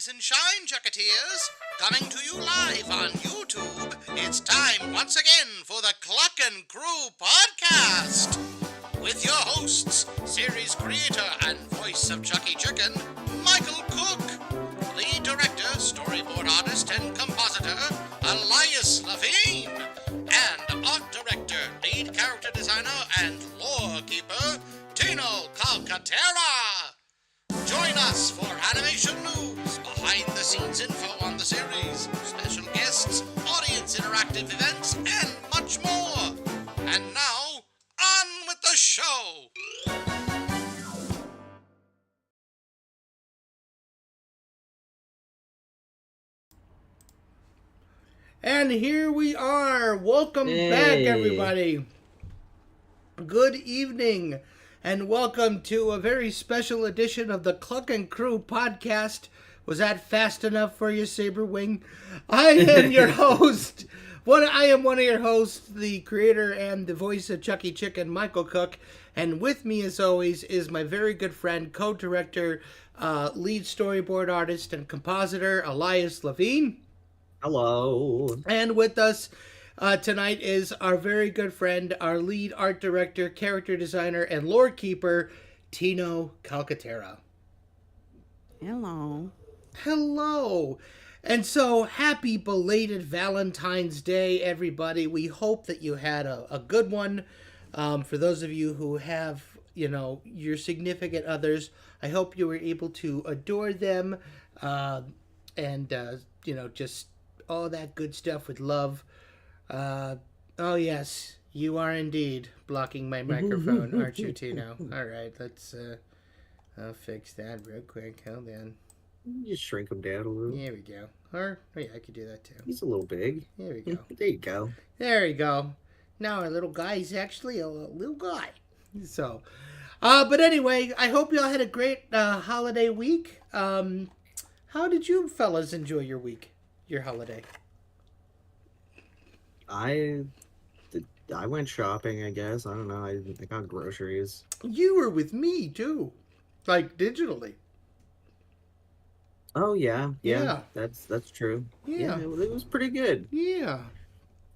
and shine, Chucketeers. Coming to you live on YouTube, it's time once again for the Cluckin Crew podcast. With your hosts, series creator and voice of Chucky Chicken, Michael Cook. Lead director, storyboard artist, and compositor, Elias Levine. And art director, lead character designer, and lore keeper, Tino Calcaterra. Join us for animation news, behind-the-scenes info on the series, special guests, audience interactive events, and much more. And now, on with the show! And here we are. Welcome back, everybody. Good evening, and welcome to a very special edition of the Cluckin Crew podcast. Was that fast enough for you, Saberwing? I am your host. I am one of your hosts, the creator and the voice of Chucky Chicken, Michael Cook. And with me, as always, is my very good friend, co-director, lead storyboard artist, and compositor, Elias Levine. Hello. And with us tonight is our very good friend, our lead art director, character designer, and lore keeper, Tino Calcaterra. Hello. Hello. And so, happy belated Valentine's Day, everybody. We hope that you had a good one. For those of you who have, your significant others, I hope you were able to adore them and just all that good stuff with love. Oh, yes, you are indeed blocking my microphone, aren't you, Tino? All right, let's I'll fix that real quick. Hold on. Just shrink him down a little. There we go. Or, oh yeah, I could do that too. He's a little big. There we go. There you go. There we go. Now our little guy is actually a little guy. So, but anyway, I hope you all had a great holiday week. How did you fellas enjoy your week? Your holiday? I went shopping, I guess. I don't know. I got groceries. You were with me too, like digitally. Oh yeah. Yeah. That's true. Yeah. It was pretty good. Yeah.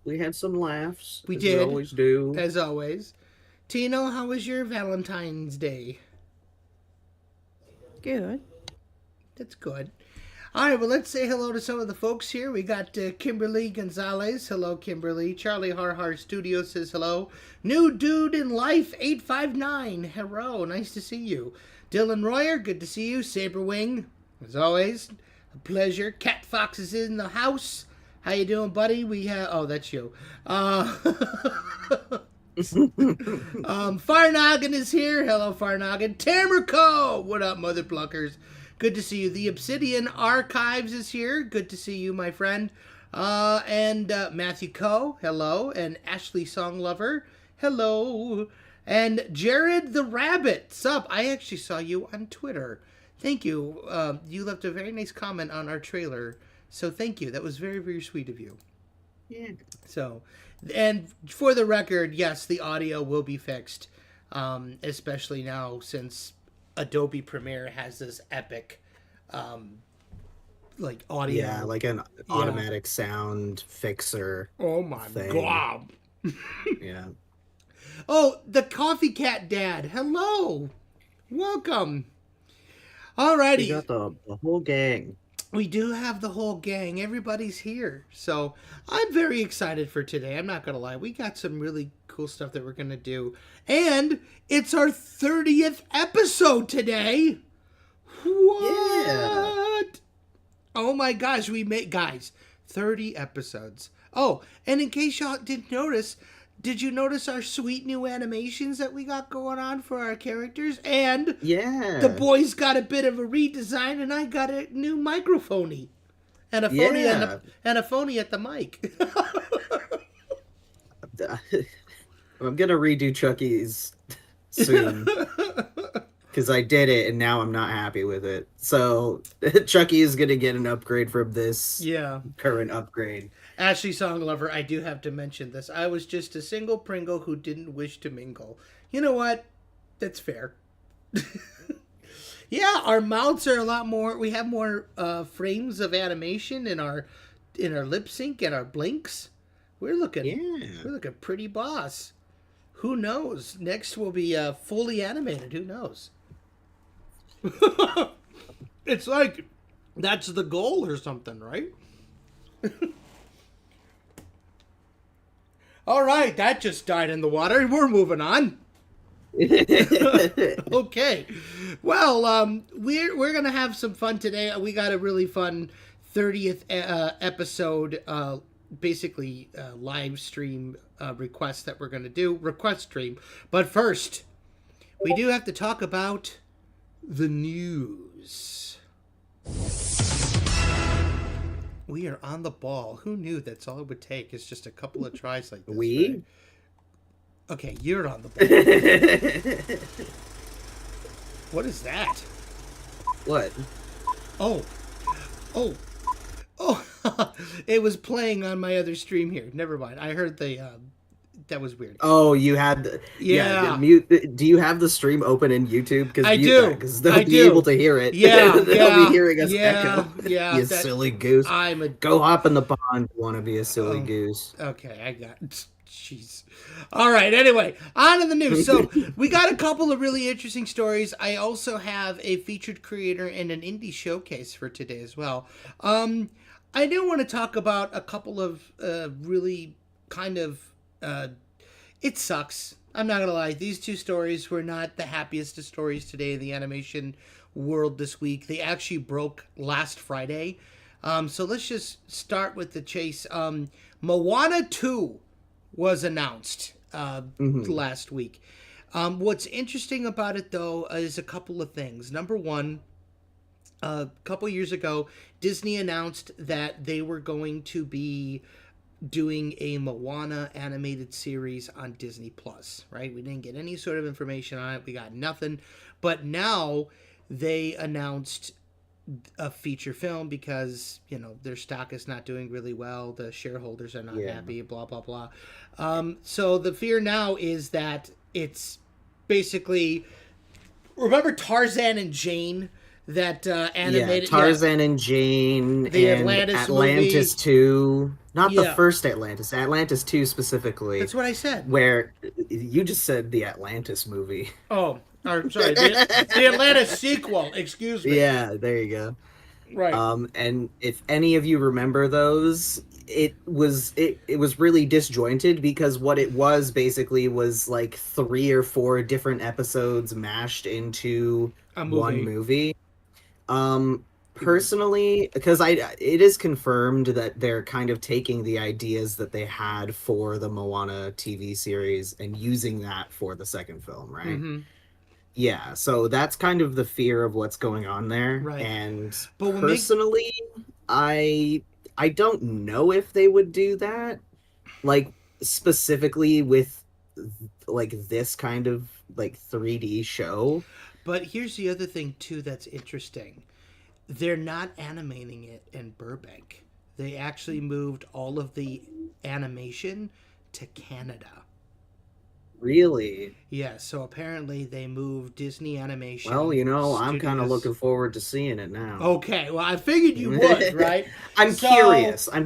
We had some laughs. We as did. We always do. As always. Tino, how was your Valentine's Day? Good. That's good. All right, well, let's say hello to some of the folks here. We got Kimberly Gonzalez. Hello, Kimberly. Charlie Har Studio says hello. New Dude in Life 859. Hello, nice to see you. Dylan Royer, good to see you. Saberwing, as always, a pleasure. Cat Fox is in the house. How you doing, buddy? We have... Oh, that's you. Farnoggin is here. Hello, Farnoggin. Tamrico! What up, mother pluckers? Good to see you. The Obsidian Archives is here. Good to see you, my friend. And Matthew Coe, hello. And Ashley Songlover, hello. And Jared the Rabbit, sup? I actually saw you on Twitter. Thank you. You left a very nice comment on our trailer. So thank you. That was very, very sweet of you. Yeah. So, and for the record, yes, the audio will be fixed. Especially now since Adobe Premiere has this epic like audio. Yeah, like an automatic sound fixer. Oh my god. Yeah. Oh, the Coffee Cat Dad. Hello. Welcome. Alrighty. We got the whole gang. We do have the whole gang. Everybody's here. So I'm very excited for today. I'm not going to lie. We got some really cool stuff that we're going to do. And it's our 30th episode today. What? Yeah. Oh my gosh. We made, guys, 30 episodes. Oh, and in case y'all didn't notice, did you notice our sweet new animations that we got going on for our characters? And yeah, the boys got a bit of a redesign, and I got a new microphony and a phony and a phony at the mic. I'm gonna redo Chucky's soon because I did it and now I'm not happy with it. So Chucky is gonna get an upgrade from this current upgrade. Ashley Songlover, I do have to mention this. I was just a single Pringle who didn't wish to mingle. You know what? That's fair. Yeah, our mouths are a lot more. We have more frames of animation in our lip sync and our blinks. We're looking pretty boss. Who knows? Next will be fully animated. Who knows? It's like that's the goal or something, right? All right, that just died in the water. We're moving on. Okay. Well, we're gonna have some fun today. We got a really fun 30th episode, basically live stream request that we're gonna do, request stream. But first, we do have to talk about the news. We are on the ball. Who knew that's all it would take is just a couple of tries like this? Right? Okay, you're on the ball. What is that? What? Oh. It was playing on my other stream here. Never mind. I heard that was weird. Oh, you had mute. Do you have the stream open in YouTube? Because I do. Because they'll be able to hear it. Yeah, they'll be hearing us echo. Yeah, you silly goose. Go hop in the pond. Want to be a silly goose? Okay, I got. Jeez. All right. Anyway, on to the news. So we got a couple of really interesting stories. I also have a featured creator and an indie showcase for today as well. I do want to talk about a couple of really kind of. It sucks. I'm not gonna lie. These two stories were not the happiest of stories today in the animation world this week. They actually broke last Friday. So let's just start with the chase. Moana 2 was announced last week. What's interesting about it, though, is a couple of things. Number one, a couple years ago, Disney announced that they were going to be doing a Moana animated series on Disney Plus, right? We didn't get any sort of information on it. We got nothing. But now they announced a feature film because, you know, their stock is not doing really well. The shareholders are not happy, blah, blah, blah. So the fear now is that it's basically, remember Tarzan and Jane? That animated Tarzan and Jane, the and Atlantis movie. 2, not the first Atlantis 2 specifically. That's what I said. Where you just said the Atlantis movie. Oh, sorry, the Atlantis sequel. Excuse me. Yeah, there you go. Right. And if any of you remember those, it was really disjointed because what it was basically was like 3 or 4 different episodes mashed into one movie. Personally, because it is confirmed that they're kind of taking the ideas that they had for the Moana TV series and using that for the second film, right? Mm-hmm. Yeah, so that's kind of the fear of what's going on there. Right. And personally, I don't know if they would do that, like specifically with like this kind of like 3D show. But here's the other thing, too, that's interesting. They're not animating it in Burbank. They actually moved all of the animation to Canada. Really? Yeah, so apparently they moved Disney Animation. Well, you know, I'm kind of looking forward to seeing it now. Okay, well, I figured you would, right? I'm curious. I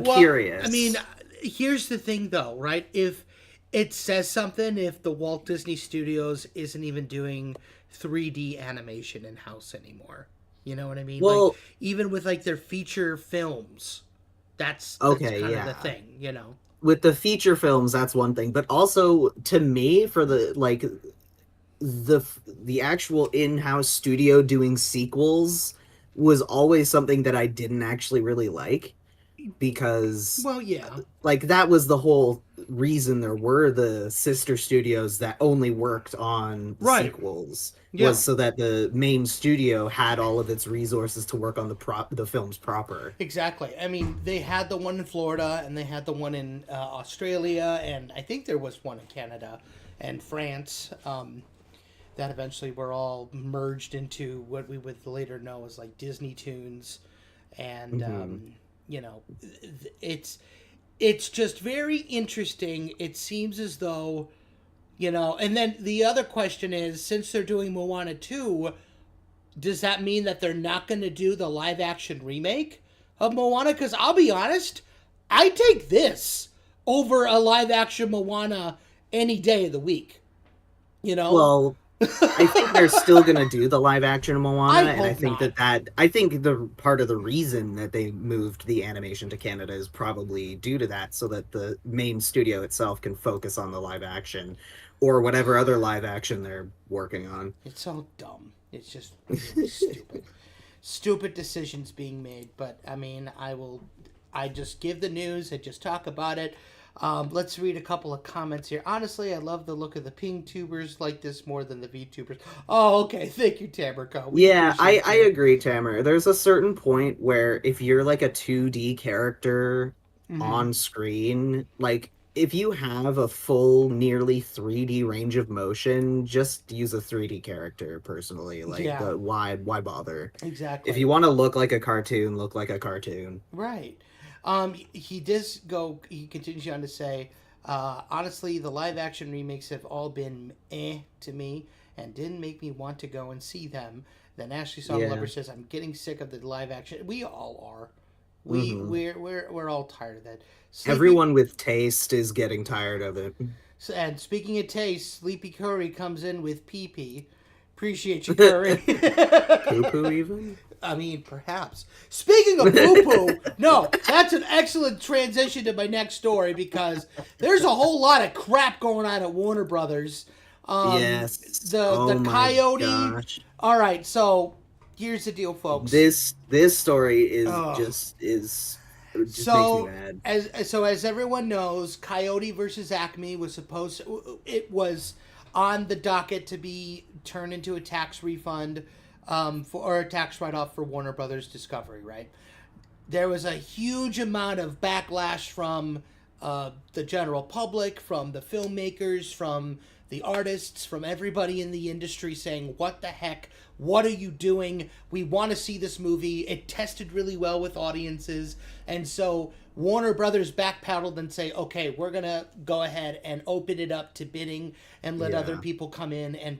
mean, here's the thing, though, right? If it says something, if the Walt Disney Studios isn't even doing 3D animation in-house anymore. You know what I mean? Well, like, even with like their feature films, that's kind of the thing, you know. With the feature films, that's one thing, but also to me, for the like the actual in-house studio doing sequels was always something that I didn't actually really like, because like that was the whole reason there were the sister studios that only worked on the sequels. Was so that the main studio had all of its resources to work on the films proper. Exactly. I mean, they had the one in Florida, and they had the one in Australia, and I think there was one in Canada and France that eventually were all merged into what we would later know as like Disney Toons. And, you know, it's just very interesting. It seems as though... You know, and then the other question is, since they're doing Moana 2, does that mean that they're not going to do the live action remake of Moana? Because I'll be honest, I take this over a live action Moana any day of the week. You know? Well, I think they're still gonna do the live action Moana, and I think not. I think the part of the reason that they moved the animation to Canada is probably due to that, so that the main studio itself can focus on the live action or whatever other live action they're working on. It's so dumb. It's just really stupid. Stupid decisions being made, but I mean, I just give the news, I just talk about it. Let's read a couple of comments here. Honestly, I love the look of the Ping tubers like this more than the VTubers. Oh, okay. Thank you, Tamrico. Yeah, I agree, Tamara. There's a certain point where if you're like a 2D character on screen, like if you have a full nearly 3D range of motion, just use a 3D character personally. Like why bother? Exactly. If you want to look like a cartoon, look like a cartoon. Right. He continues on to say, honestly, the live action remakes have all been to me and didn't make me want to go and see them. Then Ashley Songlover says, I'm getting sick of the live action. We all are. We're all tired of that. Everyone with taste is getting tired of it. And speaking of taste, Sleepy Curry comes in with pee-pee. Appreciate you, Curry. Poo-poo even? I mean, perhaps. Speaking of poo-poo, no, that's an excellent transition to my next story because there's a whole lot of crap going on at Warner Brothers. Yes. The Coyote. Gosh. All right, so here's the deal, folks. This story is just makes me mad. As everyone knows, Coyote versus Acme was on the docket to be turned into a tax refund. Or a tax write-off for Warner Brothers Discovery, right? There was a huge amount of backlash from the general public, from the filmmakers, from the artists, from everybody in the industry saying, what the heck? What are you doing? We want to see this movie. It tested really well with audiences. And so Warner Brothers backpedaled and say, okay, we're going to go ahead and open it up to bidding and let other people come in and,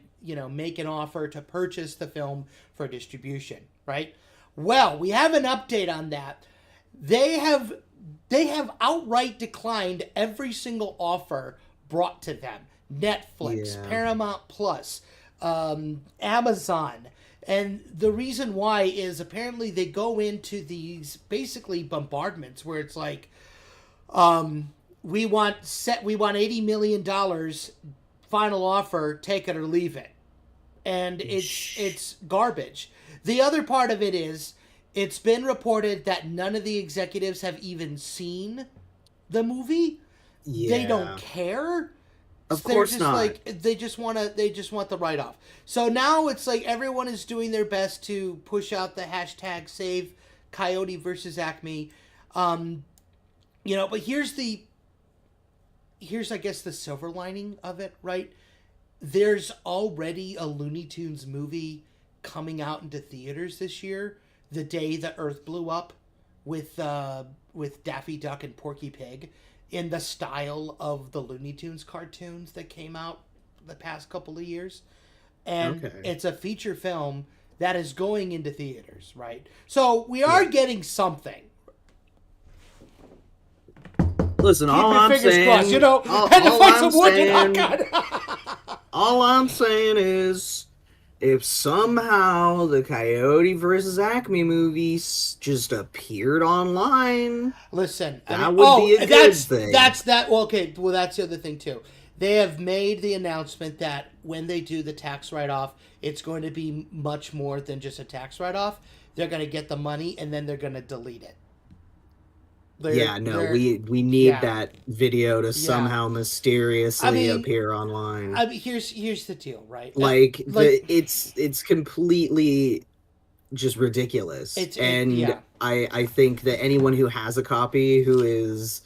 make an offer to purchase the film for distribution, right? Well, we have an update on that. They have outright declined every single offer brought to them. Netflix, Paramount Plus, Amazon. And the reason why is apparently they go into these basically bombardments where it's like, we want $80 million, final offer, take it or leave it. And it's garbage. The other part of it is, it's been reported that none of the executives have even seen the movie. They don't care. Of course just not. Like they just want the write-off. So now it's like everyone is doing their best to push out the hashtag save Coyote versus Acme. But here's I guess the silver lining of it, right? There's already a Looney Tunes movie coming out into theaters this year, the day the Earth blew up, with Daffy Duck and Porky Pig, in the style of the Looney Tunes cartoons that came out the past couple of years. And it's a feature film that is going into theaters, right? So we are getting something. Listen, all I'm saying, all I'm saying is, if somehow the Coyote versus Acme movies just appeared online, listen, that would be a good thing. That's the other thing too. They have made the announcement that when they do the tax write-off, it's going to be much more than just a tax write-off. They're going to get the money and then they're going to delete it. We need that video to somehow mysteriously appear online. Here's the deal, right? It's completely just ridiculous. I think that anyone who has a copy who is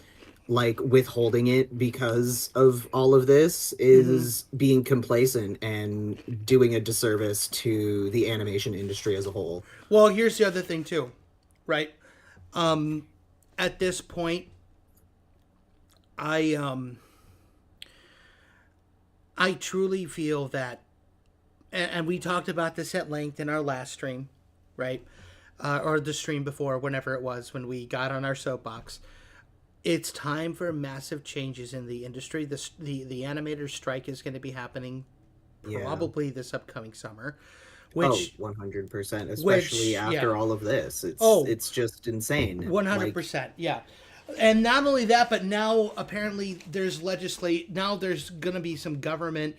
withholding it because of all of this is being complacent and doing a disservice to the animation industry as a whole. Well, here's the other thing too, right? At this point, I truly feel that and we talked about this at length in our last stream, right? Or the stream before, whenever it was, when we got on our soapbox. It's time for massive changes in the industry. The animator strike is going to be happening probably this upcoming summer. Which 100%, especially after all of this. It's just insane. 100%, yeah. And not only that, but now apparently there's now there's going to be some government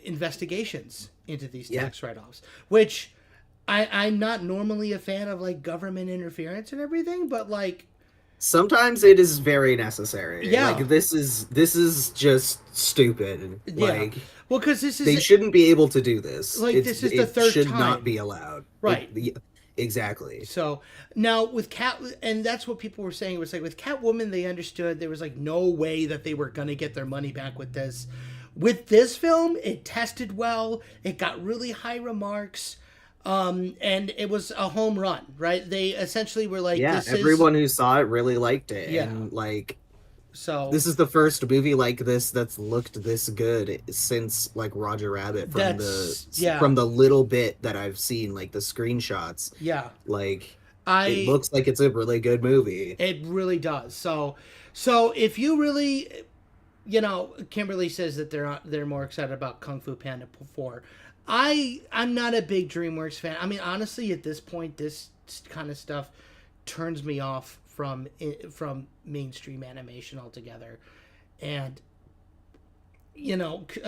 investigations into these tax write-offs, which I'm not normally a fan of, like, government interference and everything, but, like, sometimes it is very necessary. Yeah. Like, this is just stupid. Yeah. Like, well, because they shouldn't be able to do this. Like, this is the third time. It should not be allowed. Right. Exactly. So now with and that's what people were saying. It was like with Catwoman, they understood there was like no way that they were going to get their money back with this. With this film, it tested well. It got really high remarks. And it was a home run, right? They essentially were like, everyone who saw it really liked it. Yeah. And, like, so this is the first movie like this that's looked this good since, like, Roger Rabbit, from the little bit that I've seen, like the screenshots. Yeah. Like, it looks like it's a really good movie. It really does. So if you really, Kimberly says that they're more excited about Kung Fu Panda 4. I'm not a big DreamWorks fan. I mean, honestly, at this point, this kind of stuff turns me off from mainstream animation altogether. And,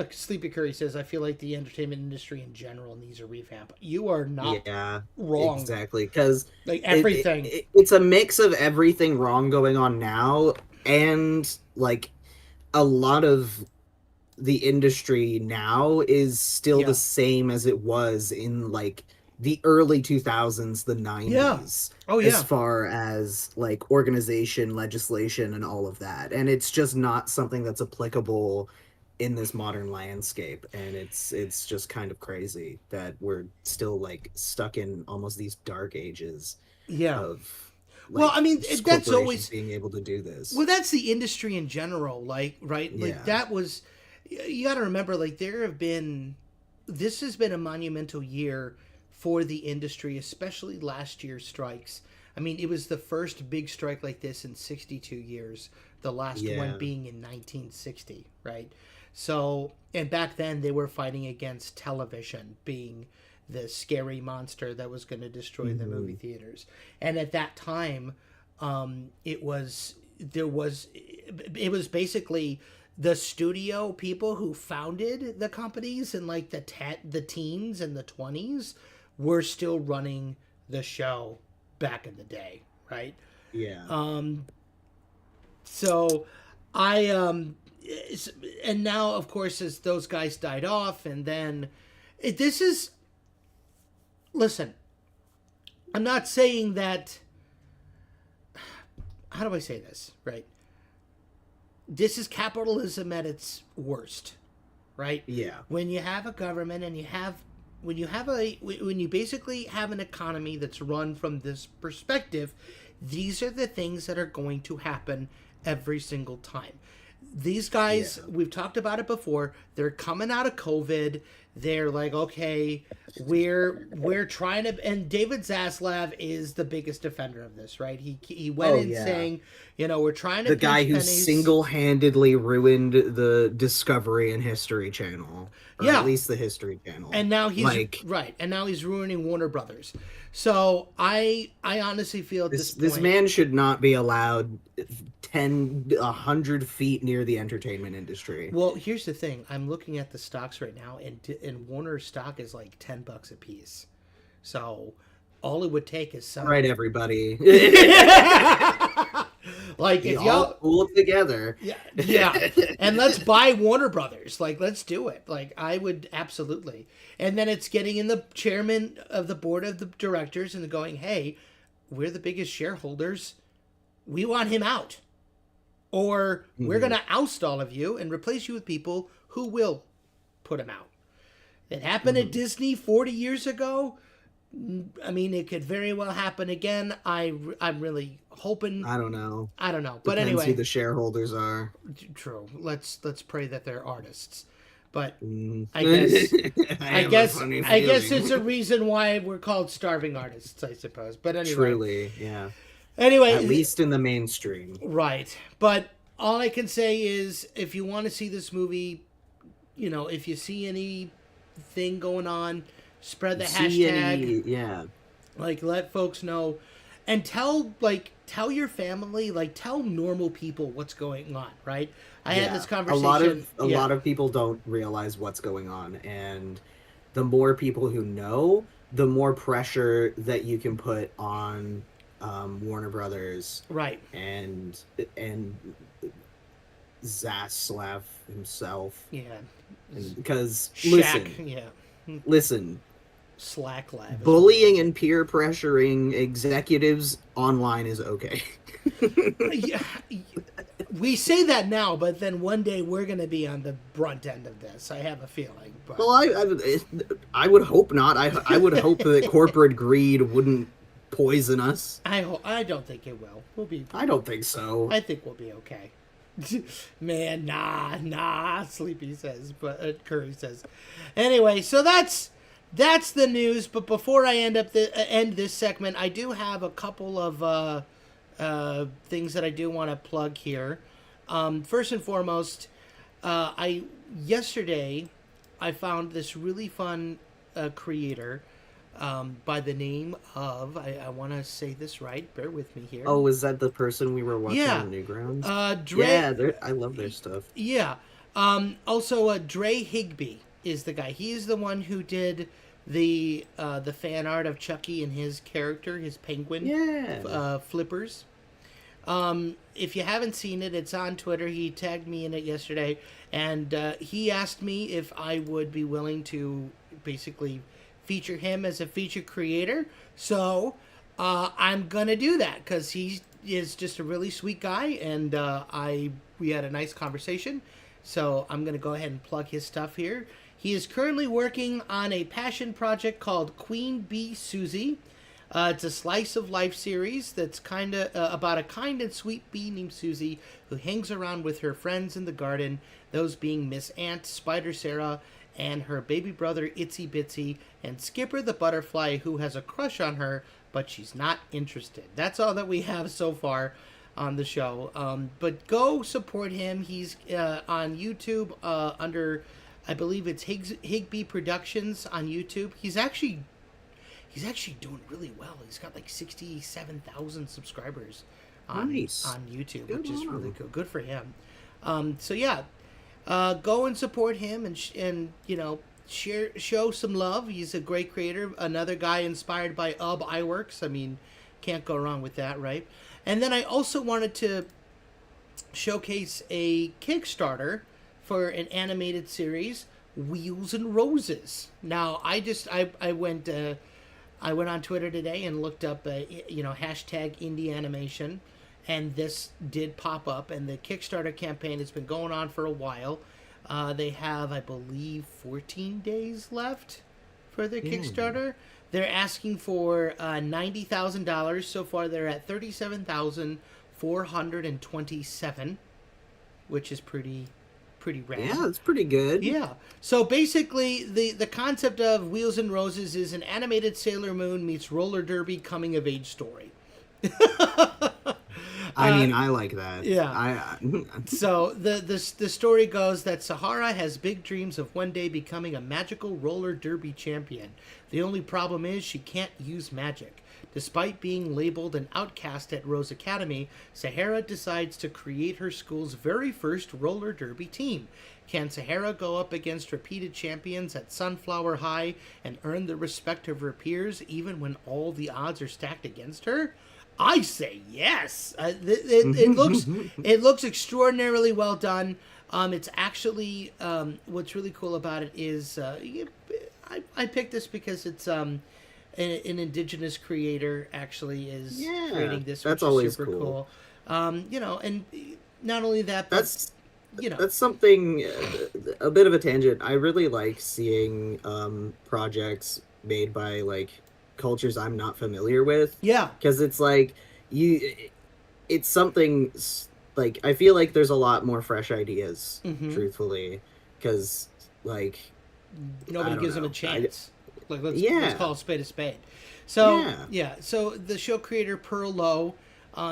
Sleepy Curry says, I feel like the entertainment industry in general needs a revamp. You are not wrong. Exactly, because like everything. It's a mix of everything wrong going on now and, like, a lot of the industry now is still the same as it was in, like, the early 2000s, the 90s. As far as, like, organization, legislation, and all of that. And it's just not something that's applicable in this modern landscape. And it's just kind of crazy that we're still, like, stuck in almost these dark ages of, like, well, I mean, that's always being able to do this. Well, that's the industry in general, like, right? Like, that was, you got to remember, like, this has been a monumental year for the industry, especially last year's strikes. I mean, it was the first big strike like this in 62 years, the last one being in 1960, right? So, and back then they were fighting against television being the scary monster that was going to destroy the movie theaters. And at that time, it was basically the studio people who founded the companies in, like, the teens and the 20s were still running the show back in the day, right? Yeah. So and now, of course, as those guys died off, and then listen, I'm not saying that, how do I say this, right? This is capitalism at its worst, right? Yeah. When you have a government and when you basically have an economy that's run from this perspective, these are the things that are going to happen every single time. These guys, we've talked about it before, they're coming out of COVID. They're like, okay, we're trying to, and David Zaslav is the biggest defender of this, right? He went in saying, we're trying to, the guy who single-handedly ruined the Discovery and History Channel, or at least the History Channel, and now he's and now he's ruining Warner Brothers. So I honestly feel at this man should not be allowed 100 feet near the entertainment industry. Well, here's the thing. I'm looking at the stocks right now, and Warner's stock is like $10 a piece. So all it would take is some. Right, everybody. Like, if y'all pull together. Yeah. And let's buy Warner Brothers. Like, let's do it. Like, I would absolutely. And then it's getting in the chairman of the board of the directors and going, hey, we're the biggest shareholders. We want him out. Or we're going to oust all of you and replace you with people who will put him out. It happened at Disney 40 years ago. I mean, it could very well happen again. I'm really hoping. I don't know. But Depends anyway, who the shareholders are. True. Let's pray that they're artists. But I guess I guess it's a feeling. reason why we're called starving artists, I suppose. But anyway. Truly, yeah. Anyway, At least in the mainstream. right. But all I can say is, if you want to see this movie, you know, if you see anything going on, spread the hashtag. Yeah. Like, let folks know, and tell your family, like, tell normal people what's going on. Right. I had this conversation. A lot of people don't realize what's going on, and the more people who know, the more pressure that you can put on Warner Brothers, right, and Zaslav himself, yeah, because Shaq, listen, Slack Lab, bullying and peer pressuring executives online is okay. Yeah, we say that now, but then one day we're going to be on the brunt end of this. I have a feeling. But... Well, I would hope not. I would hope that corporate greed wouldn't poison us. I don't think it will. I don't think so. I think we'll be okay. Man, nah. Sleepy says, but Curry says. Anyway, so that's the news. But before I end this segment, I do have a couple of things that I do want to plug here. First and foremost, yesterday I found this really fun creator by the name of, I want to say this right, bear with me here. Oh, is that the person we were watching on Newgrounds? Yeah, I love their stuff. Yeah. Also, Dre Higby is the guy. He is the one who did the fan art of Chucky and his character, his penguin flippers. If you haven't seen it, it's on Twitter. He tagged me in it yesterday, and he asked me if I would be willing to basically feature him as a feature creator. So I'm gonna do that because he is just a really sweet guy, and we had a nice conversation. So I'm gonna go ahead and plug his stuff here. He is currently working on a passion project called Queen Bee Susie. It's a slice of life series that's kind of about a kind and sweet bee named Susie who hangs around with her friends in the garden, those being Miss Ant, Spider Sarah, and her baby brother Itsy Bitsy, and Skipper the butterfly, who has a crush on her, but she's not interested. That's all that we have so far on the show. But go support him. He's on YouTube under, I believe it's Higby Productions on YouTube. He's actually doing really well. He's got like 67,000 subscribers on YouTube, which is really good. Good for him. So yeah, go and support him and you know, show some love. He's a great creator. Another guy inspired by iWorks. I mean, can't go wrong with that, right? And then I also wanted to showcase a Kickstarter for an animated series, Wheels and Roses. Now, I went on Twitter today and looked up, hashtag indie animation, and this did pop up. And the Kickstarter campaign has been going on for a while. They have, I believe, 14 days left for the Kickstarter. They're asking for $90,000. So far, they're at $37,427, which is pretty rad. Yeah, it's pretty good. Yeah. So basically, the concept of Wheels and Roses is an animated Sailor Moon meets roller derby coming of age story. I mean, I like that. Yeah. So the story goes that Sahara has big dreams of one day becoming a magical roller derby champion. The only problem is she can't use magic. Despite being labeled an outcast at Rose Academy, Sahara decides to create her school's very first roller derby team. Can Sahara go up against repeated champions at Sunflower High and earn the respect of her peers even when all the odds are stacked against her? I say yes. It looks extraordinarily well done. It's actually what's really cool about it is I picked this because it's an indigenous creator actually is creating this, which that's is always super cool. And not only that, but that's something, a bit of a tangent. I really like seeing projects made by like cultures I'm not familiar with. Yeah, because it's like it's something like I feel like there's a lot more fresh ideas, truthfully, because like I Nobody don't gives him a know. chance. Let's Yeah. call a spade a spade. So Yeah. so the show creator Pearl Lowe,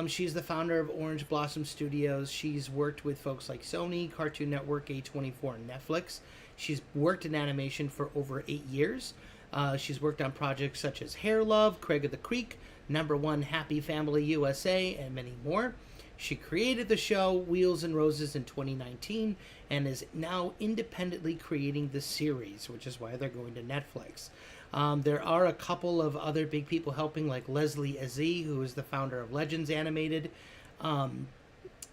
she's the founder of Orange Blossom Studios. She's worked with folks like Sony, Cartoon Network, A24, and Netflix. She's worked in animation for over 8 years. She's worked on projects such as Hair Love, Craig of the Creek, Number One Happy Family USA, and many more. She created the show Wheels and Roses in 2019 and is now independently creating the series, which is why they're going to Netflix. There are a couple of other big people helping, like Leslie Azie, who is the founder of Legends Animated. Some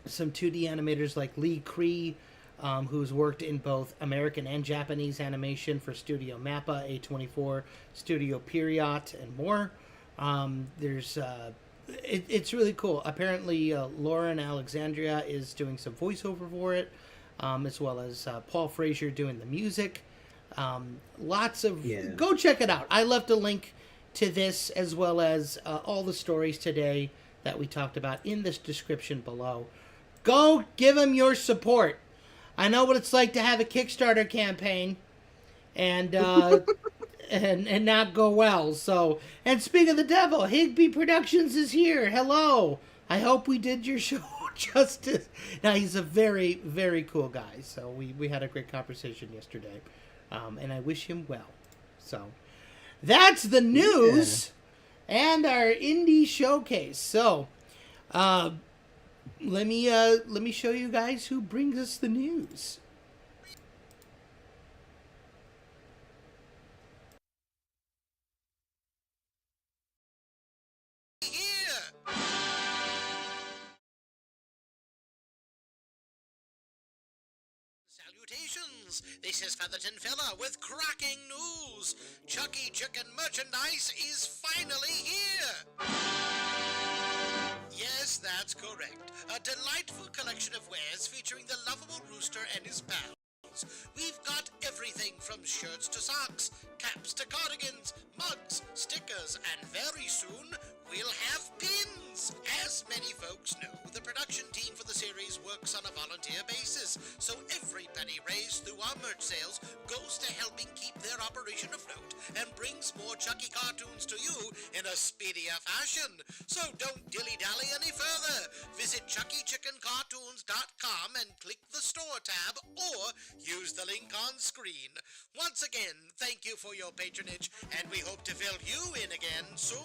2D animators like Lee Cree, who's worked in both American and Japanese animation for Studio Mappa, A24, Studio Period, and more. It's really cool. Apparently, Lauren Alexandria is doing some voiceover for it, as well as Paul Frazier doing the music. Lots of Go check it out. I left a link to this as well as all the stories today that we talked about in this description below. Go give them your support. I know what it's like to have a Kickstarter campaign and and not go well. So, and speaking of the devil, Higby Productions is here. Hello. I hope we did your show justice. Now, he's a very, very cool guy. So we had a great conversation yesterday. And I wish him well. So that's the news and our indie showcase. So let me show you guys who brings us the news. Salutations! This is Featherton Fella with cracking news! Chucky Chicken merchandise is finally here! Yes, that's correct. A delightful collection of wares featuring the lovable rooster and his pals. We've got everything from shirts to socks, caps to cardigans, mugs, stickers, and very soon we'll have pins. As many folks know, the production team for the series works on a volunteer basis, so every penny raised through our merch sales goes to helping keep their operation afloat and brings more Chucky cartoons to you in a speedier fashion. So don't dilly-dally any further. Visit ChuckyChickenCartoons.com and click the store tab or use the link on screen. Once again, thank you for your patronage, and we hope to fill you in again soon.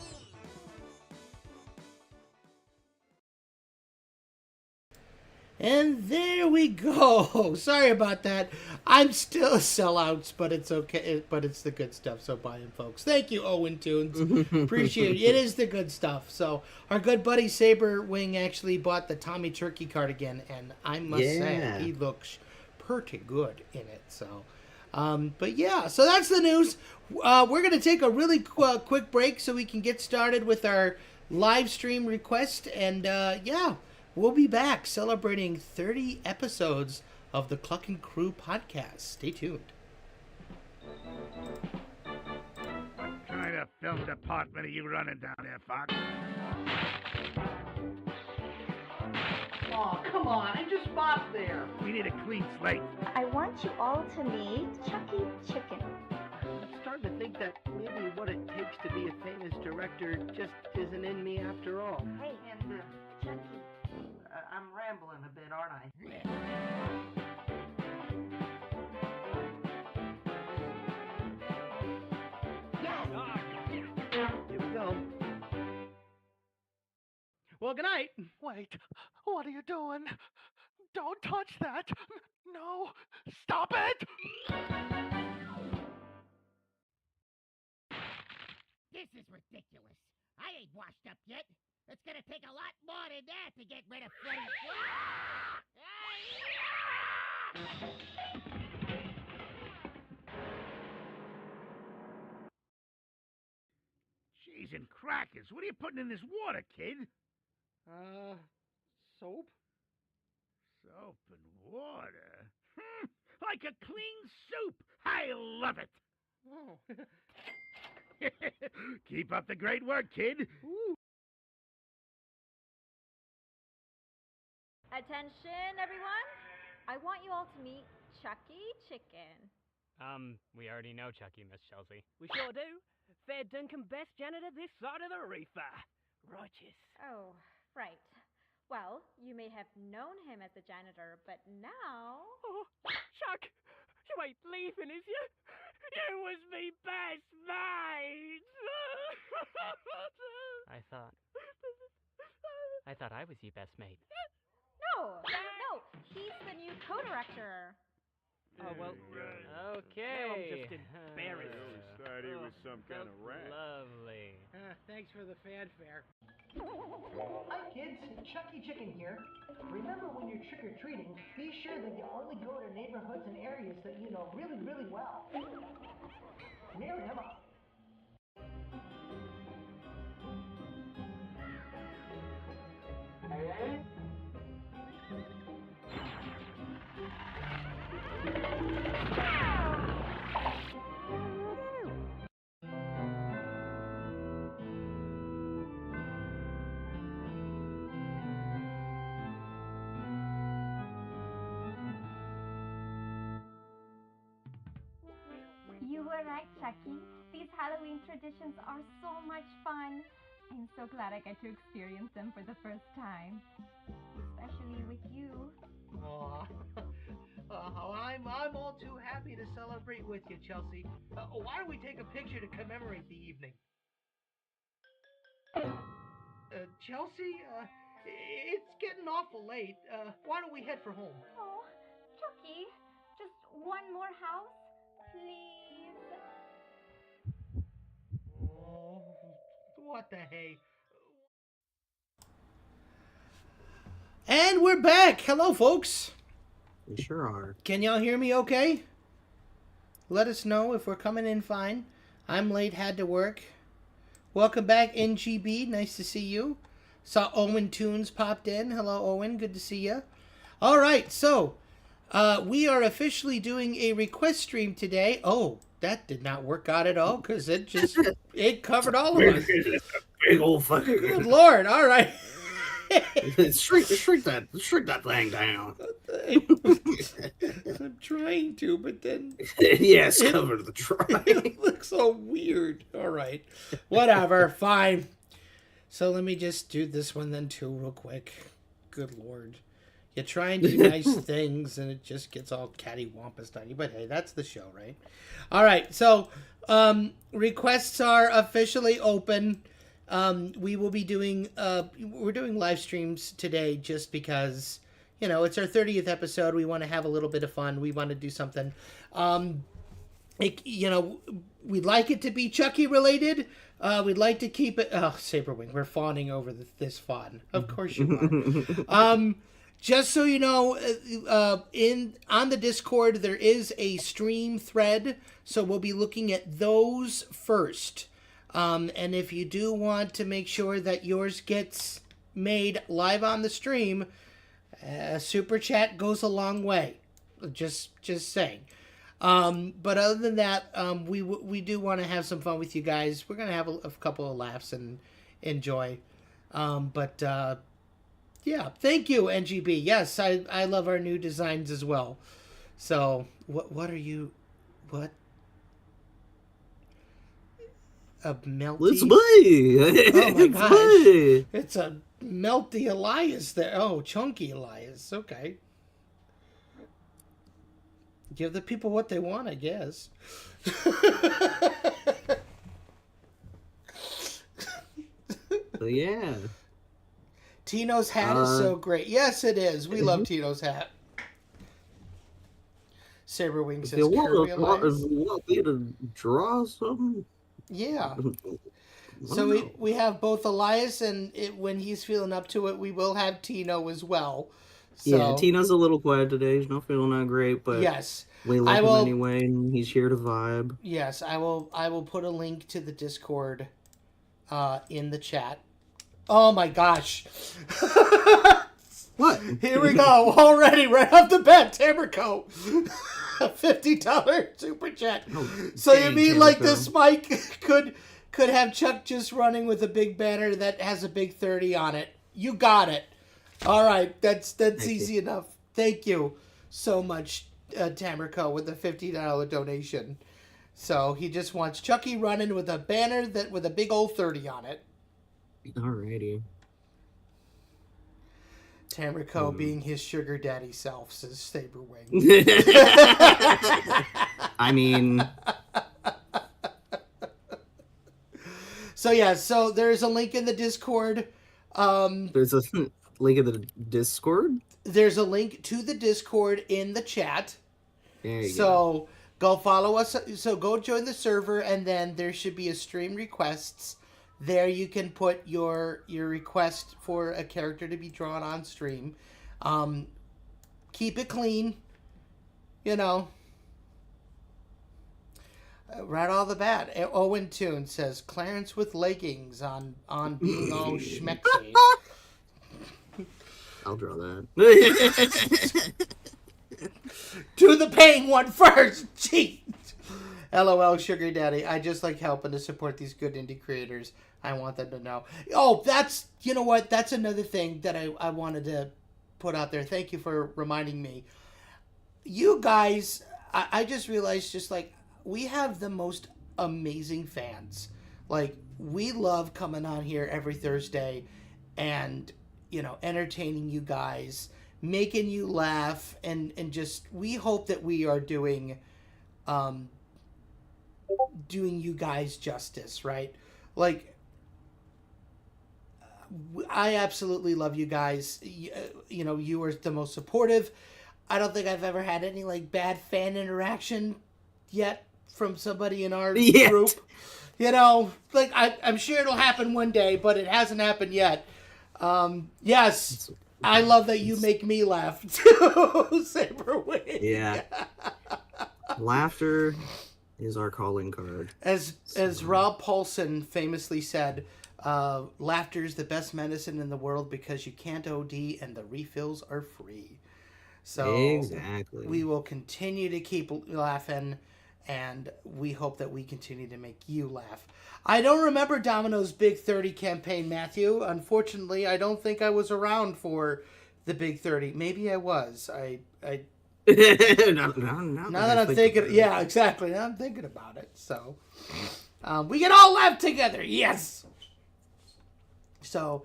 And there we go. Sorry about that. I'm still a sellout, but it's okay. But it's the good stuff, so buy them, folks. Thank you, Owen Tunes. Appreciate it. It is the good stuff. So our good buddy Saber Wing actually bought the Tommy Turkey cardigan, and I must say he looks pretty good in it. So, but yeah, so that's the news. We're gonna take a really quick break so we can get started with our live stream request, and we'll be back celebrating 30 episodes of the Cluckin Crew podcast. Stay tuned. What kind of film department are you running down there, Fox? Oh, come on. I just bought there. We need a clean slate. I want you all to meet Chucky Chicken. I'm starting to think that maybe what it takes to be a famous director just isn't in me after all. Hey, And, Chucky. I'm rambling a bit, aren't I? Here we go. Well, good night. Wait, what are you doing? Don't touch that. No, stop it! This is ridiculous. I ain't washed up yet. It's gonna take a lot more than that to get rid of Freddy. Cheese and crackers. What are you putting in this water, kid? Soap? Soap and water. Like a clean soup. I love it. Oh. Keep up the great work, kid. Ooh. Attention, everyone. I want you all to meet Chucky Chicken. We already know Chucky, Miss Chelsea. We sure do. Fair Duncan, best janitor this side of the reefer. Righteous. Oh, right. Well, you may have known him as a janitor, but now... Oh, Chuck, you ain't leaving, is you? You was me best mate. I thought I was your best mate. No, he's the new co-director. Oh, well, Okay. now I'm just embarrassed. I always thought he was some kind of rat. Lovely. Thanks for the fanfare. Hi kids, Chucky Chicken here. Remember when you're trick-or-treating, be sure that you only go to neighborhoods and areas that you know really, really well. Mary, come on. You were right, Chucky. These Halloween traditions are so much fun. I'm so glad I get to experience them for the first time. Especially with you. I'm all too happy to celebrate with you, Chelsea. Why don't we take a picture to commemorate the evening? Chelsea, it's getting awful late. Why don't we head for home? Oh, Chucky, just one more house, please. Oh, what the hey? And we're back. Hello, folks. We sure are. Can y'all hear me okay? Let us know if we're coming in fine. I'm late, had to work. Welcome back, NGB. Nice to see you. Saw Owen Tunes popped in. Hello, Owen. Good to see you. All right, so we are officially doing a request stream today. Oh, that did not work out at all because it covered all of us. Big old fucking. Good Lord. All right. shrink that thing down. I'm trying to, but then yes, cover the try. It looks so weird. All right, whatever, fine. So let me just do this one then too, real quick. Good Lord, you try and do nice things, and it just gets all cattywampus on you. But hey, that's the show, right? All right, so requests are officially open. We will be doing, we're doing live streams today just because, you know, it's our 30th episode. We want to have a little bit of fun. We want to do something. You know, we'd like it to be Chucky related. We'd like to keep it, oh, Saberwing, we're fawning over this fawn. Of course you are. Just so you know, on the Discord, there is a stream thread. So we'll be looking at those first. And if you do want to make sure that yours gets made live on the stream, super chat goes a long way. Just saying. But other than that, we do want to have some fun with you guys. We're gonna have a couple of laughs and enjoy. Yeah, thank you, NGB. Yes, I love our new designs as well. So what are you? What? A melty? Let's play. Oh my gosh. Play. It's a melty Elias there. Oh, chunky Elias. Okay. Give the people what they want, I guess. Yeah. Tino's hat is so great. Yes, it is. We love Tino's hat. Saberwing says Kirby Elias. You want me to draw something? Yeah. So we have both Elias and when he's feeling up to it, we will have Tino as well. So, yeah, Tino's a little quiet today. He's not feeling that great, but yes, we love him anyway, and he's here to vibe. Yes, I will put a link to the Discord in the chat. Oh my gosh. What? Here we go. Already, right off the bat, Tamrico. A $50 super chat. Oh, so you mean Tamrico. Like this mic could have Chuck just running with a big banner that has a big 30 on it. You got it. All right, that's easy enough. Thank you so much, Tamrico with a $50 donation. So he just wants Chucky running with a banner with a big old 30 on it. Alrighty. Tamrico being his sugar daddy self, says Saberwing. I mean... So yeah, so there's a link in the Discord. There's a link in the Discord? There's a link to the Discord in the chat. There you go. Go follow us. So go join the server, and then there should be a stream requests. There you can put your request for a character to be drawn on stream. Keep it clean. You know. Right off the bat, Owen Toon says Clarence with leggings on being all schmexy. I'll draw that. Do the pain one first. Cheat. LOL, Sugar Daddy. I just like helping to support these good indie creators. I want them to know. Oh, you know what? That's another thing that I wanted to put out there. Thank you for reminding me. You guys, I just realized we have the most amazing fans. Like, we love coming on here every Thursday and, entertaining you guys, making you laugh, and just, we hope that we are doing you guys justice, right? Like, I absolutely love you guys. You are the most supportive. I don't think I've ever had any, bad fan interaction yet from somebody in our group. I'm sure it'll happen one day, but it hasn't happened yet. Yes, I love that you make me laugh too, Saberwing. Yeah. Laughter is our calling card. As Rob Paulson famously said, laughter is the best medicine in the world because you can't OD and the refills are free. So exactly. We will continue to keep laughing, and we hope that we continue to make you laugh. I don't remember Domino's Big 30 campaign, Matthew. Unfortunately, I don't think I was around for the Big 30. Maybe I was. I now that I'm thinking, yeah, exactly. Now I'm thinking about it. So, we can all laugh together. Yes. So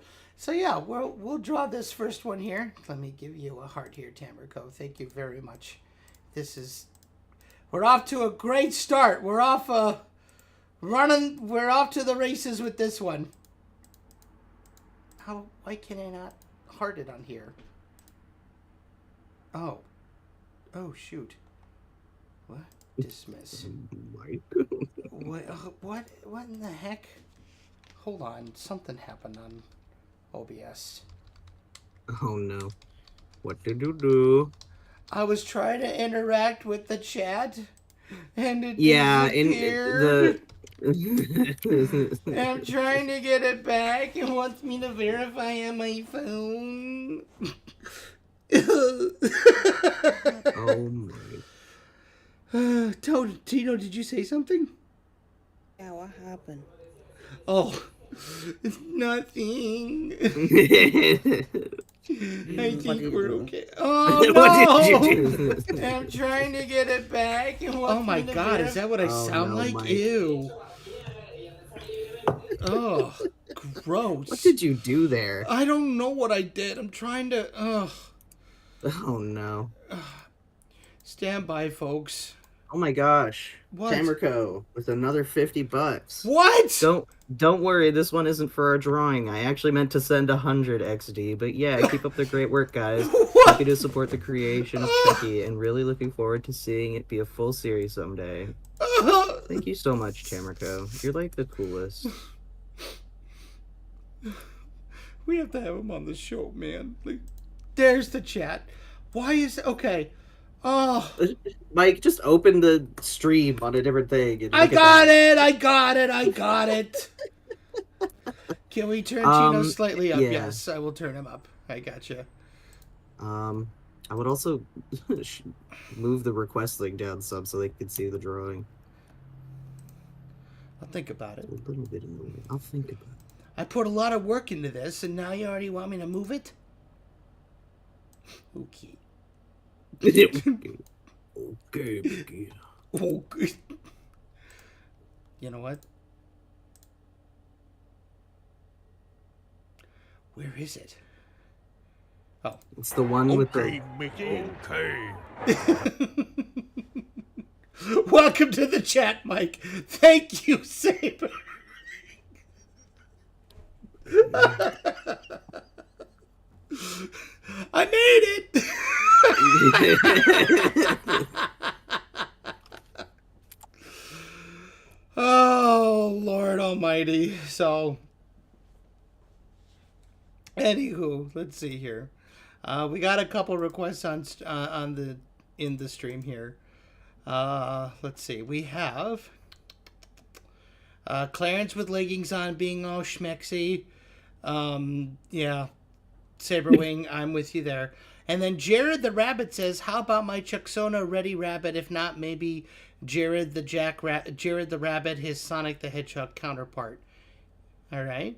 yeah, we'll draw this first one here. Let me give you a heart here, Tamrico. Thank you very much. We're off to a great start. We're off to the races with this one. Why can I not heart it on here? Oh, shoot. What? Dismiss. What in the heck? Hold on, something happened on OBS. Oh no. What did you do? I was trying to interact with the chat, and it disappeared. I'm trying to get it back. It wants me to verify on my phone. Oh my. Tino, did you say something? Yeah, what happened? Oh, it's nothing. I think we're okay. Oh, no! What did you do? I'm trying to get it back. Oh my god, is that what I sound like? Mike. Ew. Oh, gross. What did you do there? I don't know what I did. I'm trying to... Oh no. Stand by, folks. Oh my gosh. What? Tamrico with another $50. What? Don't worry, this one isn't for our drawing. I actually meant to send 100 XD, but yeah, keep up the great work, guys. Happy to support the creation of Chucky, and really looking forward to seeing it be a full series someday. Thank you so much, Tamrico. You're like the coolest. We have to have him on the show, man. There's the chat. Why is it... Okay. Oh, Mike, just open the stream on a different thing. I got it. Can we turn Tino slightly up? Yeah. Yes, I will turn him up. I gotcha. I would also move the request link down some so they can see the drawing. I'll think about it. A little bit in the way. I'll think about it. I put a lot of work into this, and now you already want me to move it? Okay. Okay, Mickey. Oh, good. You know what? Where is it? Oh. It's the one with the... Mickey. Okay. Welcome to the chat, Mike. Thank you, Saber. I made it. Oh, Lord Almighty. So, anywho, let's see here. We got a couple requests in the stream here. Let's see. We have Clarence with leggings on being all schmexy. Yeah. Saberwing, I'm with you there. And then Jared the Rabbit says, how about my Chucksona Ready Rabbit? If not, maybe Jared the Rabbit, his Sonic the Hedgehog counterpart. All right.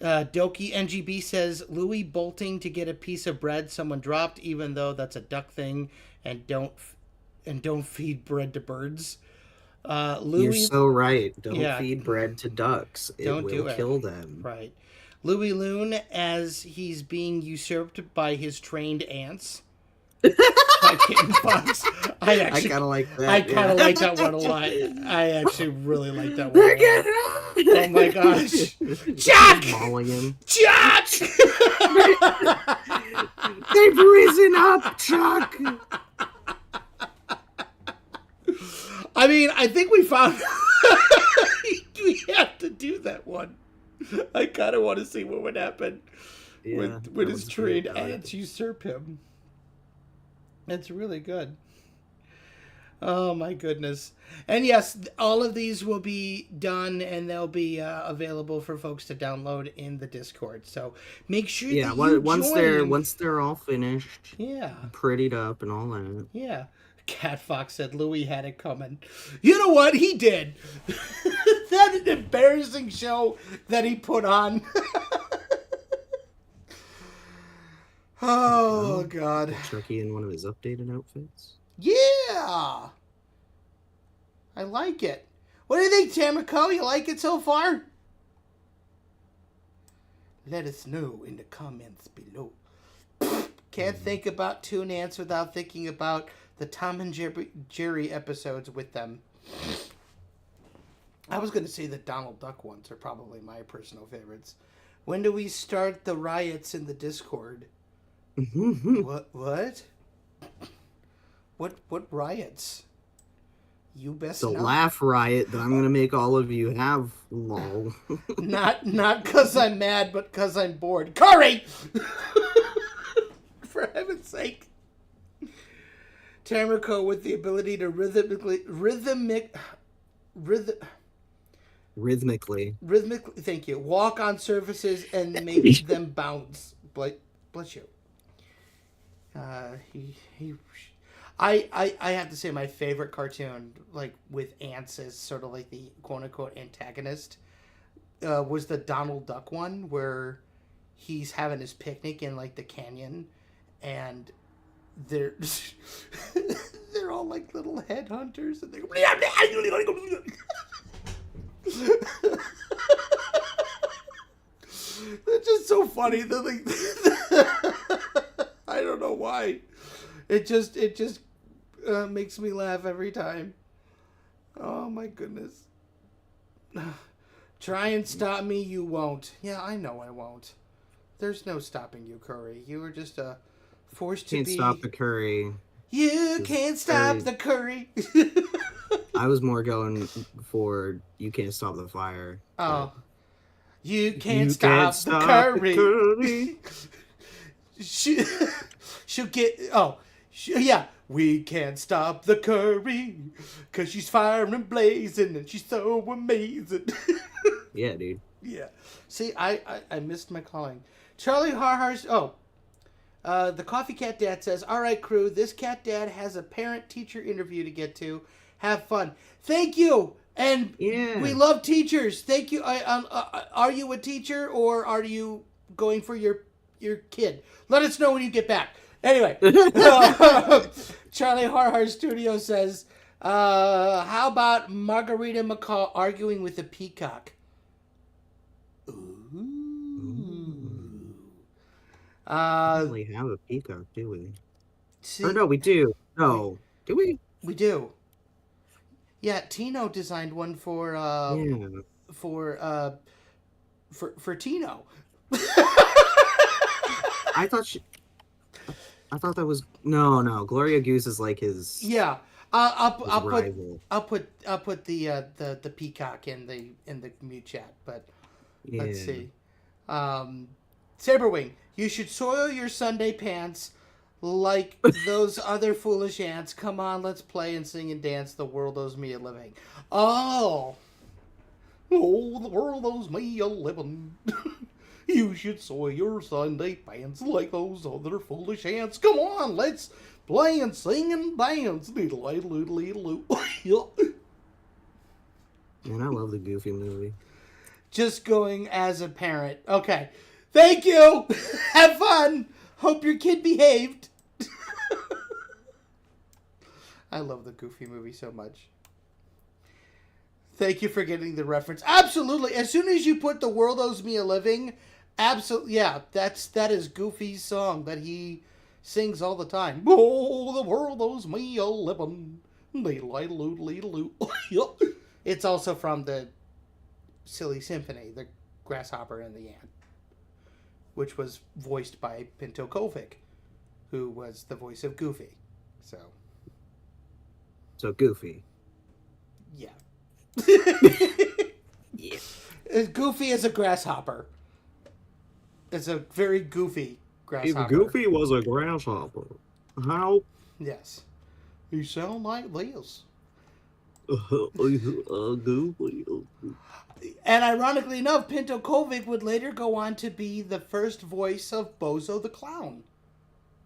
Doki NGB says, Louis bolting to get a piece of bread someone dropped, even though that's a duck thing, and don't feed bread to birds. Louis, you're so right. Don't feed bread to ducks. It will kill them. Right. Louis Loon, as he's being usurped by his trained ants. By Kitten Fox. I kind of like that. I kind of like that one a lot. I actually really like that one a lot. Oh my gosh. Chuck! Mauling him. Chuck! They've risen up, Chuck! I mean, I think we found... we have to do that one. I kind of want to see what would happen when his trained ants usurp him. It's really good. Oh my goodness. And yes, all of these will be done and they'll be available for folks to download in the Discord. So make sure that you once they're all finished. Yeah. Prettied up and all that. Yeah. Cat Fox said Louis had it coming. You know what? He did. That an embarrassing show that he put on. Oh, God. Chucky in one of his updated outfits. Yeah. I like it. What do you think, Tamako? You like it so far? Let us know in the comments below. Can't think about Toon Ants without thinking about the Tom and Jerry episodes with them. I was going to say the Donald Duck ones are probably my personal favorites. When do we start the riots in the Discord? What? What riots? You best the know. Laugh riot that I'm going to make all of you have, lol. Not because I'm mad, but because I'm bored. Curry! For heaven's sake. Tamrico with the ability to rhythmically, thank you, walk on surfaces and make them bounce. Bless you. I have to say my favorite cartoon, like with ants as sort of like the quote unquote antagonist, was the Donald Duck one where he's having his picnic in like the canyon, and they're all like little headhunters, and they go. It's just so funny. They're like, I don't know why. It just makes me laugh every time. Oh my goodness. Try and stop me, you won't. Yeah, I know I won't. There's no stopping you, Curry. You are just a force to be. Can't stop the curry. You can't stop the curry. I was more going for you can't stop the fire. Oh. You can't stop the curry. She'll get... Oh. Yeah. We can't stop the curry. Because she's fire and blazing and she's so amazing. Yeah, dude. Yeah. See, I missed my calling. Charlie Harhar's... Oh. The Coffee Cat Dad says, all right, crew, this cat dad has a parent-teacher interview to get to. Have fun. Thank you. And we love teachers. Thank you. Are you a teacher or are you going for your kid? Let us know when you get back. Anyway, Charlie Harhar Studio says, how about Margarita McCall arguing with a peacock? Ooh. We don't really have a peacock, do we? See, or no, we do. No. Do we? We do. Yeah, Tino designed one for Tino. I thought that was no. Gloria Goose is like his. Yeah, I'll rival. put the peacock in the mute chat. But let's see. Saberwing, you should soil your Sunday pants like those other foolish ants. Come on, let's play and sing and dance. The world owes me a living. Oh, the world owes me a living. You should soil your Sunday pants like those other foolish ants. Come on, let's play and sing and dance. Man, I love the Goofy movie. Just going as a parent. Okay. Thank you. Have fun. Hope your kid behaved. I love the Goofy movie so much. Thank you for getting the reference. Absolutely. As soon as you put The World Owes Me a Living, absolutely. Yeah, that is Goofy's song that he sings all the time. Oh, the world owes me a living. It's also from the Silly Symphony, The Grasshopper and the Ant, which was voiced by Pinto Kovic, who was the voice of Goofy. So Goofy. Yeah. Yeah. Goofy is a grasshopper. It's a very goofy grasshopper. If Goofy was a grasshopper, how? Yes. You sound like this. Goofy. And ironically enough, Pinto Kovic would later go on to be the first voice of Bozo the Clown.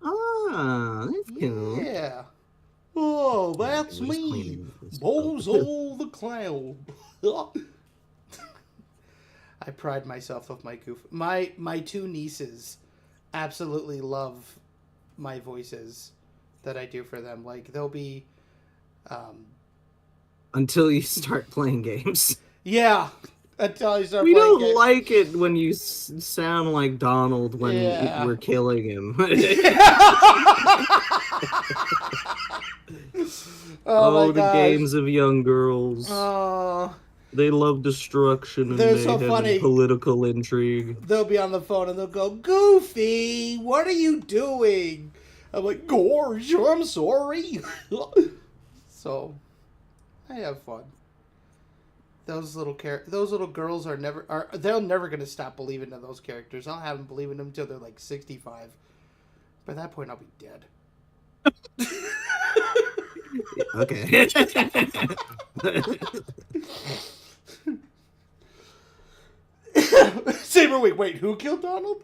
Ah, that's cool. Yeah. Oh, that's me, Bozo the Clown. I pride myself of my goof. My two nieces absolutely love my voices that I do for them. Like, they'll be... Until you start playing games. Yeah, until I start we playing don't like it when you sound like Donald when we're killing him. Oh, the games of young girls. Oh. They love destruction and They're mayhem so funny. and political intrigue. They'll be on the phone and they'll go, Goofy, what are you doing? I'm like, Gorge, I'm sorry. So, I have fun. Those little girls they're never gonna stop believing in those characters. I'll have them believe in them until they're like 65. By that point, I'll be dead. Okay. Saberwing, wait, who killed Donald?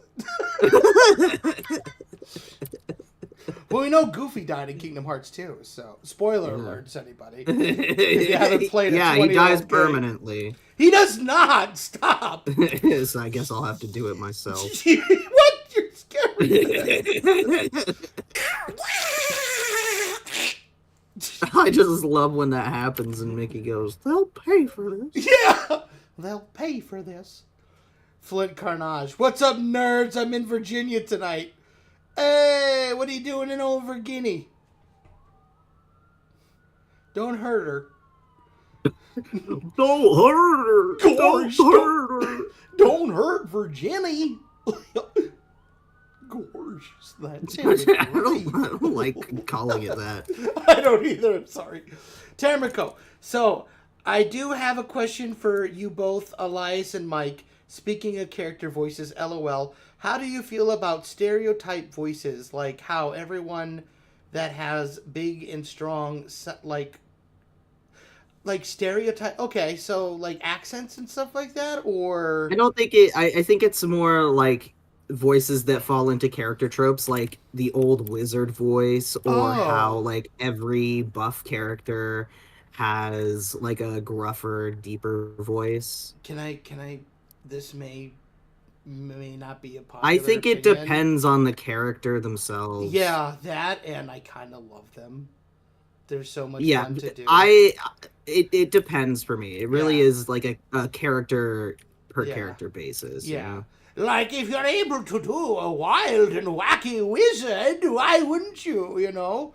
Well, we know Goofy died in Kingdom Hearts 2, so spoiler alerts, anybody. If you haven't played it, he dies permanently. He does not! Stop! So I guess I'll have to do it myself. What? You're scary. I just love when that happens and Mickey goes, they'll pay for this. Yeah! They'll pay for this. Flint Carnage. What's up, nerds? I'm in Virginia tonight. Hey, what are you doing in old Virginia? Don't hurt her. Don't hurt her. Gosh, Don't hurt her. Don't hurt Virginia. Gosh, that's I don't like calling it that. I don't either. I'm sorry. Tamrico. So, I do have a question for you both, Elias and Mike. Speaking of character voices, LOL. How do you feel about stereotype voices? Like how everyone that has big and strong, like stereotype. Okay, so like accents and stuff like that, or I don't think I think it's more like voices that fall into character tropes, like the old wizard voice, or how like every buff character has like a gruffer, deeper voice. Can I? This may may not be a popular I think it opinion. depends on the character themselves. Yeah, that, and I kind of love them. There's so much fun to do. It depends for me. It really is like a character per character basis. Yeah. You know? Like, if you're able to do a wild and wacky wizard, why wouldn't you, you know?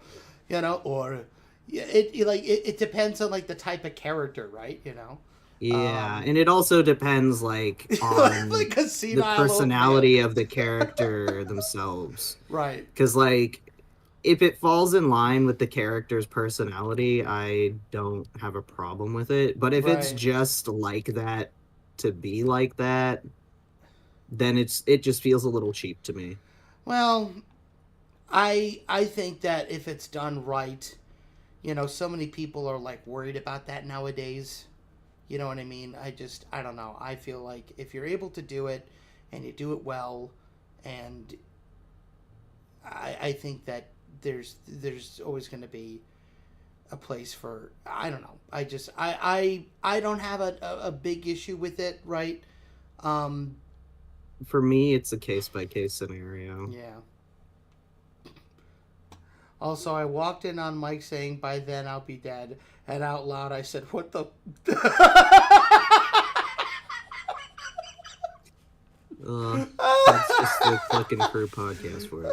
Or it depends on, like, the type of character, right, you know? Yeah, and it also depends, like, on like a the personality of the character themselves. Right. Because, like, if it falls in line with the character's personality, I don't have a problem with it. But if it's just like that to be like that, then it just feels a little cheap to me. Well, I think that if it's done right, you know, so many people are, like, worried about that nowadays. You know what I mean? I don't know. I feel like if you're able to do it and you do it well, and I think that there's always going to be a place for, I don't know. I don't have a big issue with it, right? For me, it's a case-by-case scenario. Yeah. Also, I walked in on Mike saying, "By then I'll be dead," and out loud I said, "What the?" That's just the Cluckin Crew podcast for you.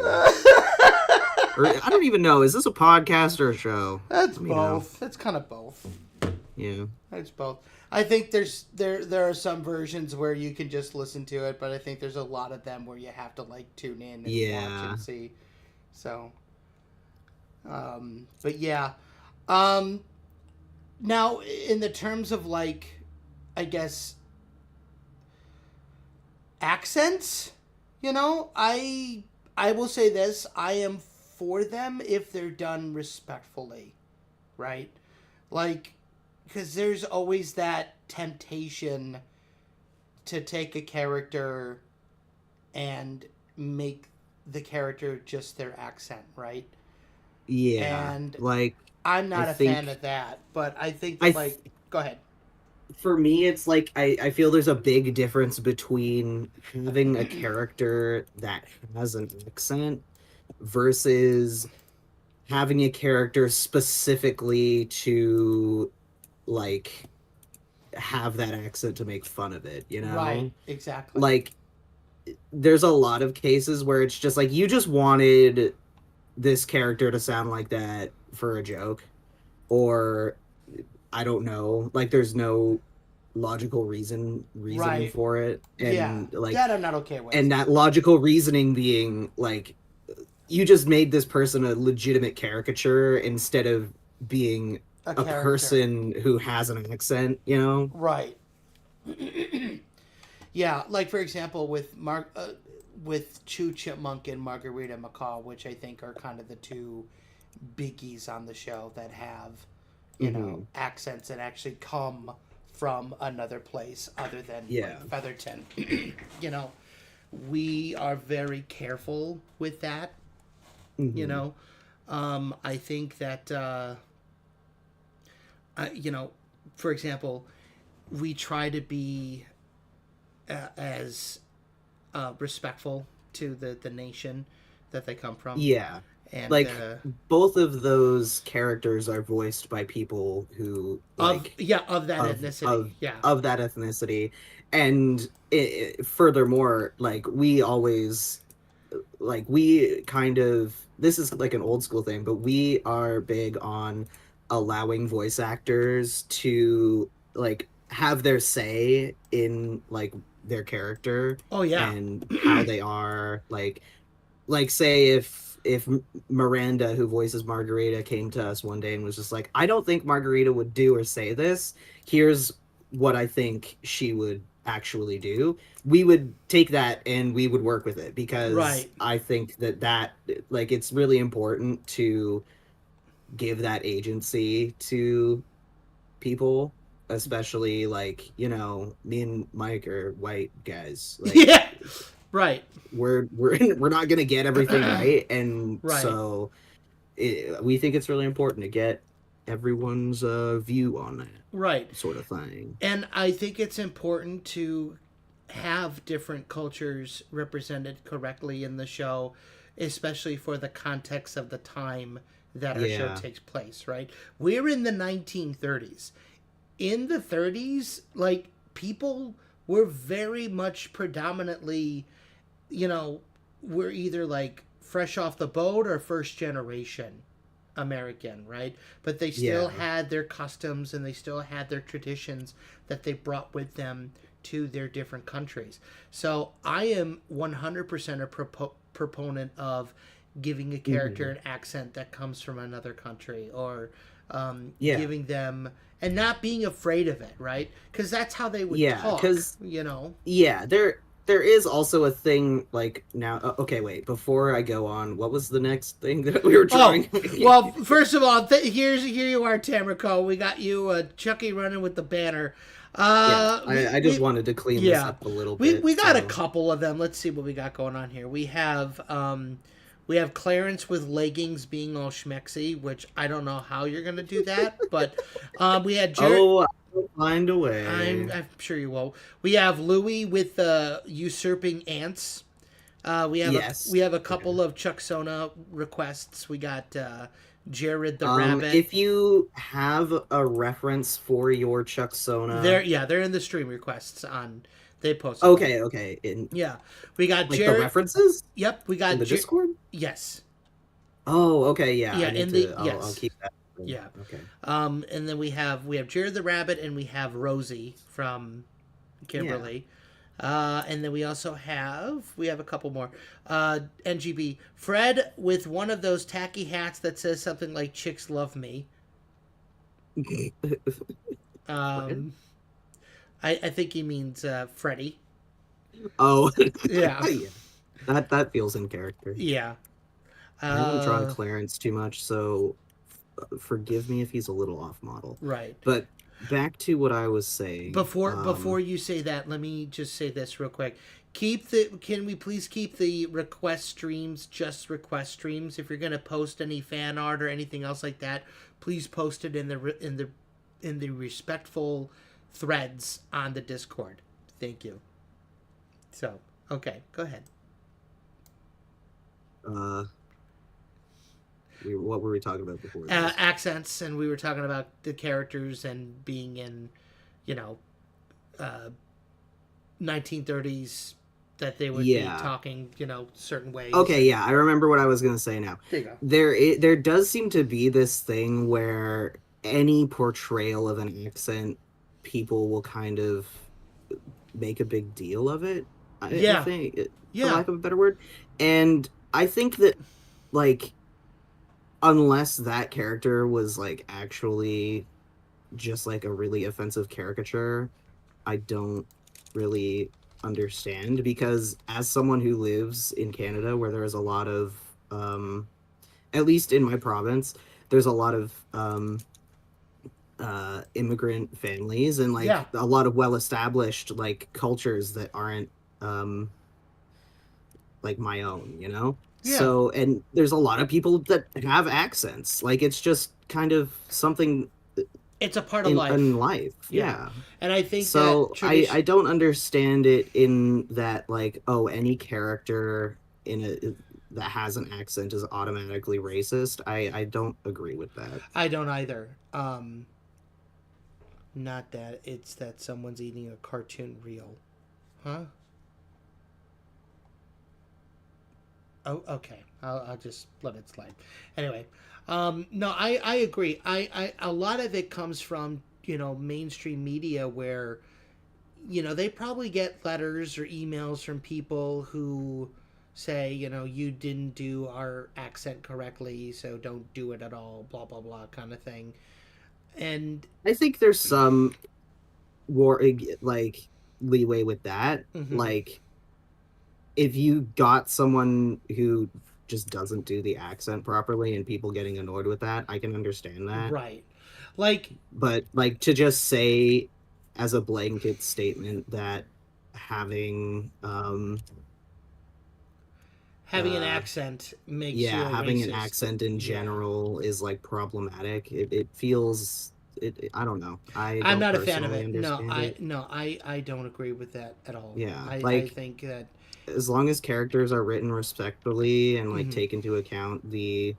Or, I don't even know. Is this a podcast or a show? That's both. It's kind of both. Yeah. It's both. I think there are some versions where you can just listen to it, but I think there's a lot of them where you have to, like, tune in and watch and see. So, but yeah. Now, in the terms of, like, I guess, accents, you know, I will say this, I am for them if they're done respectfully, right? Like, because there's always that temptation to take a character and make the character just their accent, right? Yeah. And, like, I'm not a fan of that, but I think that, like, go ahead. For me, it's like, I feel there's a big difference between having a character that has an accent versus having a character specifically to, like, have that accent to make fun of it, you know? Right, exactly. Like, there's a lot of cases where it's just like, you just wanted this character to sound like that for a joke, or I don't know, like, there's no logical reasoning for it, and like, that I'm not okay with. And that logical reasoning being, like, you just made this person a legitimate caricature instead of being a person who has an accent, you know? Right. Yeah, like, for example, with Chew Chipmunk and Margarita Macaw, which I think are kind of the two biggies on the show that have, you know, accents that actually come from another place other than like Featherton. You know, we are very careful with that. You know, I think that, you know, for example, we try to be as respectful to the nation that they come from. Yeah. And, like, both of those characters are voiced by people who, like, of that ethnicity. Of that ethnicity. And furthermore, like, we always, like, we kind of, this is like an old school thing, but we are big on allowing voice actors to, like, have their say in, like, their character. Oh, yeah. And how they are, like, say if Miranda, who voices Margarita, came to us one day and was just like, I don't think Margarita would do or say this, here's what I think she would actually do, we would take that and we would work with it, because I think that like, it's really important to give that agency to people, especially, like, you know, me and Mike are white guys, like, right, we're not gonna get everything right, and so we think it's really important to get everyone's view on that right sort of thing. And I think it's important to have different cultures represented correctly in the show, especially for the context of the time that our show takes place, right? We're in the 1930s. In the 30s, like, people were very much predominantly, you know, we're either like fresh off the boat or first generation American, right? But they still had their customs and they still had their traditions that they brought with them to their different countries. So I am 100% a proponent of giving a character an accent that comes from another country, or giving them, and not being afraid of it, right? Because that's how they would talk, you know? Yeah, there is also a thing, like, now, okay, wait, before I go on, what was the next thing that we were trying? Well, first of all, here you are, Tamrico. We got you, Chucky running with the banner. I just wanted to clean this up a little bit. We got a couple of them. Let's see what we got going on here. We have Clarence with leggings being all schmexy, which I don't know how you're going to do that, but we had Jared. Oh, I'll find a way. I'm sure you will. We have Louis with usurping ants. We have a couple of Chuck Sona requests. We got Jared the Rabbit. If you have a reference for your Chuck Sona, they're in the stream requests on. They posted. Okay. We got like Jared. The references. Yep, we got in the Discord. Yes. Oh, okay, yeah. I'll keep that. Yeah. Okay. And then we have Jared the Rabbit, and we have Rosie from Kimberly. And then we also have a couple more. NGB Fred with one of those tacky hats that says something like "Chicks Love Me." I think he means Freddy. Oh, yeah. That feels in character. Yeah. I haven't drawn Clarence too much, so forgive me if he's a little off model. Right. But back to what I was saying. Before you say that, let me just say this real quick. Can we please keep the request streams just request streams? If you're gonna post any fan art or anything else like that, please post it in the respectful threads on the Discord. Thank you. So, okay, go ahead. What were we talking about before? Accents, and we were talking about the characters and being in, 1930s, that they would be talking, certain ways. Okay, yeah, I remember what I was going to say now. There you go. There does seem to be this thing where any portrayal of an accent, people will kind of make a big deal of it. I think, for lack of a better word. And I think that, like, unless that character was, like, actually just, like, a really offensive caricature, I don't really understand, because as someone who lives in Canada, where there's a lot of, at least in my province, there's a lot of immigrant families and, like, a lot of well-established, like, cultures that aren't like my own, So, and there's a lot of people that have accents. Like, it's just kind of something. It's a part of life. In life, yeah. And I think so. I don't understand it in that, like, oh, any character that has an accent is automatically racist. I don't agree with that. I don't either. Not that it's that someone's eating a cartoon reel, huh? Oh, okay. I'll just let it slide. Anyway, no, I agree. I a lot of it comes from, mainstream media where, they probably get letters or emails from people who say, you didn't do our accent correctly, so don't do it at all, blah, blah, blah, kind of thing. And I think there's some leeway with that. Mm-hmm. Like, if you got someone who just doesn't do the accent properly and people getting annoyed with that, I can understand that. Right. But, like, to just say as a blanket statement that having an accent makes you having racist. an accent in general is, like, problematic. It feels I don't know. I'm not a fan of it. Understand I don't agree with that at all. Yeah, I think that as long as characters are written respectfully and Mhm. take into account the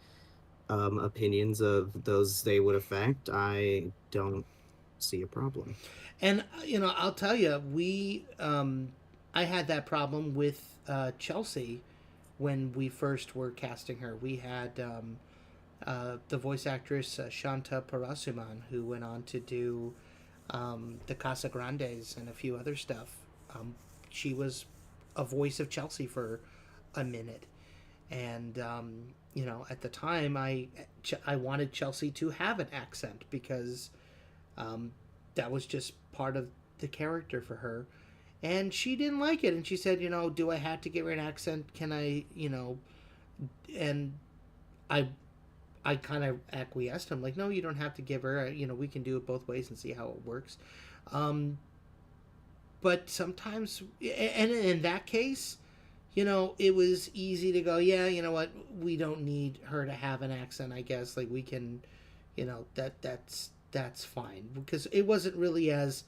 opinions of those they would affect, I don't see a problem. And I'll tell you, I had that problem with Chelsea when we first were casting her. We had the voice actress Shanta Parasuman, who went on to do the Casa Grandes and a few other stuff. She was a voice of Chelsea for a minute, and at the time, I wanted Chelsea to have an accent because that was just part of the character for her, and she didn't like it, and she said, do I have to give her an accent? Can I, and I kind of acquiesced. I'm like, no, you don't have to give her. We can do it both ways and see how it works. But sometimes, and in that case, it was easy to go, yeah, you know what, we don't need her to have an accent, I guess. Like, we can, that's fine. Because it wasn't really as,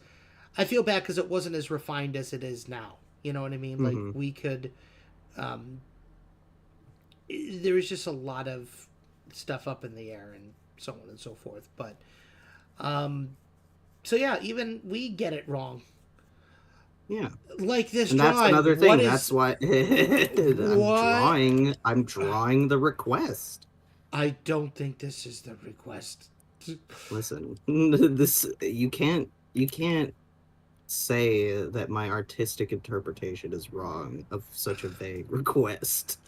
I feel bad because it wasn't as refined as it is now. You know what I mean? Mm-hmm. Like, we could, there was just a lot of stuff up in the air and so on and so forth. But, so yeah, even we get it wrong. Yeah, like this and drawing. That's another thing. That's why I'm drawing the request. I don't think this is the request. Listen, you can't say that my artistic interpretation is wrong of such a vague request.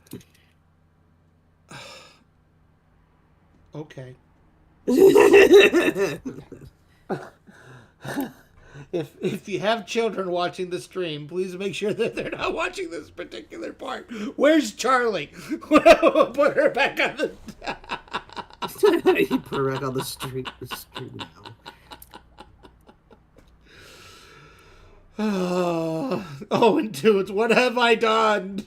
Okay. If you have children watching the stream, please make sure that they're not watching this particular part. Where's Charlie? Put her back on the. You put her back on the street now. Oh, and dudes, what have I done?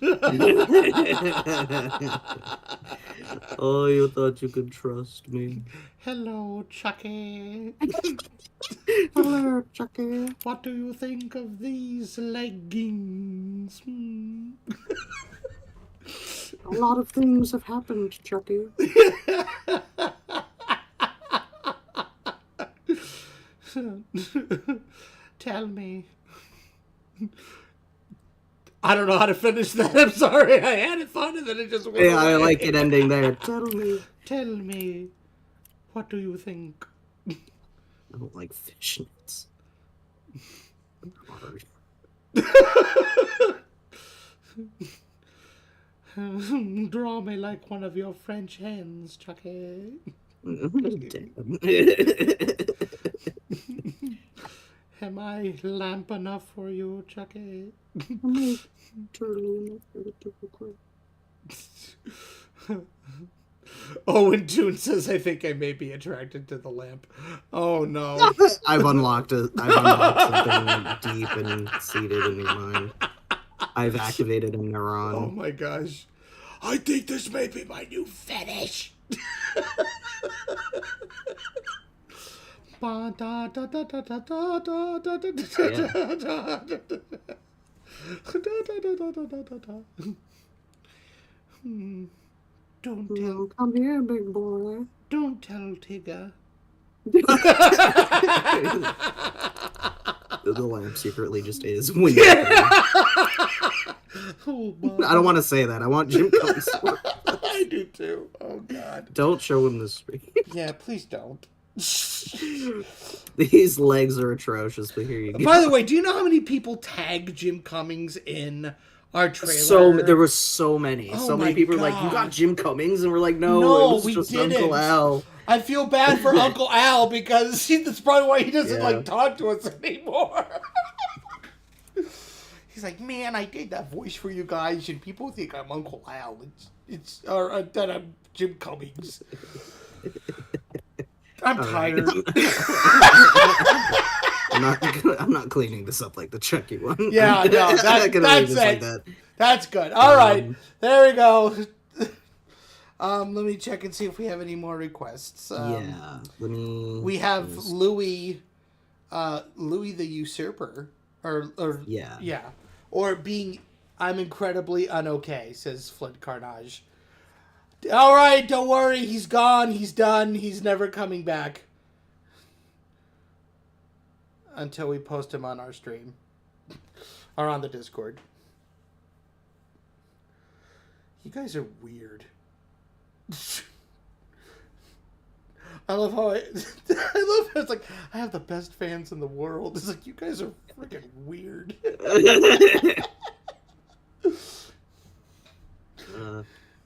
Oh, you thought you could trust me. Hello, Chucky. Hello, Chucky. What do you think of these leggings? A lot of things have happened, Chucky. Tell me. I don't know how to finish that. I'm sorry. I had it thought and then it just went away. I like it ending there. Tell me. What do you think? I don't like fishnets. Draw me like one of your French hens, Chucky. Am I lamp enough for you, Chucky? Owen Toon says, I think I may be attracted to the lamp. Oh, no. I've unlocked something deep and seated in your mind. I've activated a neuron. Oh, my gosh. I think this may be my new fetish. Don't tell. Come here, big boy. Don't tell Tigger. The lamp secretly just is. When you're I don't want to say that. I want Jim Cummings. I do too. Oh, God. Don't show him the screen. Yeah, please don't. These legs are atrocious, but here you go. By the way, do you know how many people tag Jim Cummings in our trailer? There were so many. Oh, so many people were like, you got Jim Cummings? And we're like, no, it was we just didn't. Uncle Al. I feel bad for Uncle Al because that's probably why he doesn't talk to us anymore. He's like, man, I did that voice for you guys, and people think I'm Uncle Al. Or that I'm Jim Cummings. I'm tired. I'm not cleaning this up like the Chucky one. Yeah, no, that's it. Like that. That's good. All right, there we go. Let me check and see if we have any more requests. Yeah, let me. We have Louis the Usurper, or Yeah. or being. I'm incredibly unokay, says Flint Carnage. All right, don't worry. He's gone. He's done. He's never coming back. Until we post him on our stream. Or on the Discord. You guys are weird. I love how it's like, I have the best fans in the world. It's like, you guys are freaking weird.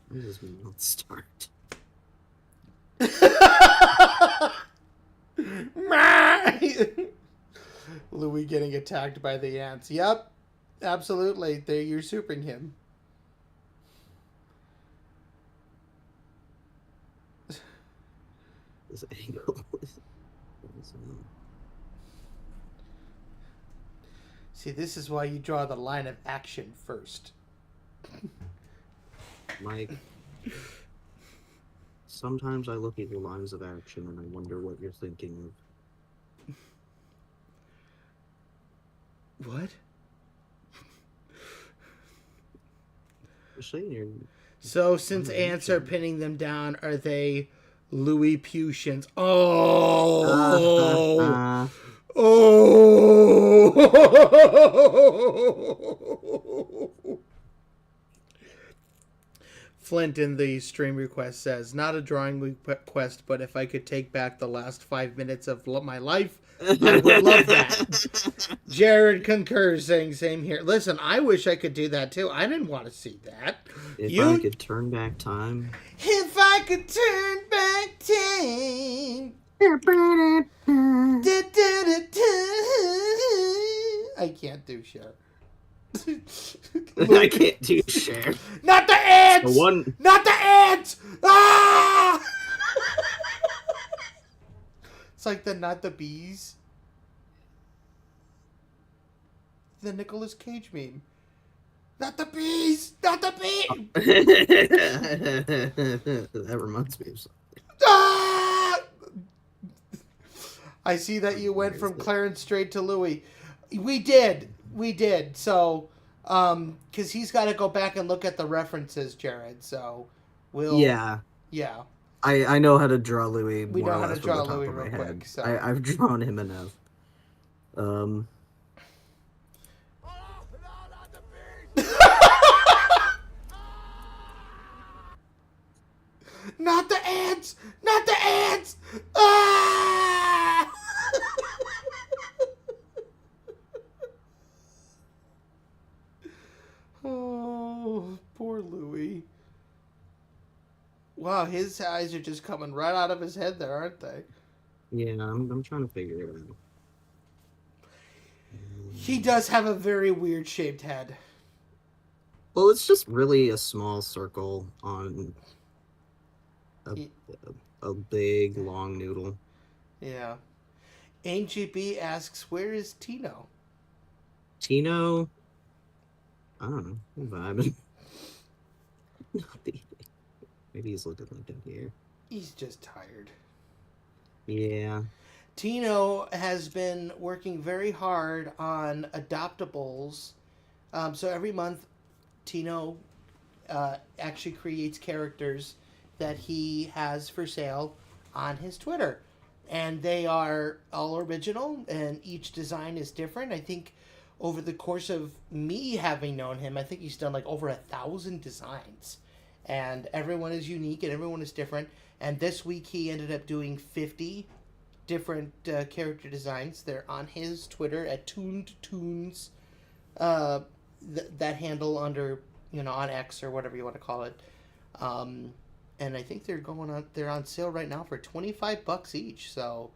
When does we not start? Louis getting attacked by the ants. Yep, absolutely. They're usurping him. This angle. See, this is why you draw the line of action first. Mike, sometimes I look at your lines of action and I wonder what you're thinking of. What? You're saying you're... So, since ants are pinning them down, are they Louis-Putians? Oh! Oh! Flint in the stream request says, not a drawing request, but if I could take back the last 5 minutes of my life, I would love that. Jared concurs, saying same here. Listen, I wish I could do that too. I didn't want to see that. If I could turn back time. If I could turn back time. I can't do Cher. I can't do Cher. Not the ants! The one... Not the ants! Ah! It's like the not the bees. The Nicolas Cage meme. Not the bees! Not the bees! That reminds me of something. Ah! I see that you went from Clarence straight to Louis. We did. So, because he's got to go back and look at the references, Jared. So, we'll... Yeah. I know how to draw Louis. We know how to draw Louis real quick. So. I've drawn him enough. Not the ants! Not the ants! Ah! Oh, poor Louis. Wow, his eyes are just coming right out of his head there, aren't they? Yeah, I'm trying to figure it out. He does have a very weird shaped head. Well, it's just really a small circle on a big, long noodle. Yeah. Ancient B asks, where is Tino? Tino? I don't know. I'm vibing. Maybe he's looking like that here. He's just tired. Yeah. Tino has been working very hard on adoptables. So every month, Tino actually creates characters that he has for sale on his Twitter. And they are all original, and each design is different. I think over the course of me having known him, I think he's done like over 1,000 designs. And everyone is unique and everyone is different. And this week he ended up doing 50 different character designs. They're on his Twitter at Tuned Tunes. That handle under, on X or whatever you want to call it. And I think they're on sale right now for $25 each. So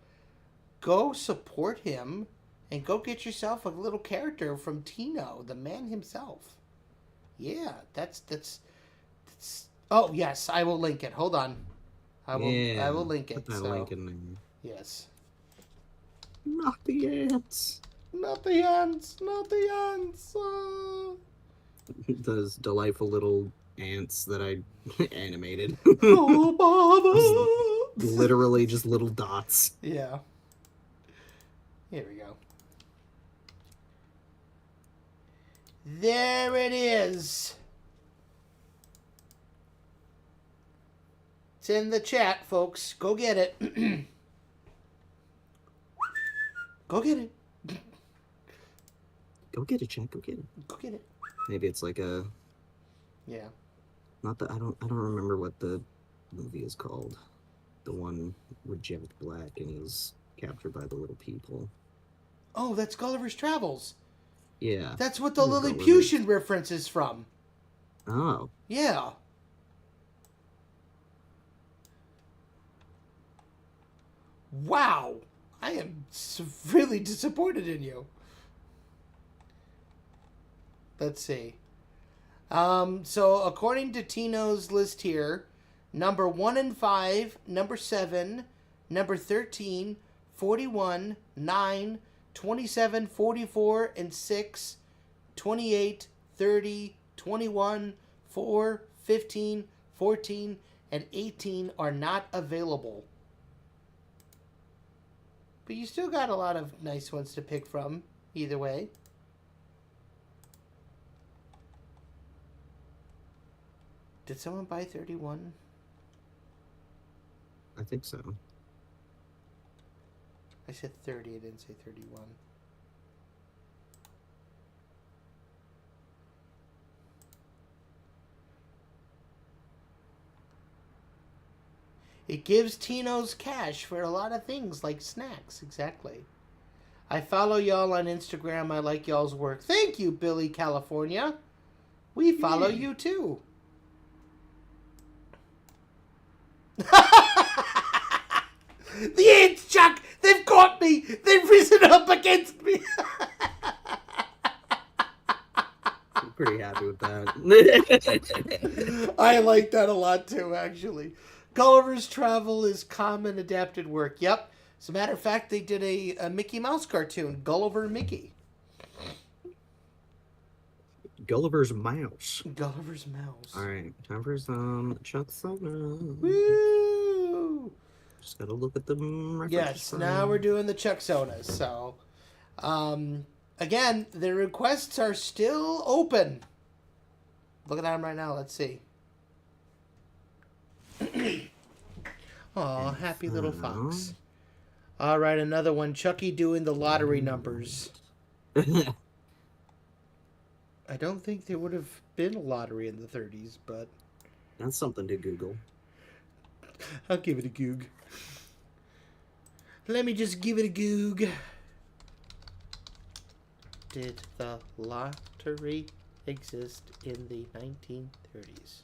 go support him and go get yourself a little character from Tino, the man himself. Yeah, that's oh yes, I will link it. Hold on. I will link it. Put that link in there. Yes. Not the ants. Not the ants. Not the ants. Those delightful little ants that I animated. Oh, Baba! Literally just little dots. Yeah. Here we go. There it is. It's in the chat, folks. Go get it. Go get it. Go get it, Jack. Go get it. Go get it. Maybe it's like a. Yeah. Not that I don't remember what the movie is called. The one with Jack Black and he's captured by the little people. Oh, that's Gulliver's Travels. Yeah. That's what the Lilliputian reference is from. Oh. Yeah. Wow. I am really disappointed in you. Let's see. So according to Tino's list here, number 1 and 5, number 7, number 13, 41, 9, 27, 44, and 6, 28, 30, 21, 4, 15, 14, and 18 are not available. But you still got a lot of nice ones to pick from, either way. Did someone buy 31? I think so. I said 30, I didn't say 31. It gives Tino's cash for a lot of things, like snacks, exactly. I follow y'all on Instagram. I like y'all's work. Thank you, Billy California. We follow you, too. The ants, Chuck! They've caught me! They've risen up against me! I'm pretty happy with that. I like that a lot, too, actually. Gulliver's Travel is common adapted work. Yep. As a matter of fact, they did a Mickey Mouse cartoon, Gulliver and Mickey. Gulliver's Mouse. Gulliver's Mouse. All right, time for some Chuck Soda. Woo! Just gotta look at the reference. Yes, now we're doing the Chuck Sodas. So, again, the requests are still open. Looking at them right now. Let's see. Aw, happy little fox. All right, another one. Chucky doing the lottery numbers. I don't think there would have been a lottery in the 30s, but... That's something to Google. I'll give it a goog. Let me just give it a goog. Did the lottery exist in the 1930s?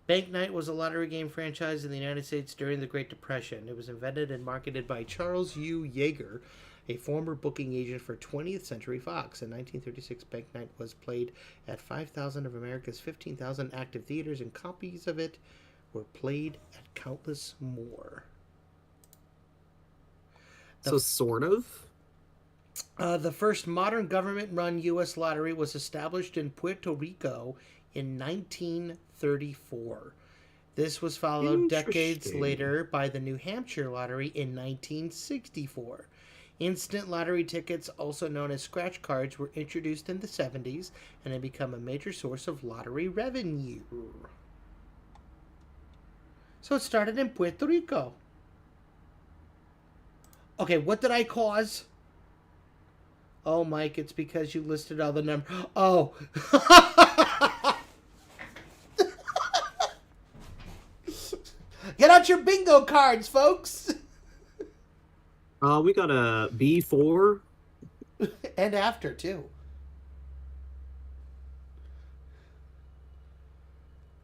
Bank Night was a lottery game franchise in the United States during the Great Depression. It was invented and marketed by Charles U. Yeager, a former booking agent for 20th Century Fox. In 1936, Bank Night was played at 5,000 of America's 15,000 active theaters, and copies of it were played at countless more. So, sort of? The first modern government-run U.S. lottery was established in Puerto Rico in 1934. This was followed decades later by the New Hampshire lottery in 1964. Instant lottery tickets, also known as scratch cards, were introduced in the 70s and have become a major source of lottery revenue. So it started in Puerto Rico. Okay, what did I cause? Oh, Mike, it's because you listed all the numbers. Oh. Get out your bingo cards, folks. We got a B4. And after, too.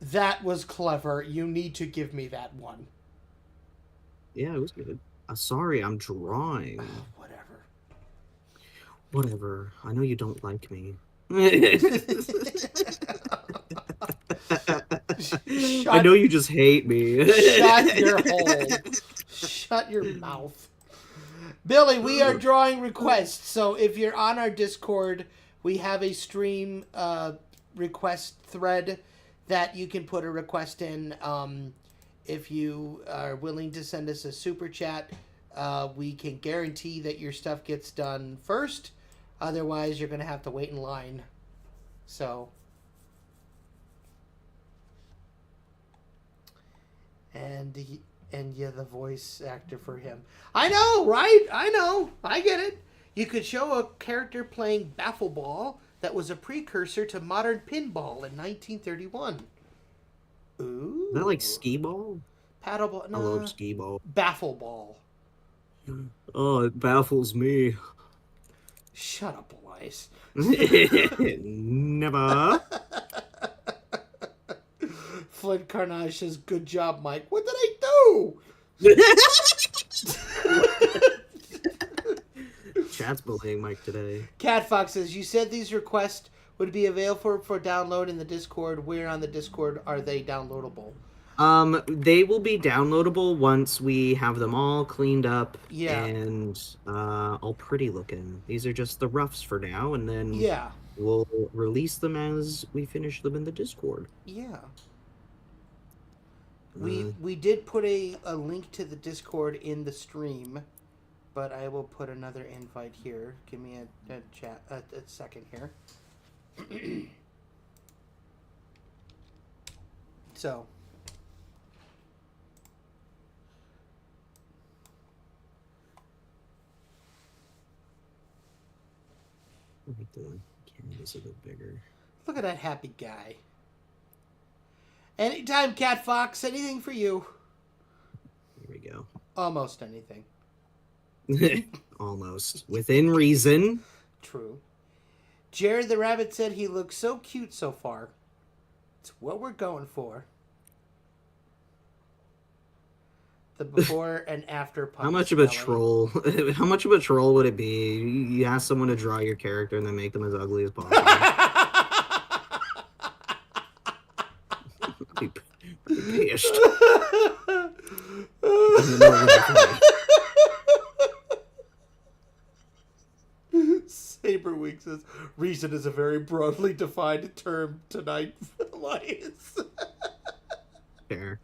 That was clever. You need to give me that one. Yeah, it was good. Sorry, I'm drawing. Whatever. I know you don't like me. I know you just hate me. Shut your hole. Shut your mouth. Billy, we are drawing requests. So if you're on our Discord, we have a stream request thread. that you can put a request in. If you are willing to send us a super chat, we can guarantee that your stuff gets done first. Otherwise, you're going to have to wait in line. So, and you're the voice actor for him. I know, right? I know. I get it. You could show a character playing Baffleball that was a precursor to modern pinball in 1931. Ooh. Is that like skee ball? Paddleball. No. I love skee ball. Baffleball. Oh, it baffles me. Shut up, Elias. Never. Flint Carnage says, "Good job, Mike." What did I do? Chat's bullying Mike today. Cat Fox says, "You said these requests would be available for download in the Discord. Where on the Discord are they downloadable?" They will be downloadable once we have them all cleaned up. Yeah. And all pretty looking. These are just the roughs for now, and then we'll release them as we finish them in the Discord. Yeah. We did put a link to the Discord in the stream, but I will put another invite here. Give me a second here. So. Make the canvas a bit bigger. Look at that happy guy. Anytime, Cat Fox. Anything for you. Here we go. Almost anything. Almost. Within reason. True. Jared the Rabbit said he looks so cute so far. It's what we're going for. The before and after punch. How much of a troll? How much of a troll would it be? You ask someone to draw your character and then make them as ugly as possible. I'd be pissed. Saberwing says, "Reason is a very broadly defined term tonight, Elias." Fair.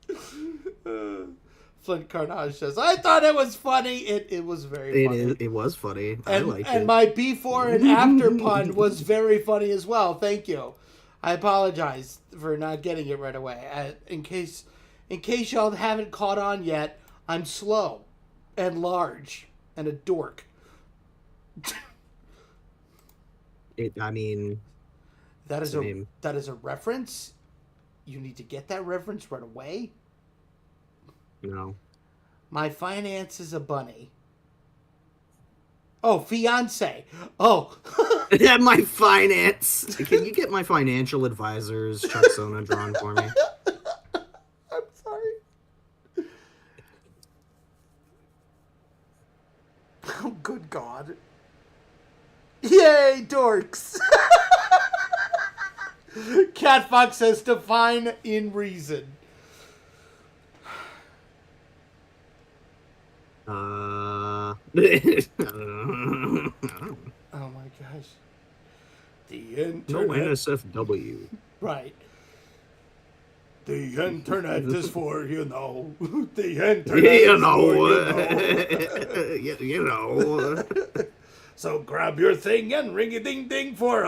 Flint Carnage says, "I thought it was funny." It was very funny. It was funny. I liked it. And my before and after pun was very funny as well. Thank you. I apologize for not getting it right away. In case y'all haven't caught on yet, I'm slow and large and a dork. That is a reference. You need to get that reference right away. No. My finance is a bunny. Oh, fiance. Oh. My finance. Can you get my financial advisors, Chuck Sona, drawn for me? I'm sorry. Oh, good God. Yay, dorks. Cat Fox says, "Define in reason." I Oh my gosh. The internet. No NSFW. Right. The internet is for, the internet You know. So grab your thing and ring a ding ding for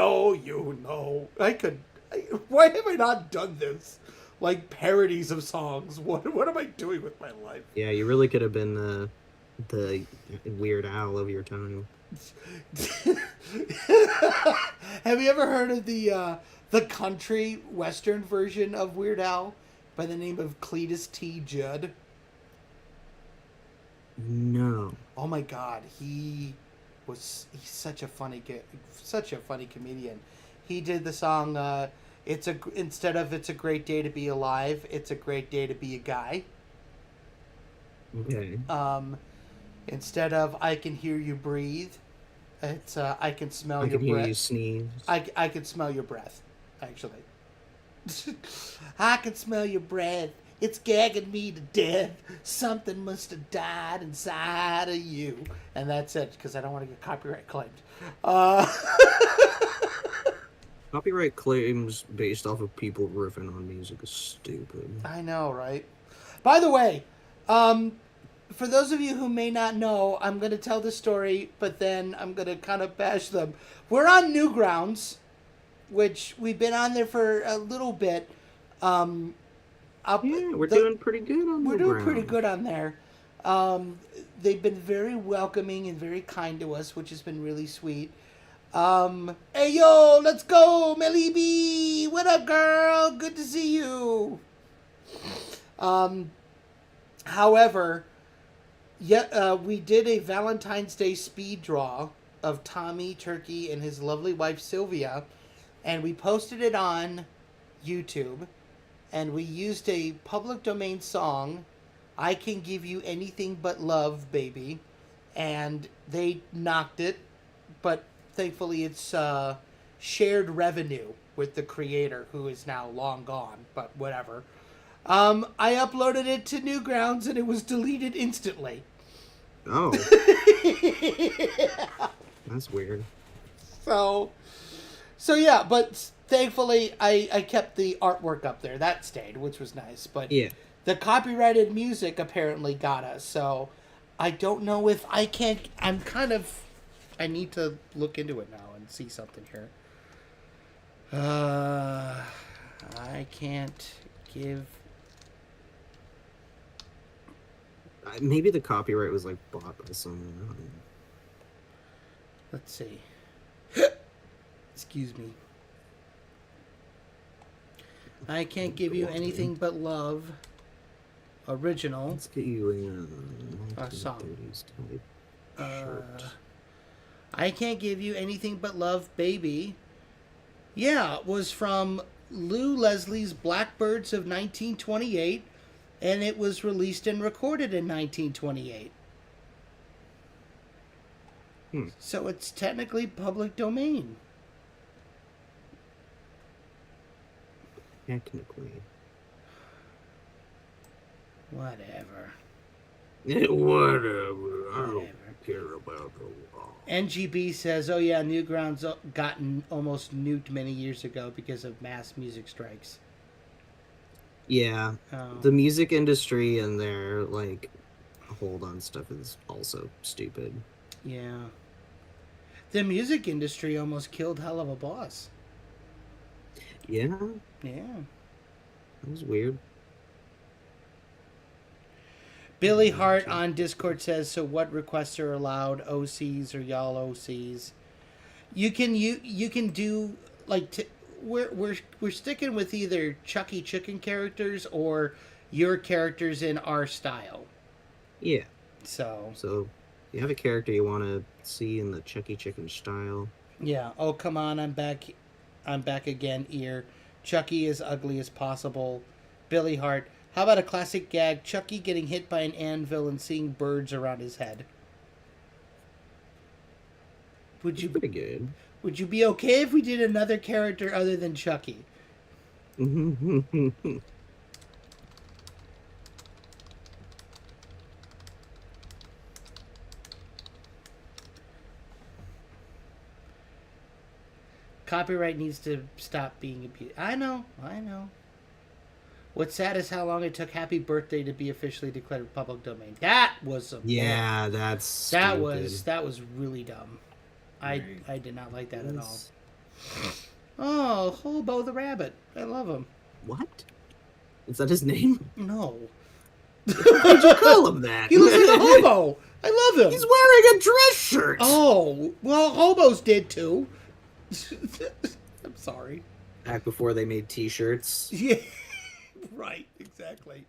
why have I not done this? Like parodies of songs. What am I doing with my life? Yeah, you really could have been the Weird Al of your time. Have you ever heard of the country western version of Weird Al by the name of Cletus T. Judd? No. Oh my God, he's such a funny comedian. He did the song instead of "It's a Great Day to Be Alive," "It's a Great Day to Be a Guy." Okay. Instead of "I Can Hear You Breathe," it's "I Can Smell Your Breath." I can hear you sneeze. I can smell your breath, actually. I can smell your breath. It's gagging me to death. Something must have died inside of you. And that's it, because I don't want to get copyright claimed. Copyright claims based off of people riffing on music is stupid. I know, right? By the way, for those of you who may not know, I'm going to tell the story, but then I'm going to kind of bash them. We're on Newgrounds, which we've been on there for a little bit. We're doing pretty good on We're the doing ground. pretty good on there. They've been very welcoming and very kind to us, which has been really sweet. Hey yo, let's go, Melly B. What up, girl? Good to see you. However, we did a Valentine's Day speed draw of Tommy Turkey and his lovely wife Sylvia, and we posted it on YouTube, and we used a public domain song, "I Can Give You Anything But Love, Baby," and they knocked it, but thankfully it's shared revenue with the creator, who is now long gone, but whatever. I uploaded it to Newgrounds and it was deleted instantly. Oh. That's weird. So yeah, but thankfully I kept the artwork up there. That stayed, which was nice. But yeah, the copyrighted music apparently got us. So I don't know if I can't. I need to look into it now and see something here. I can't give. Maybe the copyright was like bought by someone. Let's see. Excuse me. I Can't Give You Anything But Love. Original. Let's get you in song. Shirt. I Can't Give You Anything But Love, Baby. Yeah, it was from Lou Leslie's Blackbirds of 1928, and it was released and recorded in 1928. So it's technically public domain. Technically. Whatever. Whatever. I don't care about the law. NGB says, oh yeah, Newgrounds gotten almost nuked many years ago because of mass music strikes. Yeah. The music industry and their, like, hold on stuff is also stupid. Yeah. The music industry almost killed Hell of a Boss. Yeah? Yeah. That was weird. Billy Hart on Discord says, so what requests are allowed? OCs or y'all OCs? You can do, like, we're sticking with either Chucky Chicken characters or your characters in our style. Yeah. So you have a character you want to see in the Chucky Chicken style. Yeah. Oh, come on, I'm back again, ear. Chucky as ugly as possible. Billy Hart. How about a classic gag? Chucky getting hit by an anvil and seeing birds around his head. Would you pretty good? Would you be okay if we did another character other than Chucky? Copyright needs to stop being abused. I know. What's sad is how long it took Happy Birthday to be officially declared public domain. That was that's stupid. That was really dumb. I did not like that at all. Oh, Hobo the Rabbit. I love him. What? Is that his name? No. Why'd you call him that? He looks like a hobo. I love him. He's wearing a dress shirt. Oh, well, hobos did too. I'm sorry. Back before they made t-shirts. Yeah. Right, exactly.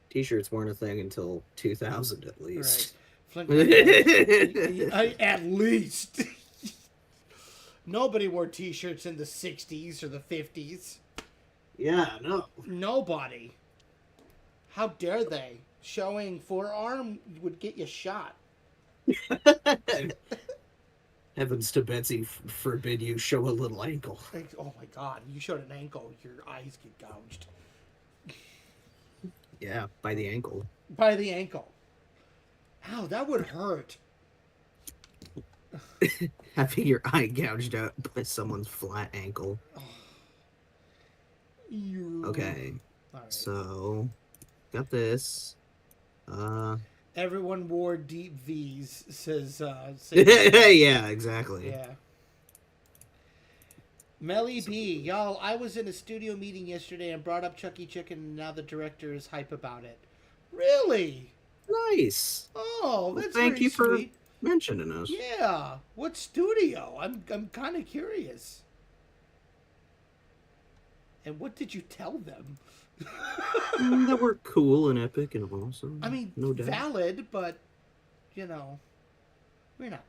T-shirts weren't a thing until 2000 at least. Right. At least. Nobody wore t-shirts in the 60s or the 50s. Yeah, no. Nobody. How dare they? Showing forearm would get you shot. Heavens to Betsy forbid you show a little ankle. Oh my God, you showed an ankle, your eyes get gouged. Yeah, by the ankle. By the ankle. Ow, that would hurt. Having your eye gouged out by someone's flat ankle. Okay, All right. so got this. Everyone wore deep V's, says Yeah, exactly. Yeah. Melly B, y'all, I was in a studio meeting yesterday and brought up Chucky Chicken, and now the director is hype about it. Really? Nice. Oh, that's thank very you for sweet. mentioning us. Yeah. What studio? I'm kind of curious. And what did you tell them? That we're cool and epic and awesome. I mean, no doubt. valid, but we're not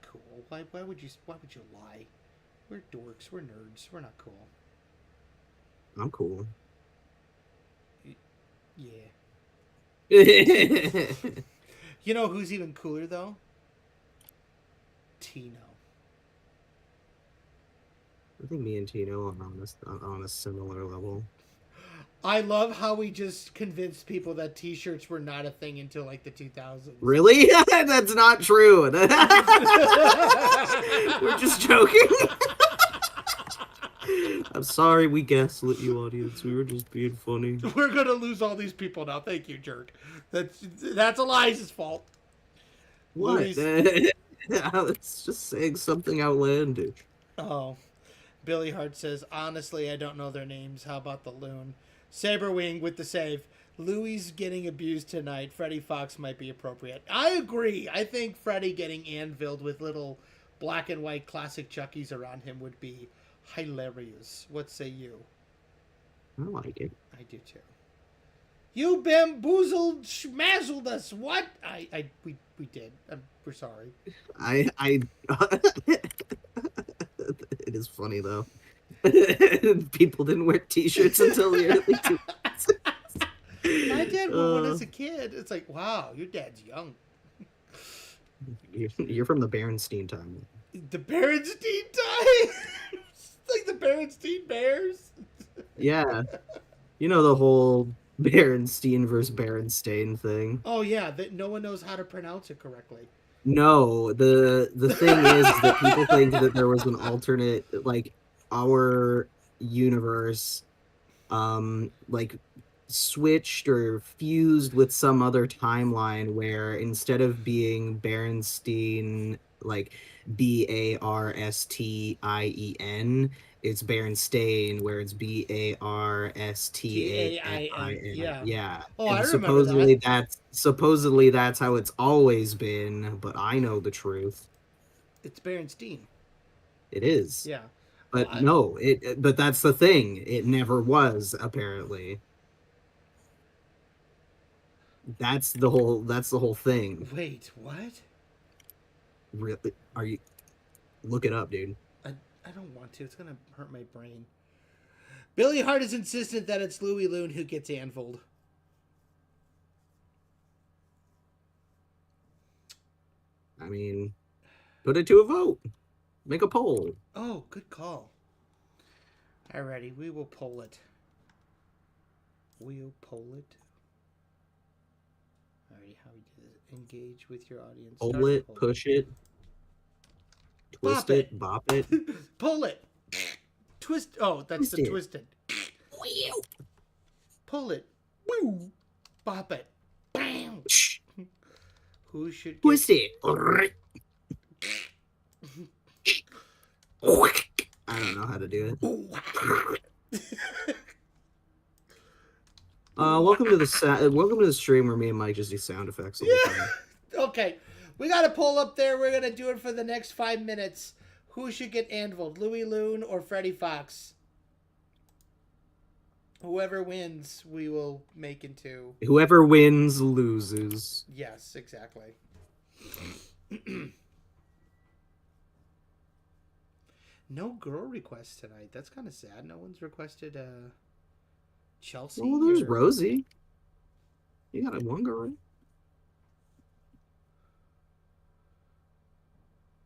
cool. Why would you lie? We're dorks. We're nerds. We're not cool. I'm cool. Yeah. You know who's even cooler though? Tino. I think me and Tino are on a similar level. I love how we just convinced people that T-shirts were not a thing until like the 2000s. Really? That's not true. We're just joking. I'm sorry we gaslit you, audience. We were just being funny. We're gonna lose all these people now. Thank you, jerk. That's Elias's fault. What? It's just saying something outlandish. Oh. Billy Hart says, honestly, I don't know their names. How about the loon? Saberwing with the save. Louie's getting abused tonight. Freddy Fox might be appropriate. I agree. I think Freddy getting anviled with little black and white classic Chuckies around him would be hilarious. What say you? I like it. I do too. You bamboozled, schmazzled us. What? We did. We're sorry. It is funny though. People didn't wear T-shirts until the early 2000s. My dad wore one as a kid. It's like, wow, your dad's young. You're from the Berenstein time. The Berenstein time? Like the Berenstein Bears? Yeah. You know the whole Berenstein versus Berenstain thing. Oh yeah, that no one knows how to pronounce it correctly. No, the thing is that people think that there was an alternate, like our universe, like switched or fused with some other timeline where instead of being Berenstein, like Barstien, it's Berenstain, where it's Barstain. Yeah. Oh, and I supposedly remember that. That's how it's always been, but I know the truth. It's Berenstein. It is. Yeah. But well, but that's the thing. It never was, apparently. That's the whole thing. Wait, what? Really? Are you? Look it up, dude. I don't want to. It's gonna hurt my brain. Billy Hart is insistent that it's Louie Loon who gets anviled. I mean, put it to a vote. Make a poll. Oh, good call. Alrighty, we will poll it. We'll poll it. Alrighty, how we do this? Engage with your audience. Poll it, push it, twist it, bop it. Pull it. Twist. Oh, that's the twisted. Pull it. Woo. Bop it. Bam. Who should twist it? I don't know how to do it. Welcome to the stream where me and Mike just do sound effects all the time. Okay, we got a poll up there. We're gonna do it for the next 5 minutes. Who should get anviled, Louie Loon or Freddy Fox? Whoever wins, we will make into. Whoever wins loses. Yes, exactly. No girl requests tonight. That's kind of sad. No one's requested Chelsea. Well, there's Rosie. You got one girl.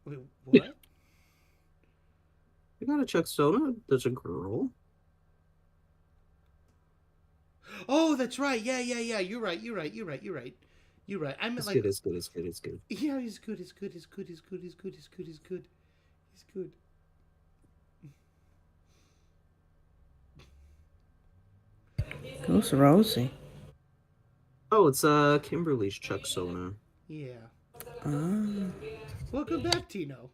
Wait, what? You got a Chuck Sona. There's a girl. Oh, that's right. Yeah. You're right. You're right. I meant It's like good. It's good. It's good. It's good. yeah, he's good. He's good. He's good. He's good. He's good. He's good. He's good. He's good. Who's Rosie? Oh, it's Kimberly's Chuck Sona. Yeah. Ah, Welcome back, Tino.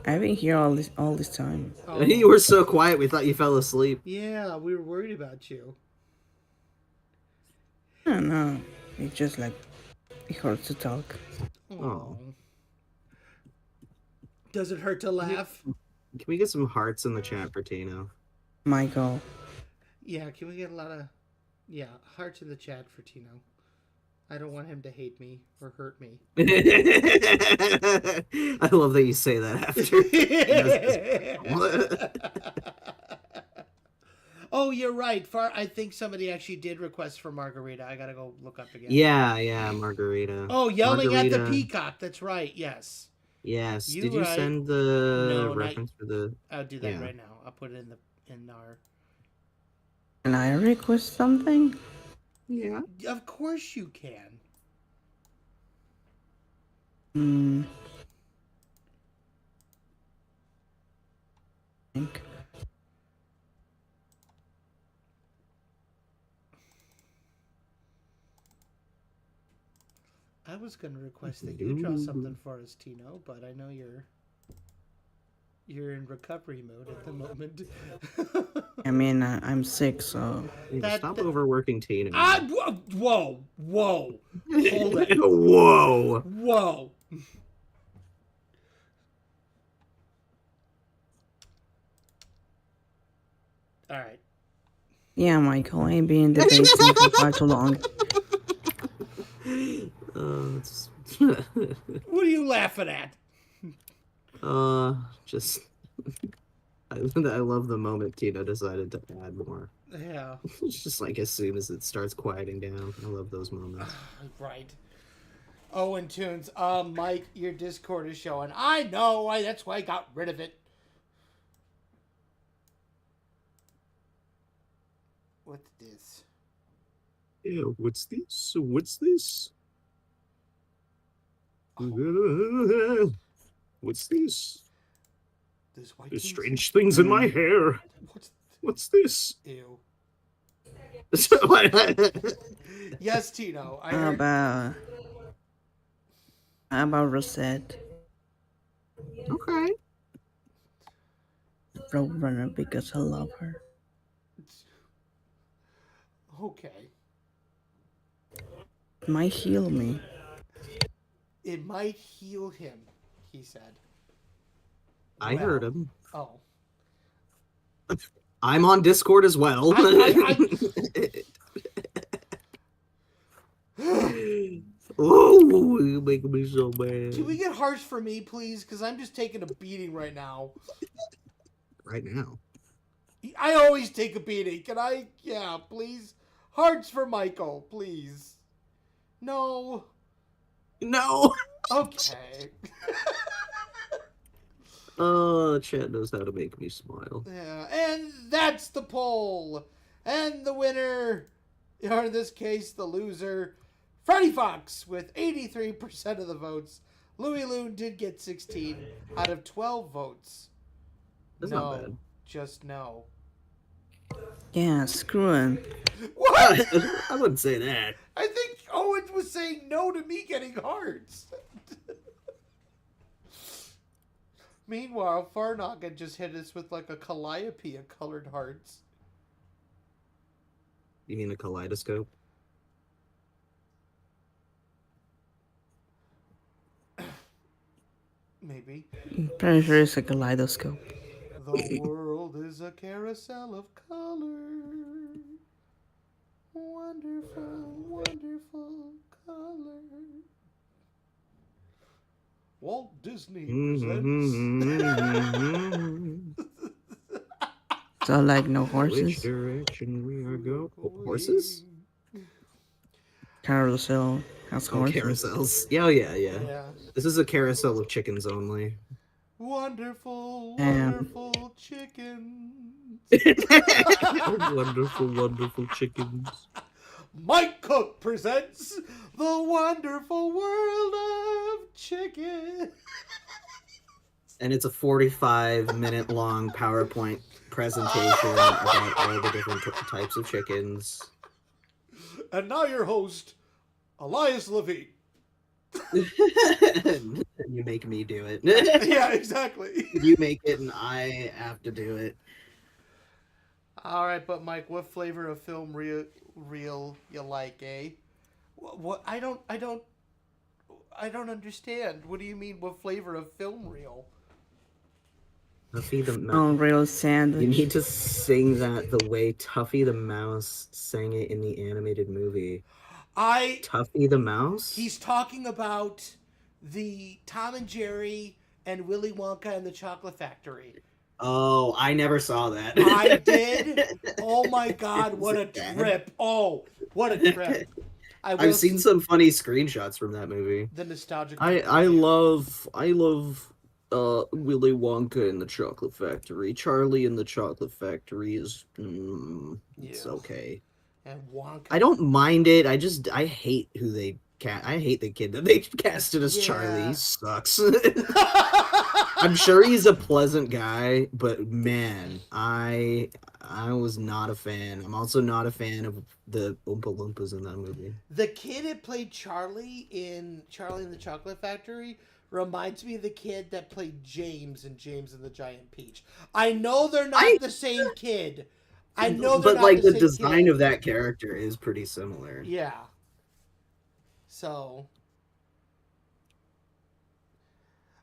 I've been here all this time. Oh. You were so quiet. We thought you fell asleep. Yeah, we were worried about you. I don't know. It's just like it hurts to talk. Oh. Does it hurt to laugh? Can we get some hearts in the chat for Tino? Michael. Yeah, can we get a lot of hearts in the chat for Tino? I don't want him to hate me or hurt me. I love that you say that after. Oh, you're right. I think somebody actually did request for Margarita. I gotta go look up again. Yeah, Margarita. Oh, yelling Margarita. at the peacock. That's right. Yes. Yes. You Did you right. send the No, reference for the? I'll do that right now. I'll put it in our. Can I request something? Yeah. Of course you can. Think. I was gonna request that you draw something for us, Tino, but I know you're in recovery mode at the moment. I mean, I'm sick, so. Stop overworking Tino. Whoa! Hold it! Whoa! All right. Yeah, Michael, I ain't been in the basement for far too long. What are you laughing at? Just I love the moment Tino decided to add more. Yeah. It's just like as soon as it starts quieting down. I love those moments. Right. Oh, and Tunes, Mike, your Discord is showing. I know, that's why I got rid of it. What's this? Yeah, what's this? What's this? What's this? There's strange things in my hair. What's this? Ew. So, Yes, Tino. How about Rosette? Okay. Roadrunner, because I love her. Okay. It might heal me. It might heal him, he said. I heard him. Oh. I'm on Discord as well. Oh, you make me so mad. Can we get hearts for me, please? Because I'm just taking a beating right now. Right now? I always take a beating. Can I? Yeah, please. Hearts for Michael, please. No. No. Okay. Oh, chat knows how to make me smile. Yeah, and that's the poll. And the winner, or in this case, the loser, Freddy Fox with 83% of the votes. Louie Loon did get 16 out of 12 votes. That's no, not bad. Just no. Yeah, screw him. What? I wouldn't say that. I think Owen was saying no to me getting hearts. Meanwhile, Farnaga just hit us with like a calliope of colored hearts. You mean a kaleidoscope? Maybe. I'm pretty sure it's a kaleidoscope. The world is a carousel of color. Wonderful, wonderful color. Walt Disney presents. So, like, no horses? Which direction we are going? Horses? Carousel has horses. Carousels. Yeah, yeah. This is a carousel of chickens only. Wonderful, Damn. wonderful chickens. Wonderful, wonderful chickens. Mike Cook presents The Wonderful World of Chicken. And it's a 45-minute long PowerPoint presentation about all the different types of chickens. And now your host, Elias Levine. You make me do it. Yeah, exactly. You make it and I have to do it. All right, but Mike, what flavor of film reel you like, eh? What I don't understand. What do you mean? What flavor of film reel? Tuffy the Mouse. Oh, real sandwich. You need to sing that the way Tuffy the Mouse sang it in the animated movie. Tuffy the Mouse? He's talking about the Tom and Jerry and Willy Wonka and the Chocolate Factory. Oh, I never saw that. I did? Oh my god, what a trip. Oh, what a trip. I've seen some funny screenshots from that movie. The nostalgic. I love Willy Wonka and the Chocolate Factory. Charlie and the Chocolate Factory is it's okay. And Wonka. I don't mind it. I hate who they I hate the kid that they casted as Charlie. He sucks. I'm sure he's a pleasant guy, but man, I was not a fan. I'm also not a fan of the Oompa Loompas in that movie. The kid that played Charlie in Charlie and the Chocolate Factory reminds me of the kid that played James in James and the Giant Peach. I know they're not the same kid. I know they're but not like the same design kid. of that character is pretty similar. Yeah. So.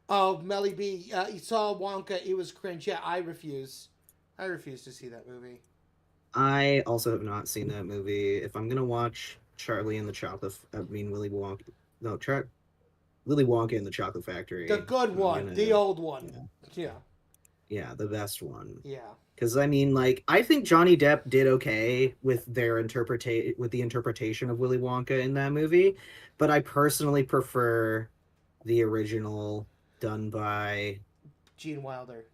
Oh, Melly B, you saw Wonka. It was cringe. Yeah, I refuse. I refuse to see that movie. I also have not seen that movie. If I'm gonna watch Willy Wonka. No, Willy Wonka and the Chocolate Factory. The good one, the old one. Yeah. Yeah, the best one. Yeah. Because I mean, like, I think Johnny Depp did okay with the interpretation of Willy Wonka in that movie, but I personally prefer the original done by Gene Wilder.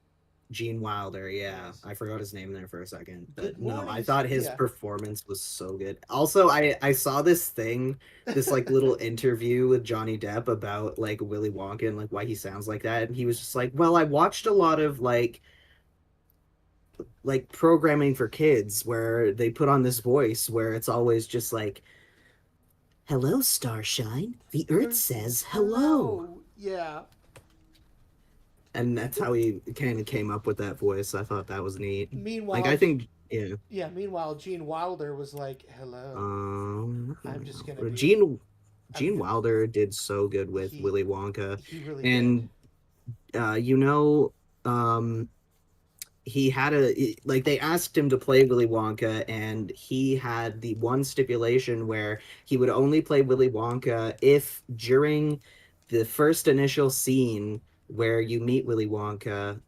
Gene Wilder, yeah. Yes. I forgot his name there for a second. But no, I morning, thought his performance was so good. Also, I saw this like little interview with Johnny Depp about like Willy Wonka and like why he sounds like that. And he was just like, well, I watched a lot of like programming for kids where they put on this voice where it's always just like, hello, Starshine. The Earth says hello. Yeah. And that's how he kind of came up with that voice. I thought that was neat. Meanwhile, like, I think, yeah. Yeah, meanwhile, Gene Wilder was like, hello. I'm just going to be... Gene Wilder did so good with Willy Wonka. He really did. He had they asked him to play Willy Wonka, and he had the one stipulation where he would only play Willy Wonka if during the first initial scene where you meet Willy Wonka,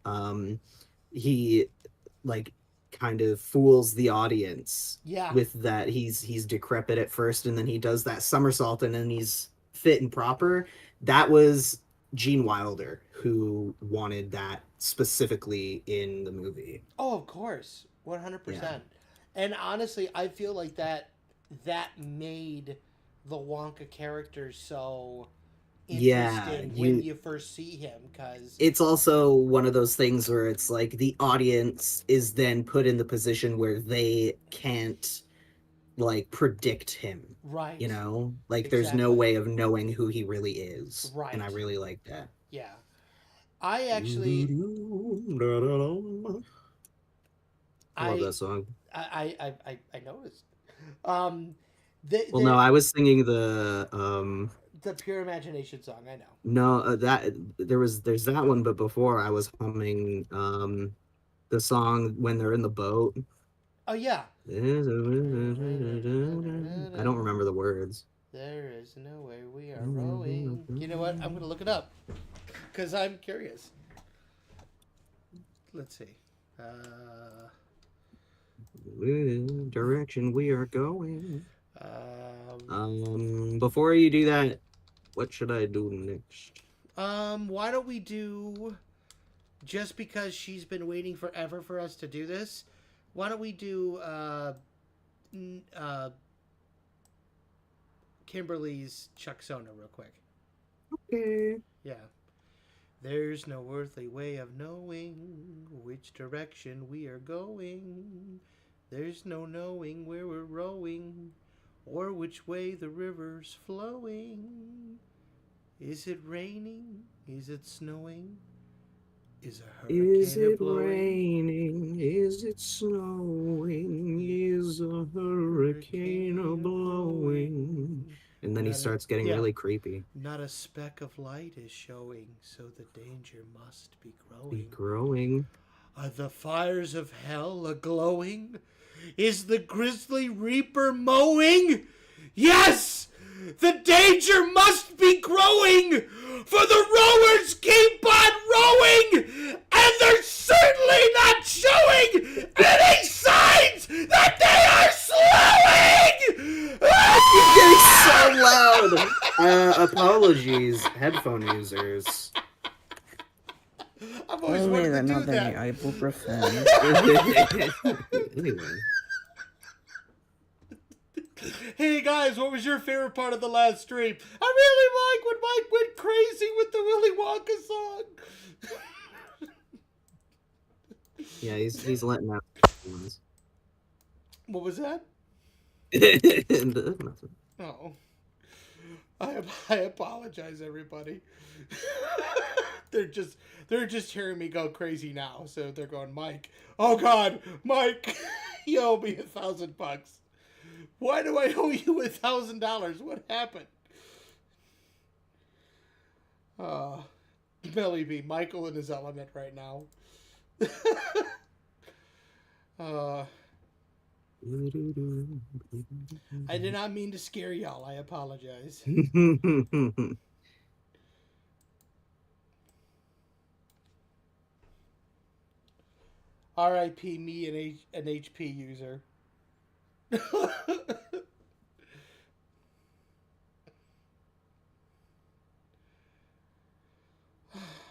he like kind of fools the audience with that he's decrepit at first, and then he does that somersault and then he's fit and proper. That was Gene Wilder who wanted that specifically in the movie. Oh, of course. 100%. Yeah. And honestly, I feel like that made the Wonka character so interesting when you first see him, because it's also one of those things where it's like the audience is then put in the position where they can't like predict him, right? You know, like there's no way of knowing who he really is, right? And I really like that. Yeah, I actually I love that song. I noticed. No, I was singing the Pure Imagination song. I know. No, there's that one, but before I was humming the song when they're in the boat. Oh yeah. I don't remember the words. There is no way we are rowing. You know what? I'm gonna look it up because I'm curious. Let's see. Direction we are going. Before you do that, what should I do next? Why don't we do, just because she's been waiting forever for us to do this, why don't we do Kimberly's Chuck Sona real quick. Okay. Yeah. There's no earthly way of knowing which direction we are going. There's no knowing where we're rowing or which way the river's flowing. Is it raining? Is it snowing? Is a hurricane Is it blowing? raining? Is it snowing? Is a hurricane blowing? And then he starts getting really creepy. Not a speck of light is showing, so the danger must be growing. Be growing. Are the fires of hell a-glowing? Is the grisly reaper mowing? Yes! The danger must be growing, for the rowers keep on rowing, and they're certainly not showing any signs that they are slowing! You're getting so loud! Apologies, headphone users. I've always Only wanted to do another that. ibuprofen. Anyway. Hey guys, what was your favorite part of the last stream? I really like when Mike went crazy with the Willy Wonka song. Yeah, he's letting out ones. What was that? Nothing. Oh. I apologize, everybody. They're just hearing me go crazy now, so they're going, Mike. Oh God, Mike, you owe me $1,000. Why do I owe you $1,000? What happened? Billy B. Michael in his element right now. I did not mean to scare y'all. I apologize. R.I.P. me, an HP user.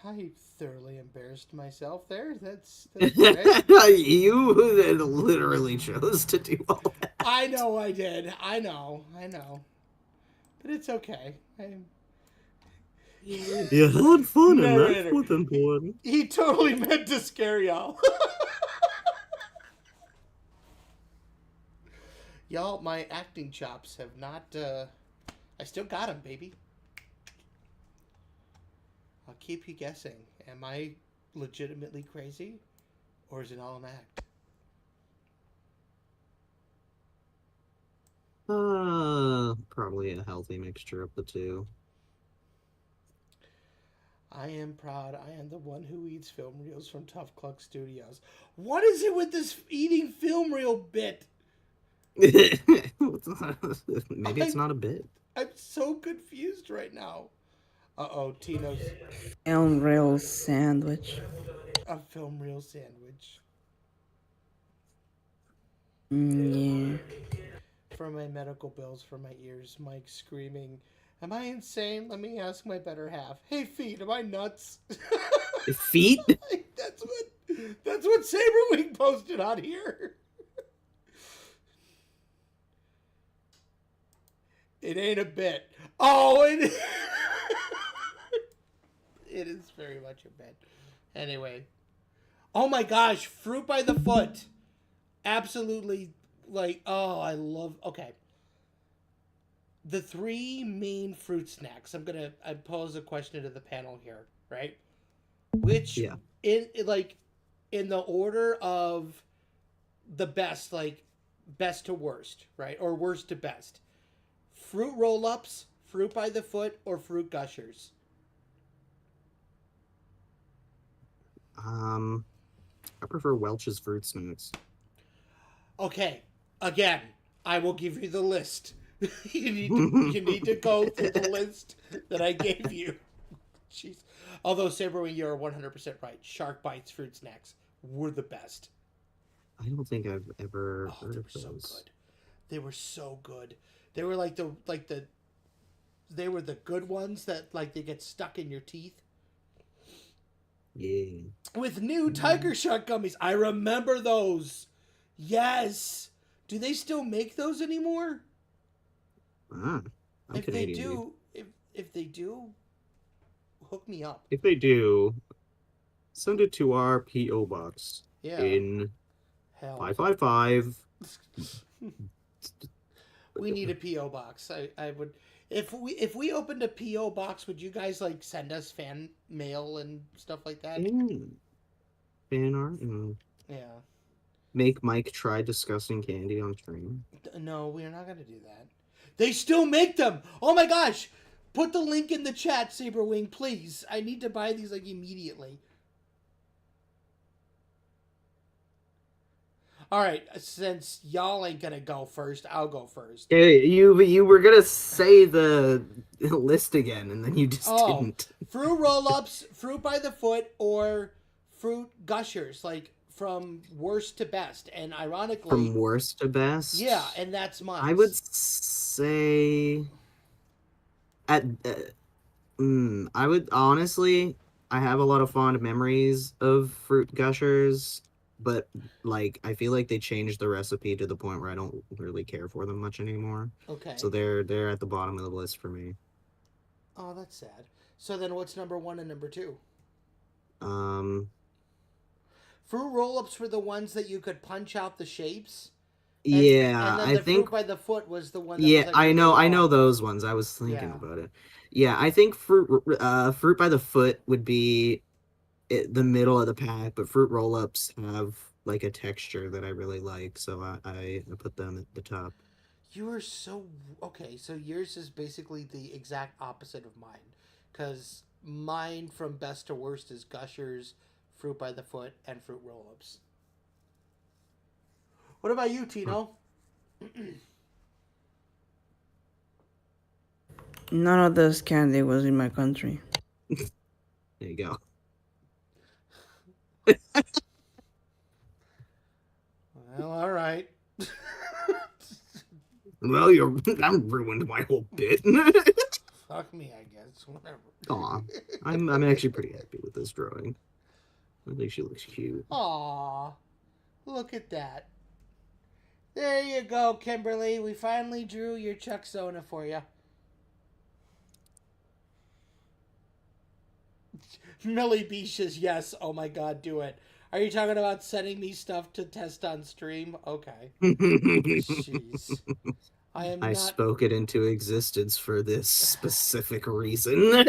I thoroughly embarrassed myself there. That's right. You literally chose to do all that. I know I did. I know. But it's okay. You had fun, and that's what's important. He totally meant to scare y'all. Y'all, my acting chops have not, I still got them, baby. I'll keep you guessing. Am I legitimately crazy? Or is it all an act? Probably a healthy mixture of the two. I am proud. I am the one who eats film reels from Tough Cluck Studios. What is it with this eating film reel bit? Maybe it's not a bit. I'm so confused right now. Uh-oh, Tino's... Film reel sandwich. A film reel sandwich. Yeah. For my medical bills, for my ears, Mike screaming, am I insane? Let me ask my better half. Hey, feet, am I nuts? Feet? That's what Saberwing posted on here. It ain't a bit. Oh, it is very much a bit. Anyway. Oh my gosh, fruit by the foot. Absolutely, I love... Okay. The three main fruit snacks. I pose a question to the panel here, right? Which, in the order of the best, best to worst, right? Or worst to best. Fruit roll-ups, fruit by the foot, or fruit gushers? I prefer Welch's fruit snacks. Okay, again, I will give you the list. you need to go through the list that I gave you. Jeez. Although, Saberwing, you're 100% right. Shark Bites fruit snacks were the best. I don't think I've ever heard of those. So good. They were so good. They were they were the good ones that they get stuck in your teeth. Yeah. With new Tiger Shark gummies. I remember those. Yes. Do they still make those anymore? I'm Canadian, dude. If they do, hook me up. If they do, send it to our P.O. box in 555. We need a P.O. box. I would if we opened a P.O. box, would you guys like send us fan mail and stuff like that? Fan art? Yeah. Make Mike try disgusting candy on stream. No, we're not gonna do that. They still make them! Oh my gosh! Put the link in the chat, Saberwing, please. I need to buy these like immediately. Alright, since y'all ain't gonna go first, I'll go first. Hey, you were gonna say the list again, and then you just didn't. Fruit roll-ups, fruit by the foot, or fruit gushers, like from worst to best. And ironically... From worst to best? Yeah, and that's mine. I would say... I would, honestly, I have a lot of fond memories of fruit gushers, but, like, I feel like they changed the recipe to the point where I don't really care for them much anymore. Okay. So they're at the bottom of the list for me. Oh, that's sad. So then what's number 1 and number 2? Fruit roll-ups were the ones that you could punch out the shapes. And then I think fruit by the foot was the one that yeah, was like I know those ones. I was thinking about it. Yeah, I think fruit by the foot would be the middle of the pack, but fruit roll-ups have like a texture that I really like, so I put them at the top. You are so okay. So yours is basically the exact opposite of mine, because mine from best to worst is gushers, fruit by the foot, and fruit roll-ups. What about you, Tino? None of this candy was in my country. There you go. Well, all right. Well, that ruined my whole bit. Fuck me, I guess. Whatever. Aw, I'm actually pretty happy with this drawing. I think she looks cute. Aw, look at that. There you go, Kimberly. We finally drew your Chuck Sona for you. Millie B says yes. Oh my god, do it. Are you talking about sending me stuff to test on stream? Okay. Jeez. I spoke it into existence for this specific reason.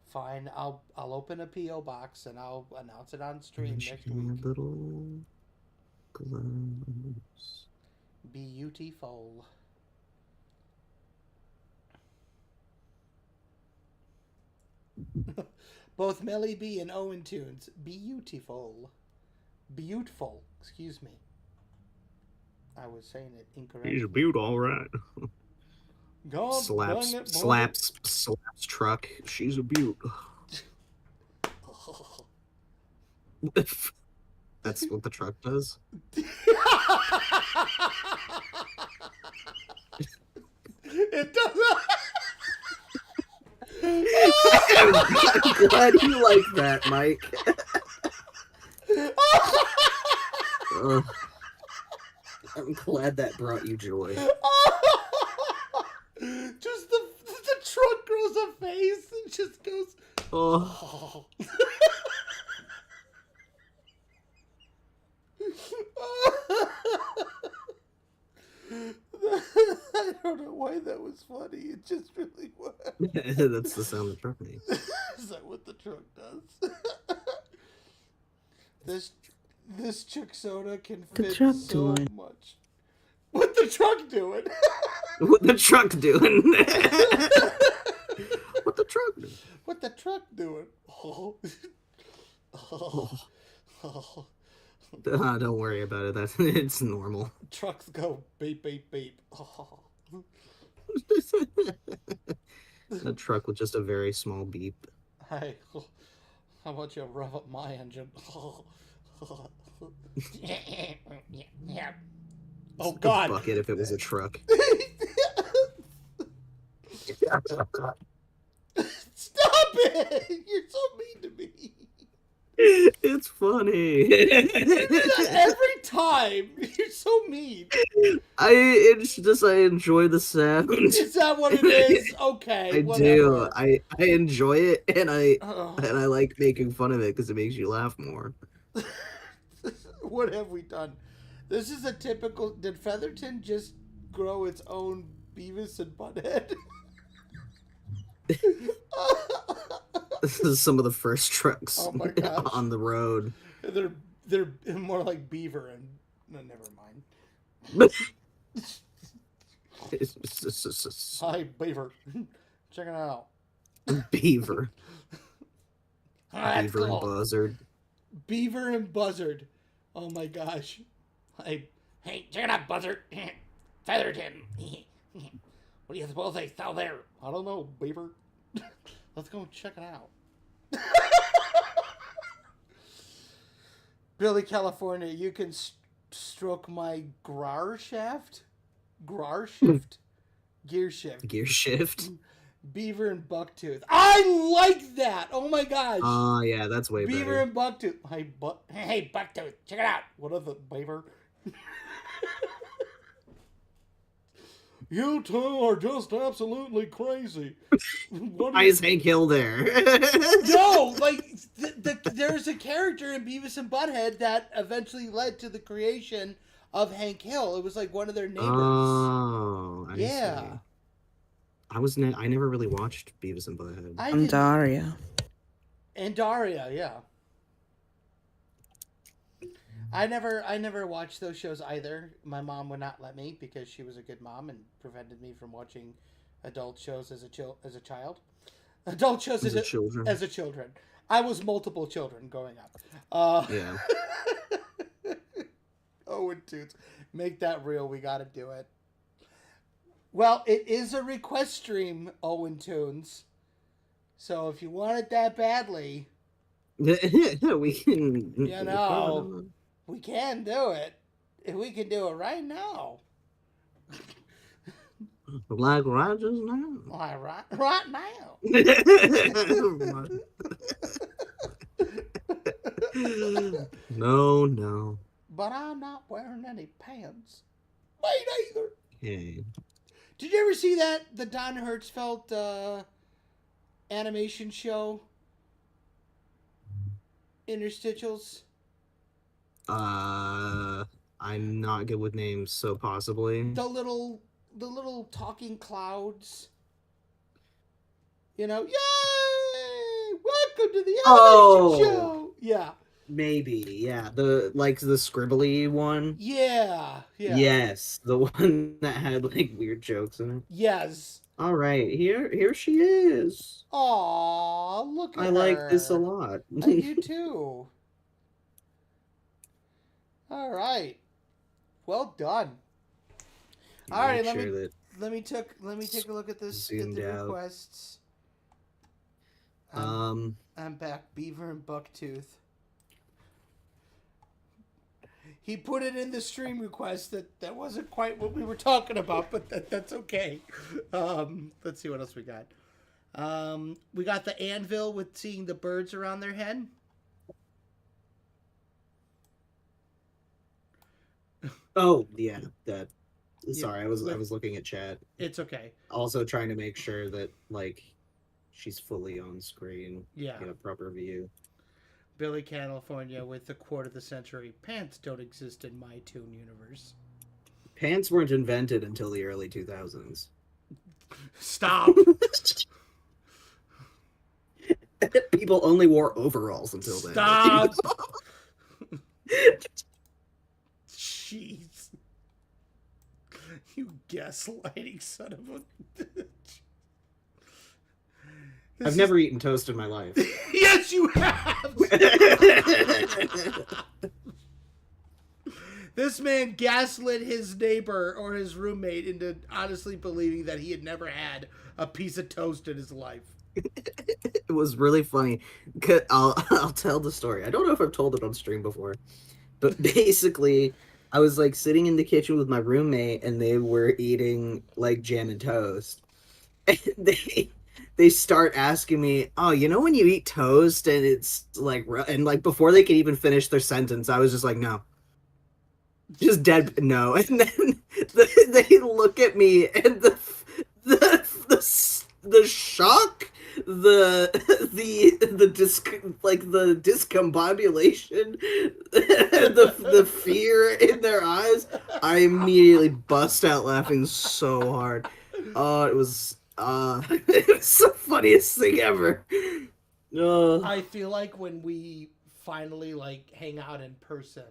Fine, I'll open a P.O. box and I'll announce it on stream next week. Little gloves. Beautiful. Both Melly B and Owen Tunes. Beautiful. Beautiful. Excuse me. I was saying it incorrectly. He's a beaut, all right. God, slaps truck. She's a beaut. That's what the truck does. It doesn't. I'm glad you like that, Mike. I'm glad that brought you joy. Just the truck grows a face and just goes. Oh. I don't know why that was funny. It just really was. That's the sound the truck makes. Is that what the truck does? This Chuck Soda can fit so much. What the truck doing? What the truck doing? What the truck doing? What the truck doing? Oh. Oh. Oh. Don't worry about it. It's normal. Trucks go beep, beep, beep. Oh. A truck with just a very small beep. Hey, how about you rev up my engine? Oh, God. Fuck it if it was a truck. Stop it! You're so mean to me. It's funny. You do that every time. You're so mean. It's just I enjoy the sound. Is that what it is? Okay, I whatever. do. I enjoy it, and I Oh. like making fun of it because it makes you laugh more. What have we done? This is a typical. Did Featherton just grow its own Beavis and Butthead? This is some of the first trucks Oh my gosh. on the road. They're more like Beaver and no, never mind. Hi, Beaver. Check it out. Beaver. That's Beaver cool. and Buzzard. Beaver and Buzzard. Oh my gosh. Hey, check it out, Buzzard. Featherton. What do you suppose they sell there? I don't know, Beaver. Let's go check it out. Billy, California, you can stroke my Grar shaft? Grar shift? Gear shift. Gear shift. Beaver and Bucktooth. I like that! Oh my gosh! Oh, yeah, that's way Beaver better. and Bucktooth. Hey, Bucktooth, check it out. What is it, Beaver? You two are just absolutely crazy. Why is Hank Hill there? No, like there's a character in Beavis and Butthead that eventually led to the creation of Hank Hill. It was like one of their neighbors. Oh, I yeah. See. I never really watched Beavis and Butthead. I'm Daria. And Daria, yeah. I never watched those shows either. My mom would not let me because she was a good mom and prevented me from watching adult shows as a child. Adult shows as a children. I was multiple children growing up. Yeah. Owen Toots. Make that real. We got to do it. Well, it is a request stream, Owen Tunes. So if you want it that badly, we can. You know, we can do it. If we can do it right now. Like right just now. Like right now. No. But I'm not wearing any pants. Wait, either. Hey. Did you ever see the Don Hertzfeldt animation show? Interstitials? I'm not good with names, so possibly. The little talking clouds. You know, yay! Welcome to the animation show. Yeah. Maybe, yeah. The scribbly one. Yeah. Yes, the one that had like weird jokes in it. Yes. All right, here she is. Aw, look at her. I like this a lot. I do too. All right. Well done. All right, let me take a look at this. Get the requests. I'm back. Beaver and Bucktooth. He put it in the stream request that wasn't quite what we were talking about, but that's okay. Let's see what else we got. We got the anvil with seeing the birds around their head. Oh yeah, that. Sorry, I was looking at chat. It's okay. Also trying to make sure that like she's fully on screen. Yeah. Get a proper view. Billy, California with the quote of the century: "Pants don't exist in my Toon universe." Pants weren't invented until the early 2000s. Stop. People only wore overalls until then. Stop. Jeez. You gaslighting son of a bitch. I've never eaten toast in my life. Yes, you have. This man gaslit his neighbor or his roommate into honestly believing that he had never had a piece of toast in his life. It was really funny. I'll tell the story. I don't know if I've told it on stream before, but basically, I was like sitting in the kitchen with my roommate, and they were eating like jam and toast. And they start asking me, "Oh, you know when you eat toast and it's like," and like before they could even finish their sentence, I was just like, "No." Just dead no. And then they look at me and the shock, the discombobulation, the fear in their eyes, I immediately bust out laughing so hard. It was it was the funniest thing ever. I feel like when we finally like hang out in person,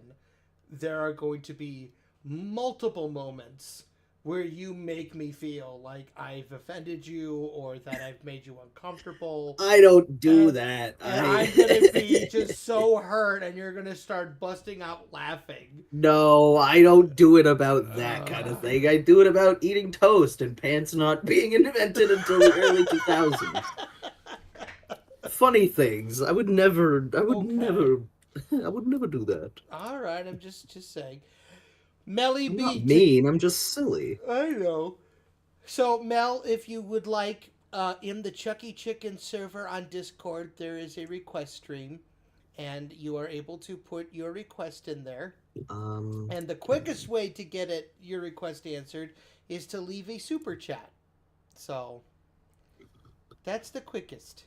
there are going to be multiple moments where you make me feel like I've offended you or that I've made you uncomfortable. I don't do that. And I'm gonna be just so hurt, and you're gonna start busting out laughing. No, I don't do it about that kind of thing. I do it about eating toast and pants not being invented until the early 2000s. Funny things. I would never do that. All right, I'm just saying. Melly I'm B. not mean, I'm just silly. I know. So, Mel, if you would like, in the Chucky Chicken server on Discord, there is a request stream, and you are able to put your request in there. And the quickest way to get your request answered is to leave a super chat. So, that's the quickest.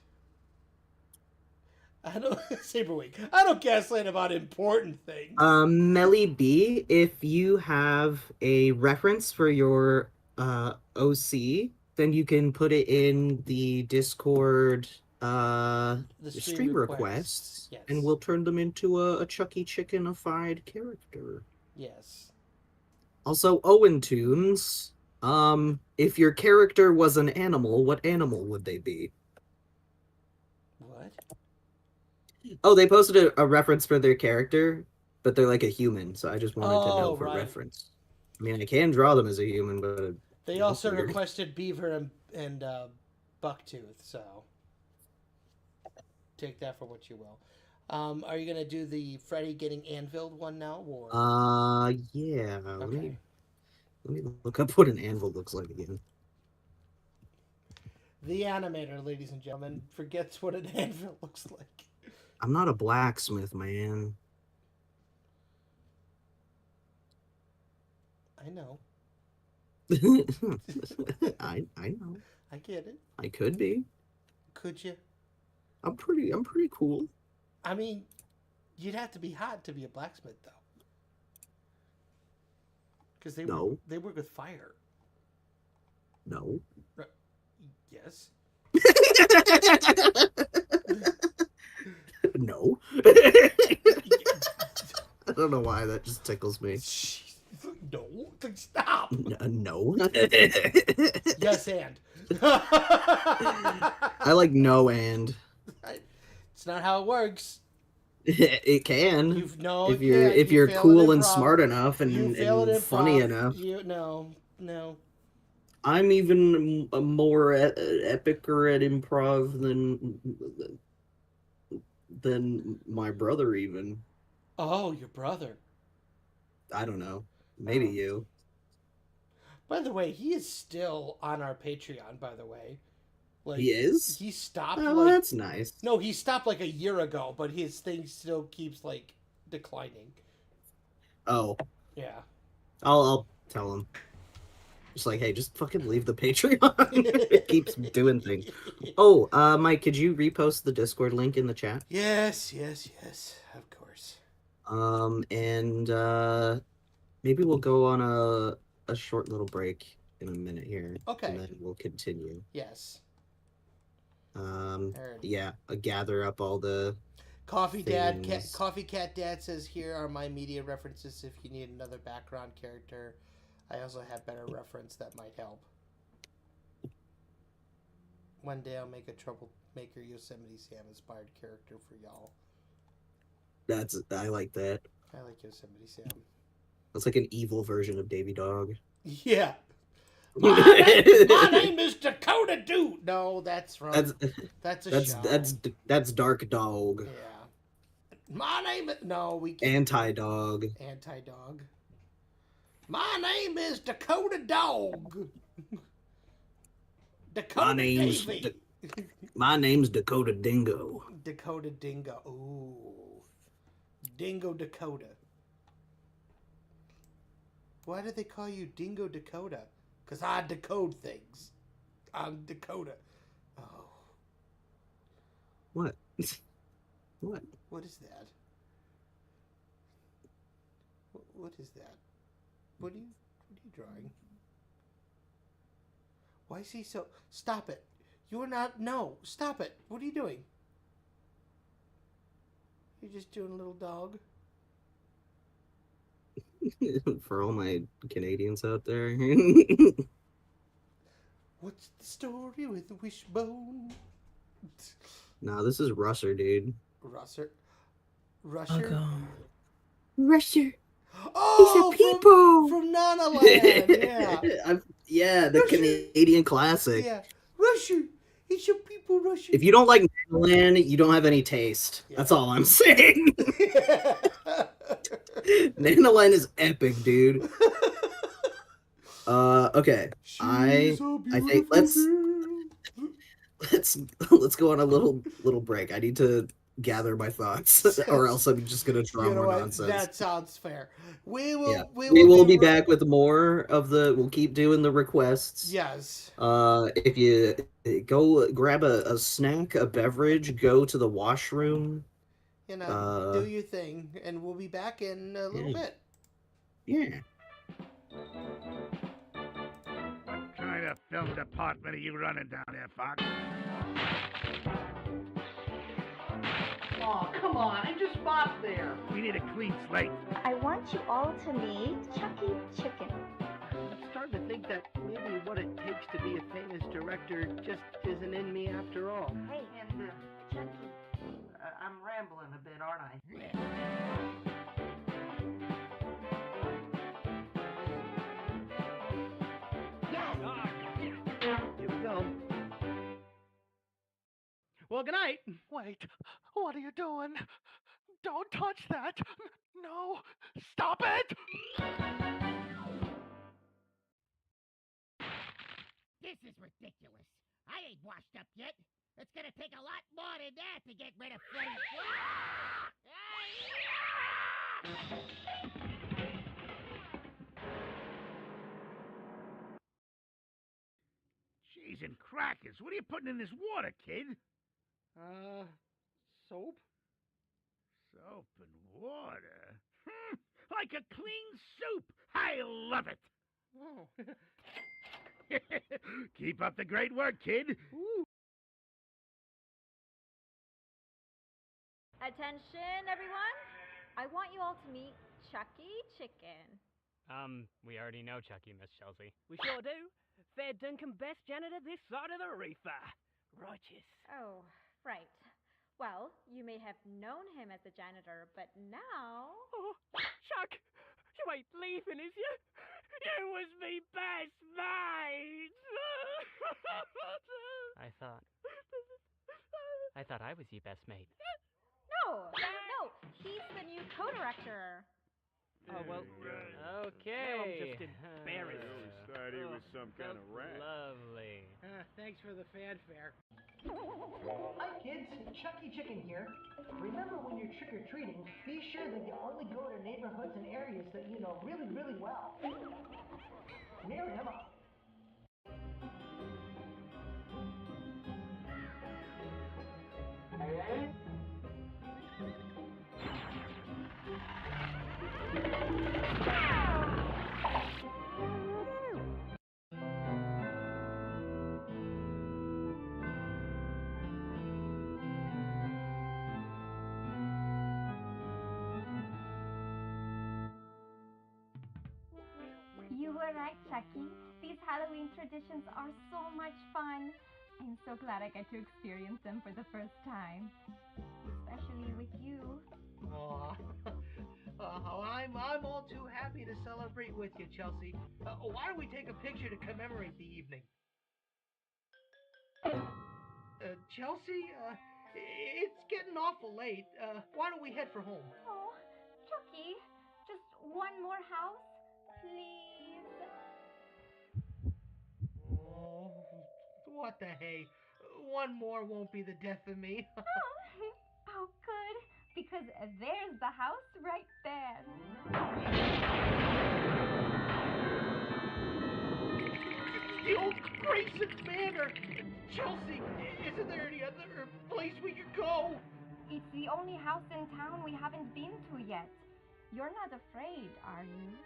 I don't Saberwing. I don't gaslight about important things. Melly B, if you have a reference for your OC, then you can put it in the Discord The stream requests, yes. and we'll turn them into a Chucky Chicken-ified character. Yes. Also, Owen Tunes, if your character was an animal, what animal would they be? What? Oh, they posted a reference for their character, but they're like a human, so I just wanted to know for reference. I mean, I can draw them as a human, but they also requested Beaver and Bucktooth, so take that for what you will. Are you gonna do the Freddy getting anviled one now, or? Yeah. Okay. Let me look up what an anvil looks like again. The animator, ladies and gentlemen, forgets what an anvil looks like. I'm not a blacksmith, man. I know. I know. I get it. I could be. Could you? I'm pretty cool. I mean, you'd have to be hot to be a blacksmith, though. Because they work with fire. No. Yes. No. I don't know why that just tickles me. No, stop. No. Yes, and. I like no and. It's not how it works. It can. If you're You cool and smart enough and funny enough. No. I'm even more epicer at improv than my brother even. Oh, your brother. I don't know. Maybe you. By the way, he is still on our Patreon, by the way. Like, he is? He stopped. Oh, that's nice. No, he stopped like a year ago, but his thing still keeps like declining. Oh. Yeah. I'll tell him. Just like, hey, just fucking leave the Patreon. It keeps doing things. Oh, Mike, could you repost the Discord link in the chat? Yes, of course. And maybe we'll go on a short little break in a minute here. Okay. And then we'll continue. Yes. Yeah, gather up all the Coffee Cat Dad says, here are my media references if you need another background character. I also have better reference that might help. One day I'll make a Troublemaker Yosemite Sam inspired character for y'all. I like that. I like Yosemite Sam. That's like an evil version of Davy Dog. Yeah. My name is Dakota Dude. No, that's wrong. That's a show. That's Dark Dog. Yeah. My name is we can't. Anti-Dog. Anti-Dog. My name is Dakota Dog. Dakota Davy. My name's Dakota Dingo. Dakota Dingo. Ooh. Dingo Dakota. Why do they call you Dingo Dakota? Because I decode things. I'm Dakota. Oh. What? What? What is that? What is that? What are you drawing? Why is he so... Stop it. You're not... No. Stop it. What are you doing? You're just doing a little dog. For all my Canadians out there. What's the story with the wishbone? Nah, this is Russer, dude. Russer? Okay. Russer. Oh, He's a people. From Nana Land. Yeah. Yeah, the Rusher. Canadian classic. Yeah. Rusher. It's your people, Rusher. If you don't like Land, you don't have any taste. Yeah. That's all I'm saying. Nanaland is epic, dude. Okay. I think let's go on a little break. I need to gather my thoughts, or else I'm just gonna draw more nonsense. That sounds fair. We will be back with more of the. We'll keep doing the requests. Yes. If you go grab a snack, a beverage, go to the washroom. Do your thing, and we'll be back in a little bit. Yeah. What kind of film department are you running down there, Fox? Oh, come on. I just bought there. We need a clean slate. I want you all to meet Chucky Chicken. I'm starting to think that maybe what it takes to be a famous director just isn't in me after all. Hey, and Chucky. I'm rambling a bit, aren't I? Here we go. Well, good night. Wait, what are you doing? Don't touch that. No, stop it! This is ridiculous. I ain't washed up yet. It's gonna take a lot more than that to get rid of Freddy. Cheese and crackers. What are you putting in this water, kid? Soap? Soap and water. Like a clean soup. I love it. Oh. Keep up the great work, kid. Ooh. Attention, everyone. I want you all to meet Chucky Chicken. We already know Chucky, Miss Chelsea. We sure do. Fair Duncan best janitor this side of the reefer. Righteous. Oh, right. Well, you may have known him as a janitor, but now... Oh, Chuck, you ain't leaving, is you? You was me best mate. I thought I was your best mate. No, he's the new co-director. Oh, well, Okay. now I'm just embarrassed. I always thought he was some kind of rat. Lovely. Thanks for the fanfare. Hi kids, Chucky Chicken here. Remember when you're trick-or-treating, be sure that you only go to neighborhoods and areas that you know really, really well. Miriam, You were right, Chucky. These Halloween traditions are so much fun. I'm so glad I get to experience them for the first time. Especially with you. I'm all too happy to celebrate with you, Chelsea. Why don't we take a picture to commemorate the evening? Chelsea, it's getting awful late. Why don't we head for home? Oh, Chucky, just one more house, please. Oh, what the hey? One more won't be the death of me. Oh, good. Because there's the house right there. The old Grayson Manor! Chelsea, isn't there any other place we could go? It's the only house in town we haven't been to yet. You're not afraid, are you?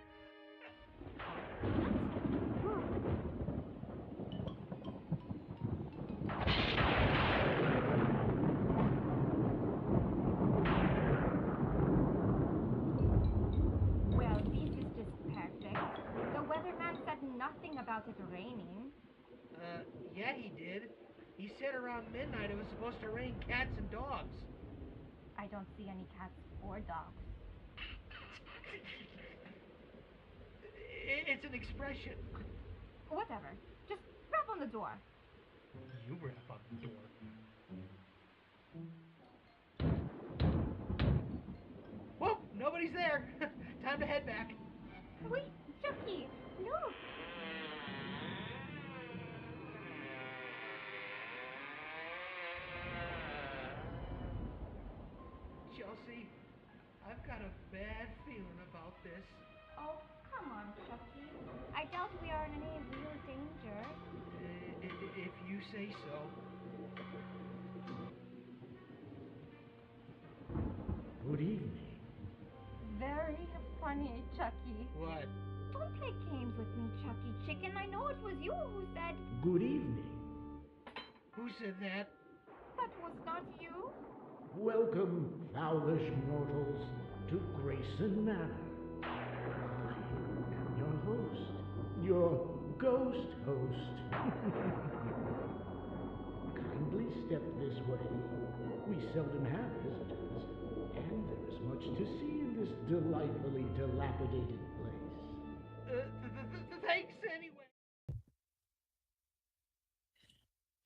Well, this is just perfect. The weatherman said nothing about it raining. Yeah, he did. He said around midnight it was supposed to rain cats and dogs. I don't see any cats or dogs. It's an expression. Whatever. Just rap on the door. You rap on the door. Well, nobody's there. Time to head back. Wait, Chucky, look. Chelsea, I've got a bad feeling about this. Oh, come on, Chucky. I doubt we are in any real danger. If you say so. Good evening. Very funny, Chucky. What? Don't play games with me, Chucky Chicken. I know it was you who said... Good evening. Who said that? That was not you. Welcome, fowlish mortals, to Grayson Manor. I am your host, your ghost host. Kindly step this way. We seldom have visitors, and there is much to see in this delightfully dilapidated place. Thanks anyway.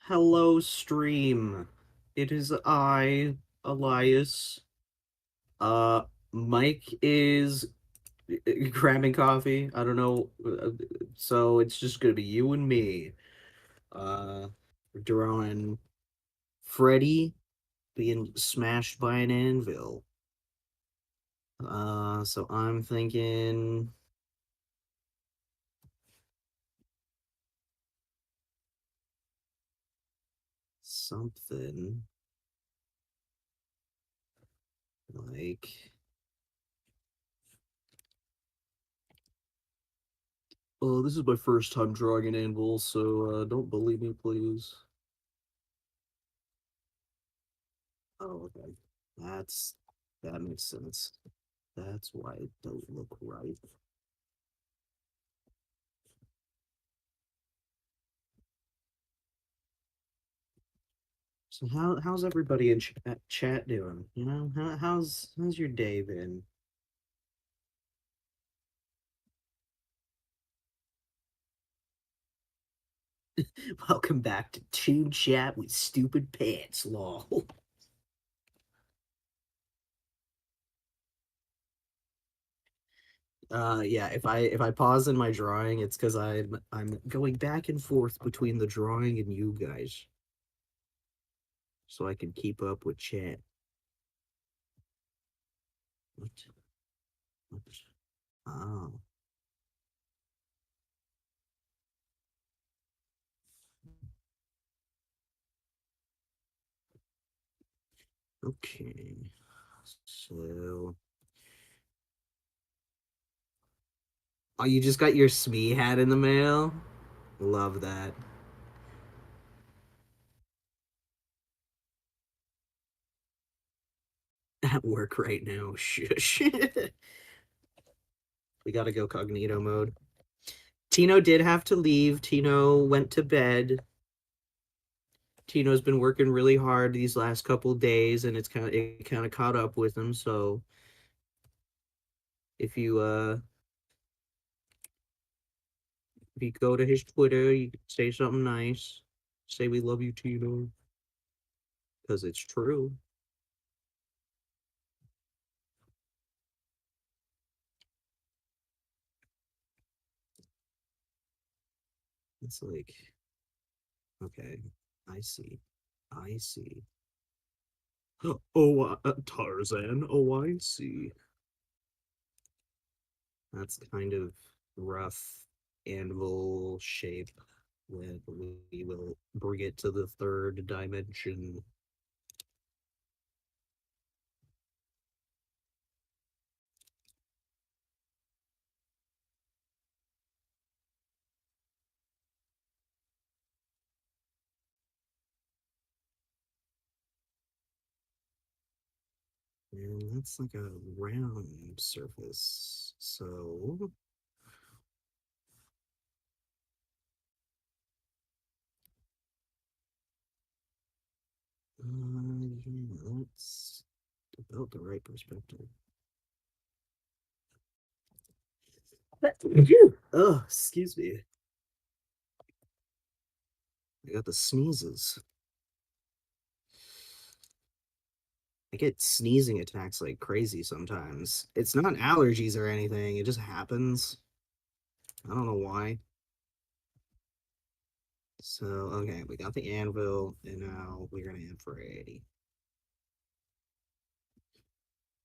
Hello, stream. It is I, Elias. Mike is grabbing coffee. I don't know. So it's just gonna be you and me. We're drawing Freddy being smashed by an anvil. So I'm thinking something like this is my first time drawing an anvil, so don't believe me, please. Oh, okay. That makes sense. That's why it don't look right. So how's everybody in chat doing? You know, how's your day been? Welcome back to Tune Chat with Stupid Pants, lol. Yeah, if I pause in my drawing, it's because I'm going back and forth between the drawing and you guys, so I can keep up with chat. What? Oh. Okay. So. Oh, you just got your Smee hat in the mail? Love that. At work right now. Shush. We gotta go cognito mode. Tino did have to leave. Tino went to bed. Tino's been working really hard these last couple days, and it kind of caught up with him. So if you go to his Twitter, you can say something nice. Say we love you, Tino, because it's true. It's like, okay, I see. I see. Oh, Tarzan. Oh, I see. That's kind of rough anvil shape that we will bring it to the third dimension. And that's like a round surface. So yeah, that's about the right perspective. Oh, excuse me. I got the sneezes. I get sneezing attacks like crazy sometimes. It's not allergies or anything, it just happens. I don't know why. So, okay, we got the anvil, and now we're gonna add Freddy.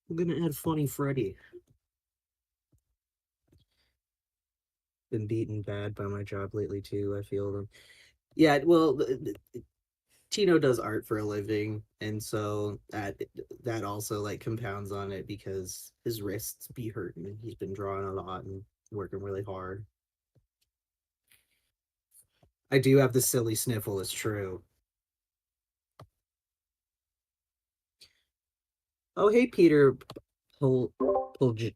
We're gonna add Funny Freddy. Been beaten bad by my job lately too, I feel them. Yeah, well, Tino does art for a living, and so that also like compounds on it because his wrists be hurting and he's been drawing a lot and working really hard. I do have the silly sniffle, it's true. Oh, hey, Peter Poljakovic.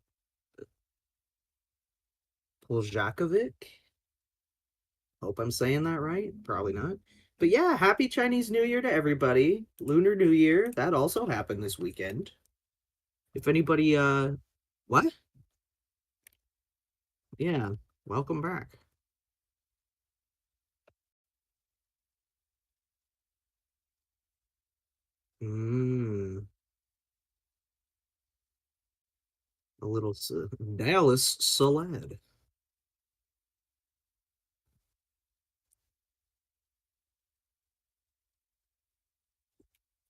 Hope I'm saying that right. Probably not. But yeah, happy Chinese New Year to everybody. Lunar New Year. That also happened this weekend. If anybody, what? Yeah, welcome back. Mmm. A little Dallas salad.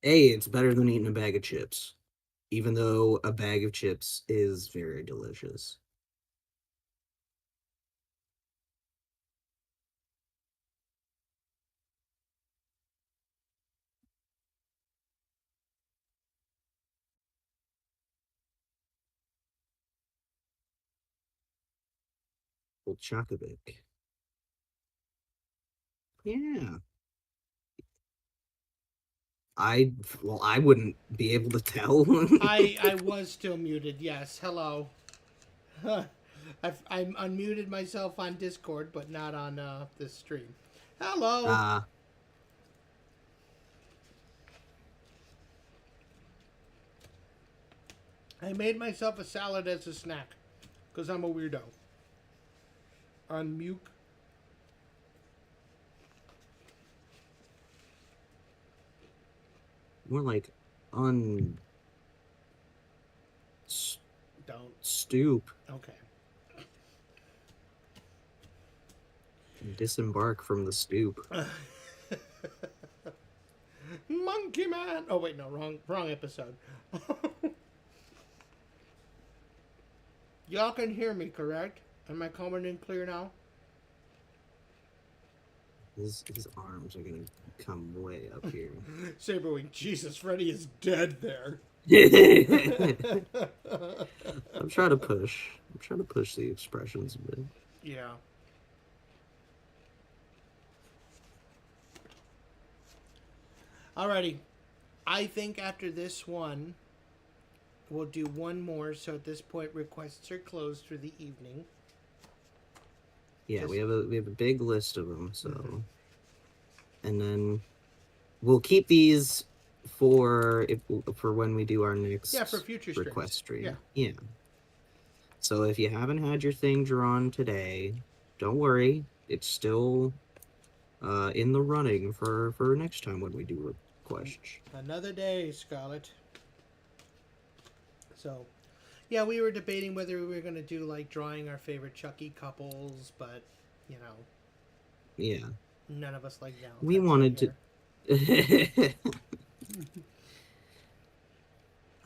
Hey, it's better than eating a bag of chips, even though a bag of chips is very delicious. Old Chocobic. Yeah. I wouldn't be able to tell. I was still muted. Yes. Hello. I'm unmuted myself on Discord, but not on this stream. Hello. I made myself a salad as a snack because I'm a weirdo. On Muke. More like on Don't stoop. Okay. Disembark from the stoop. Monkey Man. Oh wait, no, wrong episode. Y'all can hear me, correct? Am I coming in clear now? His arms are gonna come way up here. Saberwing, Jesus, Freddy is dead there. I'm trying to push. The expressions a bit. Yeah. Alrighty. I think after this one, we'll do one more. So at this point, requests are closed for the evening. Yeah, we have a big list of them. So, and then we'll keep these for when we do our next for future request streams. stream. Yeah. So if you haven't had your thing drawn today, don't worry. It's still in the running for next time when we do requests. Another day, Scarlett. So, yeah, we were debating whether we were going to do like drawing our favorite Chucky couples, but you know, yeah, none of us like Valentine's. we wanted to. How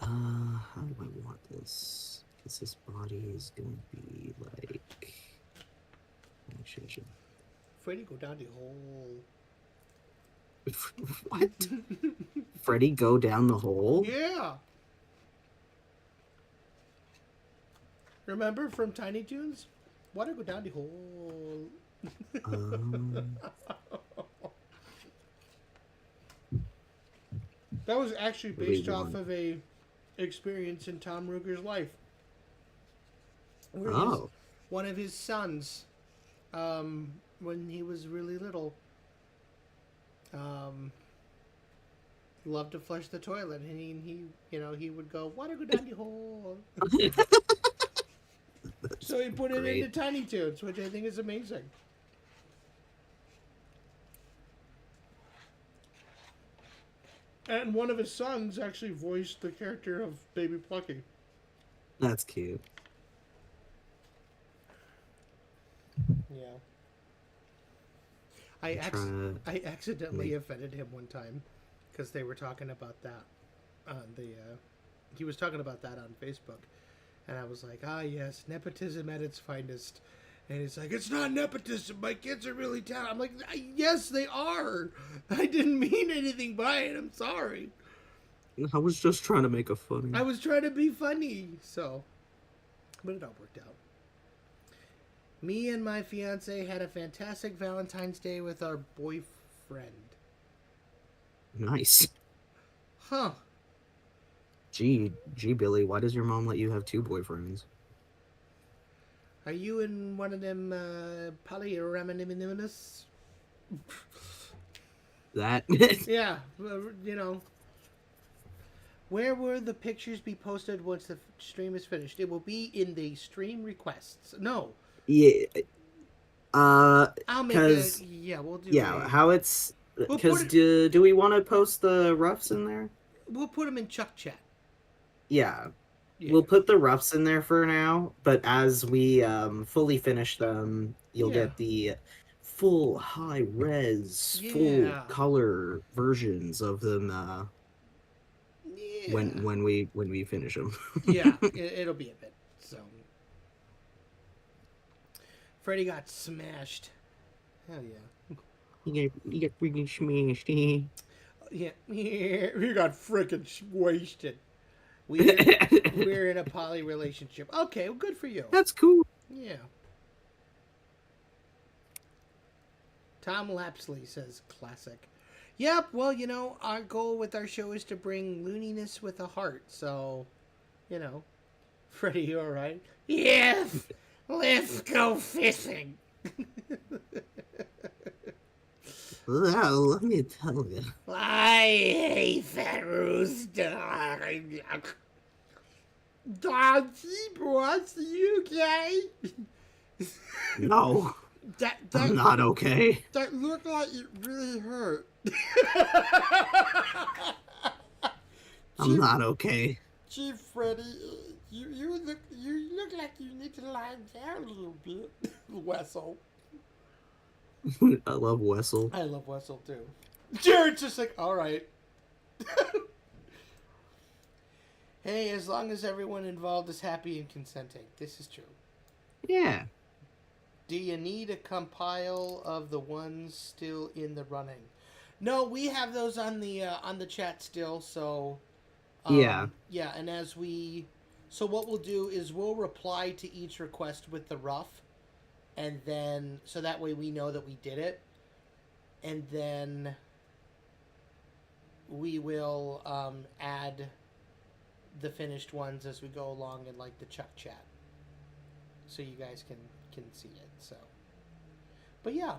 do I want this? Because this body is gonna be like. Actually, I should. Freddy go down the hole. What? Freddy go down the hole? Yeah. Remember from Tiny Toons? Water go down the hole. That was actually based off of a experience in Tom Ruger's life. Where one of his sons, when he was really little, loved to flush the toilet, and he would go, water go down the hole. So he put it into Tiny Toons, which I think is amazing. And one of his sons actually voiced the character of Baby Plucky. That's cute. Yeah. I accidentally offended him one time because they were talking about that on he was talking about that on Facebook, and I was like, yes, nepotism at its finest. And he's like, it's not nepotism. My kids are really talented. I'm like, yes, they are. I didn't mean anything by it. I'm sorry. I was just trying to make a funny. I was trying to be funny. So, but it all worked out. Me and my fiance had a fantastic Valentine's Day with our boyfriend. Nice. Huh. Gee, Billy, why does your mom let you have 2 boyfriends? Are you in one of them polyraminiminous? That? Yeah, Where will the pictures be posted once the stream is finished? It will be in the stream requests. No. Yeah. I'll make it. Yeah, we'll do. Yeah, how it's because do we want to post the roughs in there? We'll put them in Chuck Chat. Yeah. We'll put the roughs in there for now, but as we fully finish them, you'll get the full high res, full color versions of them when we finish them. Yeah, it'll be a bit. So Freddy got smashed. Hell yeah. You got freaking smashed. Yeah, he got freaking wasted. We're in a poly relationship. Okay, well, good for you. That's cool. Yeah. Tom Lapsley says classic. Yep, well, our goal with our show is to bring looniness with a heart, so, Freddy, you alright? Yes! Let's go fishing! Well, let me tell you. I hate that rooster. Dodgy, boss, you okay? No. I'm not okay. That looked like it really hurt. I'm not okay. Gee, Freddy, you look like you need to lie down a little bit. Wessel. I love Wessel. I love Wessel too. Jared's just like, all right. Hey, as long as everyone involved is happy and consenting, this is true. Yeah. Do you need a compile of the ones still in the running? No, we have those on the chat still. So yeah, and so what we'll do is we'll reply to each request with the rough. And then, so that way we know that we did it. And then we will add the finished ones as we go along in like the Chuck Chat. So you guys can see it. So, but yeah.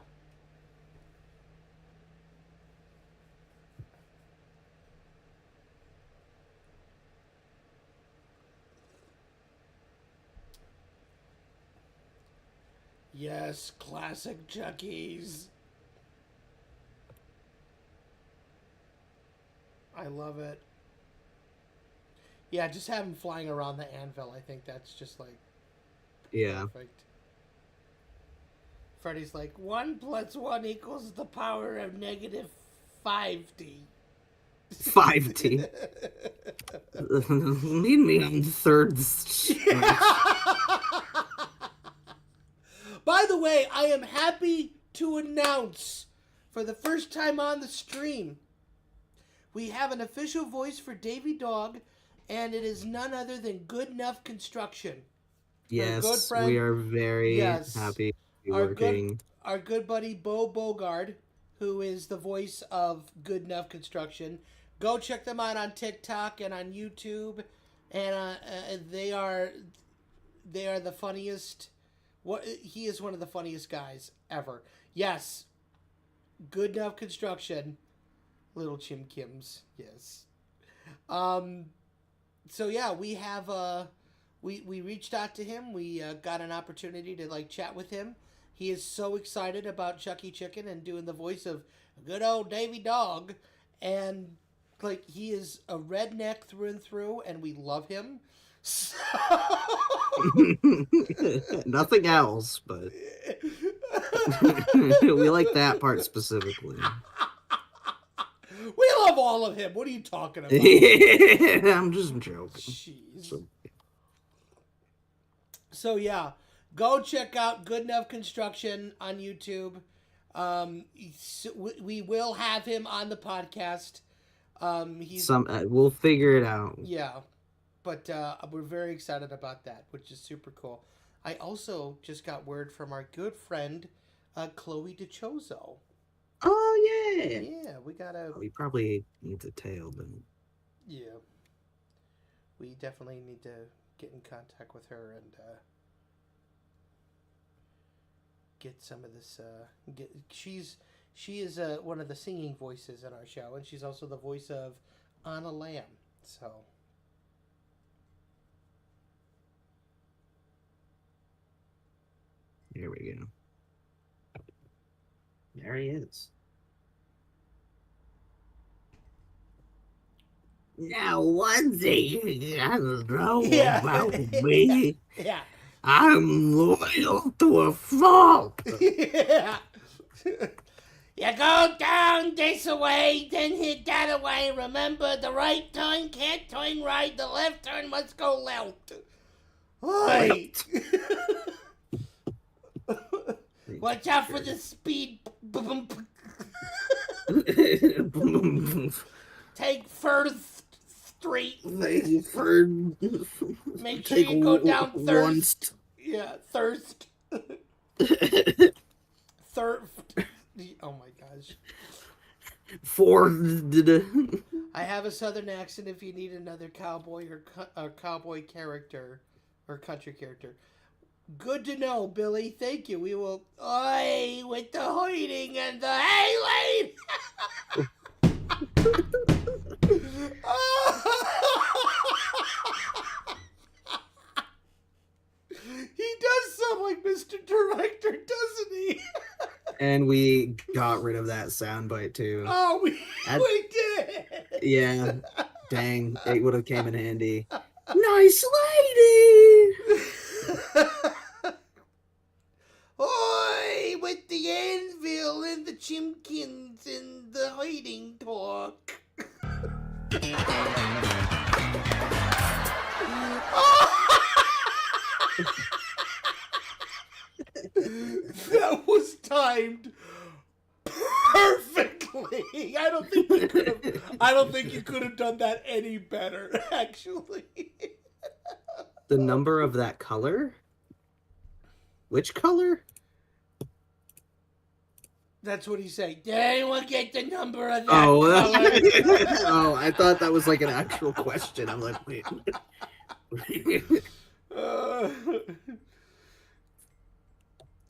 Yes, classic Chuckies. I love it. Yeah, just have him flying around the anvil. I think that's just like perfect. Freddy's like, 1 + 1 = the power of 5D. 5D. Meet me on the third. By the way, I am happy to announce, for the first time on the stream, we have an official voice for Davy Dog, and it is none other than Good Enough Construction. Yes, good friend, we are very happy to be working. Our good buddy Bo Bogard, who is the voice of Good Enough Construction. Go check them out on TikTok and on YouTube, and they are the funniest. He is one of the funniest guys ever. Yes, Good Enough Construction, Little Chim Kims. Yes. So yeah, we have we reached out to him. We got an opportunity to chat with him. He is so excited about Chucky Chicken and doing the voice of good old Davy Dog, and he is a redneck through and through, and we love him. So... Nothing else, but we like that part specifically. We love all of him. What are you talking about? I'm just joking. Jeez. So yeah, go check out Good Enough Construction on YouTube. We will have him on the podcast. We'll figure it out. Yeah, but we're very excited about that, which is super cool. I also just got word from our good friend, Chloe DeChozo. Oh yeah. Yeah, We probably need to tail them. Yeah. We definitely need to get in contact with her and get some of this. She is one of the singing voices in our show, and she's also the voice of Anna Lamb. So. Here we go. There he is. Now, one thing you gotta know about me. Yeah. I'm loyal to a fault. Yeah. You go down this way, then hit that way. Remember, the right turn can't turn right. The left turn must go left. Right. Watch out for the speed. Take First Street. Make sure you go down Thirst. Yeah, Thirst. Oh my gosh. I have a southern accent if you need another cowboy or cowboy character or country character. Good to know, Billy. Thank you. We will. Oi, with the hoiting and the hailing. He does sound like Mr. Director, doesn't he? And we got rid of that soundbite too. Oh, we did. Yeah. Dang, it would have came in handy. Nice lady. Oi, with the anvil and the chimkins and the hiding talk. That was timed perfectly. I don't think you could have done that any better, actually. The number of that color? Which color? That's what he's saying. Did anyone get the number of that color? Oh, I thought that was like an actual question. I'm like, wait.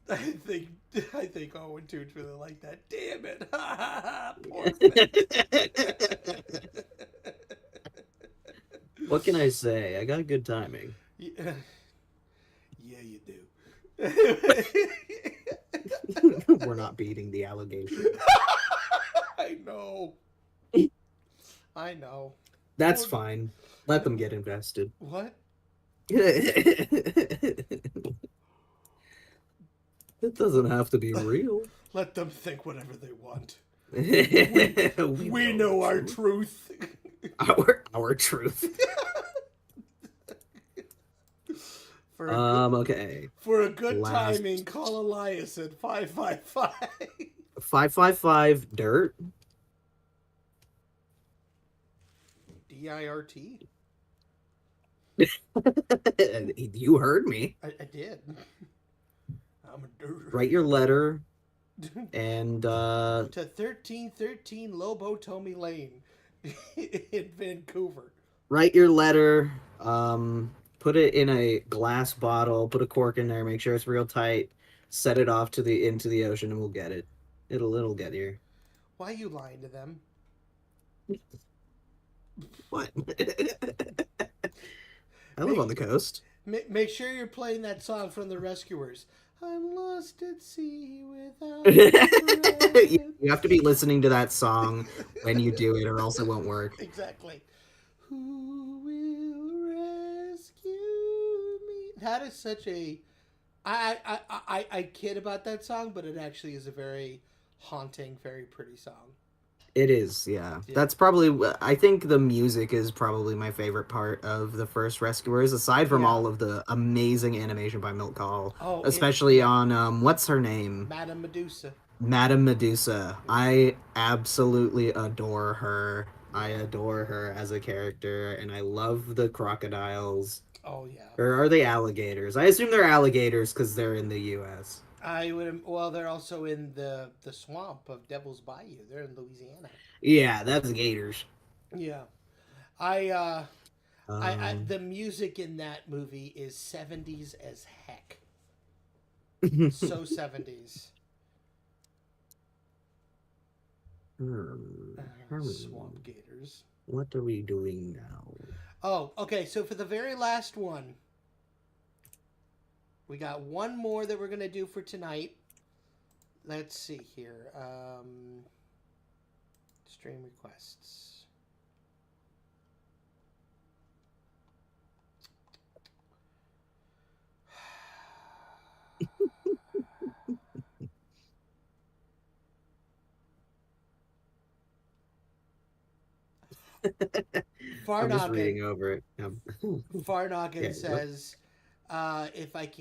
I think Owen Toots really like that. Damn it. What can I say? I got good timing. Yeah, you do. We're not beating the allegation. I know. I know. That's fine. Let them get invested. What? It doesn't have to be real. Let them think whatever they want. We know our truth. Our truth. Okay. For a good Last- timing, call Elias at 555. 555 dirt. DIRT? You heard me. I did. I'm a dirt. Write your letter and To 1313 Lobo Tommy Lane in Vancouver. write your letter. Put it in a glass bottle. Put a cork in there. Make sure it's real tight. Set it off into the ocean, and we'll get it. It'll get here. Why are you lying to them? What? I live on the coast. Make sure you're playing that song from the Rescuers. I'm lost at sea without You have to be listening to that song when you do it, or else it won't work. Exactly. Who will rescue me? That is such a... I kid about that song, but it actually is a very haunting, very pretty song. It is, yeah. That's probably... I think the music is probably my favorite part of the first Rescuers, aside from all of the amazing animation by Milk Call. Oh, especially on, what's her name? Madame Medusa. Madame Medusa. I absolutely adore her. I adore her as a character, and I love the crocodiles. Oh, yeah. Or are they alligators? I assume they're alligators because they're in the U.S. Well, they're also in the swamp of Devil's Bayou. They're in Louisiana. Yeah, that's gators. Yeah. The music in that movie is 70s as heck. So 70s. Swamp gators. What are we doing now? Oh, okay. So for the very last one, we got one more that we're going to do for tonight. Let's see here. Stream requests. I'm just reading over it. Farnoggin says, if you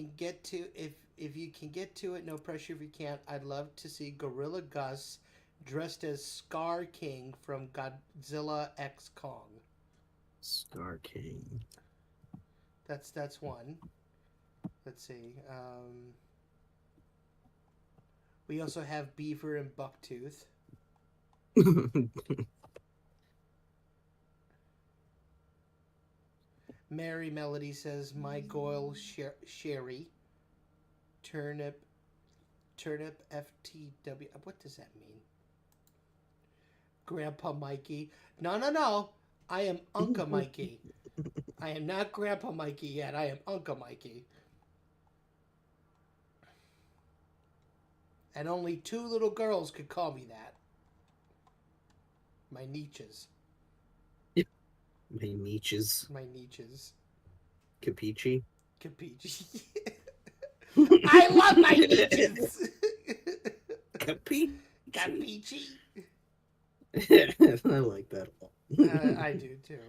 can get to it, no pressure if you can't. I'd love to see Gorilla Gus dressed as Scar King from Godzilla X Kong. Scar King. That's one. Let's see. We also have Beaver and Bucktooth. Mary Melody says, my Goyle Sherry. Turnip FTW. What does that mean? Grandpa Mikey. No. I am Uncle Mikey. I am not Grandpa Mikey yet. I am Uncle Mikey. And only 2 little girls could call me that. My niches. My niches. My niches. Capiche. Capiche. I love my niches. Capiche. Capiche. I like that a lot. I do too.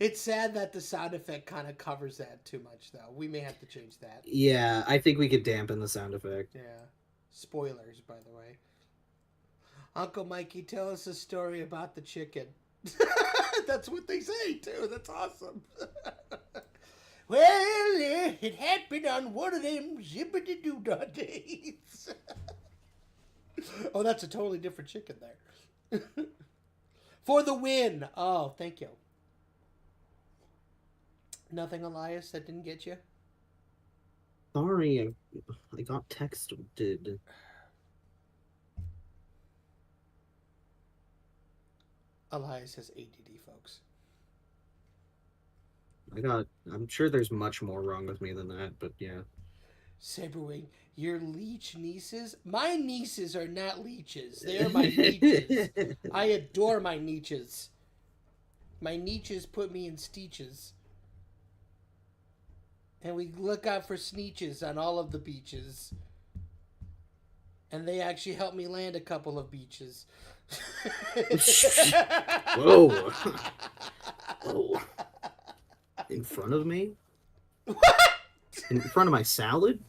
It's sad that the sound effect kind of covers that too much, though. We may have to change that. Yeah, I think we could dampen the sound effect. Yeah. Spoilers, by the way. Uncle Mikey, tell us a story about the chicken. That's what they say, too. That's awesome. Well, it happened on one of them zippity-doo-dah days. Oh, that's a totally different chicken there. For the win. Oh, thank you. Nothing, Elias, that didn't get you? Sorry, I got texted. Elias has ADD, folks. I'm sure there's much more wrong with me than that, but yeah. Saberwing, your leech nieces? My nieces are not leeches. They are my nieces. I adore my nieces. My nieces put me in steeches. And we look out for sneeches on all of the beaches. And they actually helped me land a couple of beaches. Whoa. Whoa. In front of me? What? In front of my salad?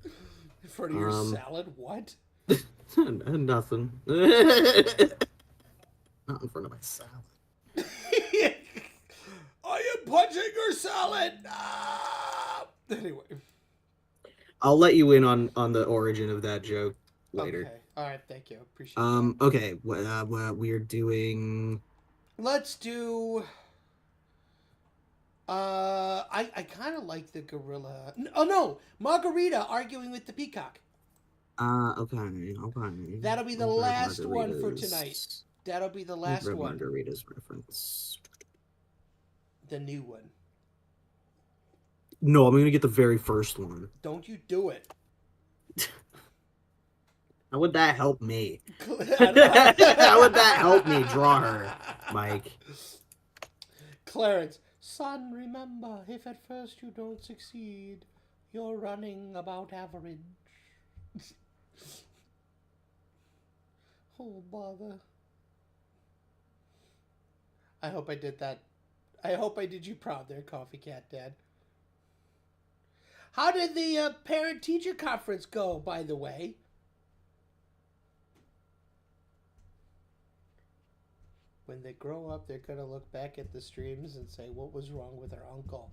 In front of your salad? What? Nothing. Not in front of my salad. I am punching your salad! Ah! Anyway. I'll let you in on the origin of that joke later. Okay. All right. Thank you. Appreciate that. Okay. What we're doing... Let's do... I kind of like the gorilla. Oh, no! Margarita arguing with the peacock. Okay. That'll be the last one for tonight. That'll be the last one. Margarita's reference. The new one. No, I'm gonna get the very first one. Don't you do it. How would that help me? How would that help me draw her, Mike? Clarence, son, remember, if at first you don't succeed, you're running about average. Oh, bother. I hope I did that. I hope I did you proud there, Coffee Cat Dad. How did the parent-teacher conference go, by the way? When they grow up, they're going to look back at the streams and say, what was wrong with our uncle?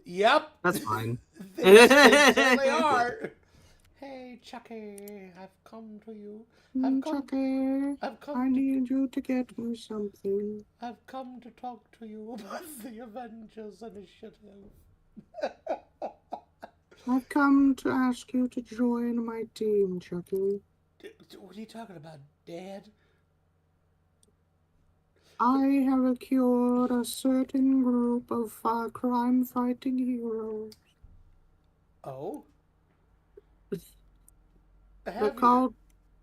Yep. That's fine. they certainly are. Hey, Chucky, I've come to you. Chucky, I need you to get me something. I've come to talk to you about the Avengers Initiative. I've come to ask you to join my team, Chucky. What are you talking about, Dad? I have cured a certain group of crime-fighting heroes. Oh? They're called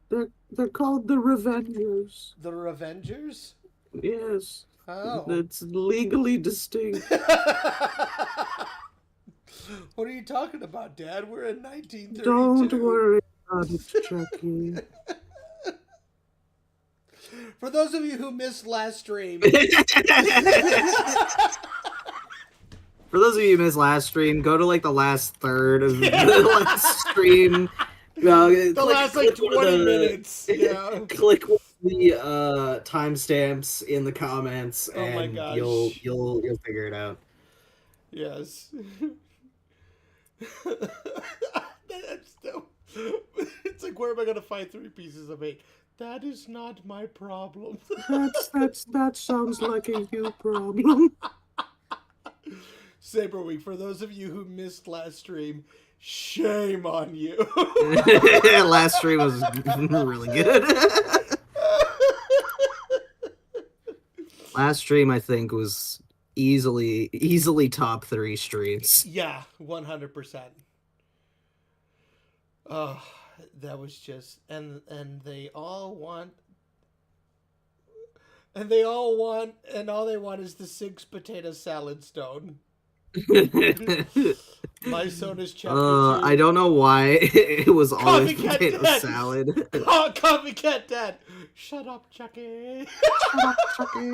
the Revengers. The Revengers? Yes. Oh. It's legally distinct. What are you talking about, Dad? We're in 1932. Don't worry about it, Chucky. For those of you who missed last stream... For those of you who missed last stream, go to like the last third of the last stream. The last like 20 minutes. Yeah. Click the timestamps in the comments, and my gosh. you'll figure it out. Yes. It's like, where am I gonna find 3 pieces of meat? That is not my problem. That sounds like a you problem. Saberweek, for those of you who missed last stream, shame on you. Last stream was really good. Last stream, I think, was easily top 3 streams. Yeah, 100%. Oh, that was just, and they all want, and all they want is the 6 potato salad stone. My son is chapter 2. I don't know why it was always potato salad. Oh, Copycat Dad! Shut up, Chucky! Shut up, Chucky!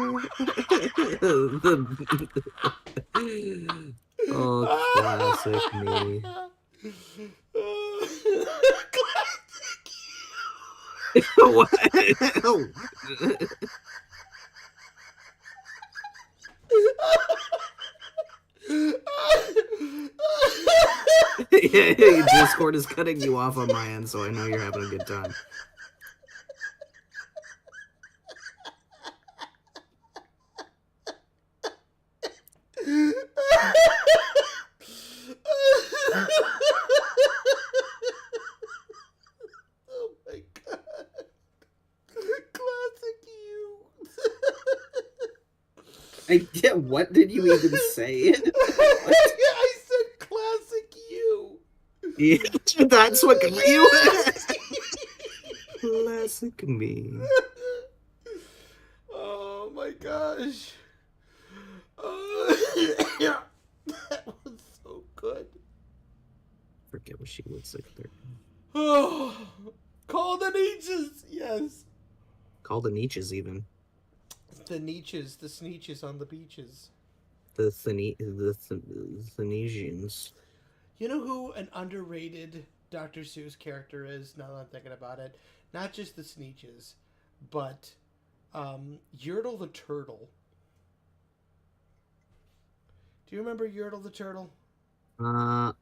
Oh, classic me. What? Yeah, Discord is cutting you off on my end, so I know you're having a good time. Oh my god. Classic you. What did you even say? I said classic you. Yeah, that's what you classic me. Oh my gosh. Yeah. That was so good. Forget what she looks like there. Oh, call the ninjas. Yes. Call the niches even. The niches, the sneeches on the beaches. The Thanesians. You know who an underrated Dr. Seuss character is, now that I'm thinking about it? Not just the sneeches, but Yertle the Turtle. Do you remember Yertle the Turtle? I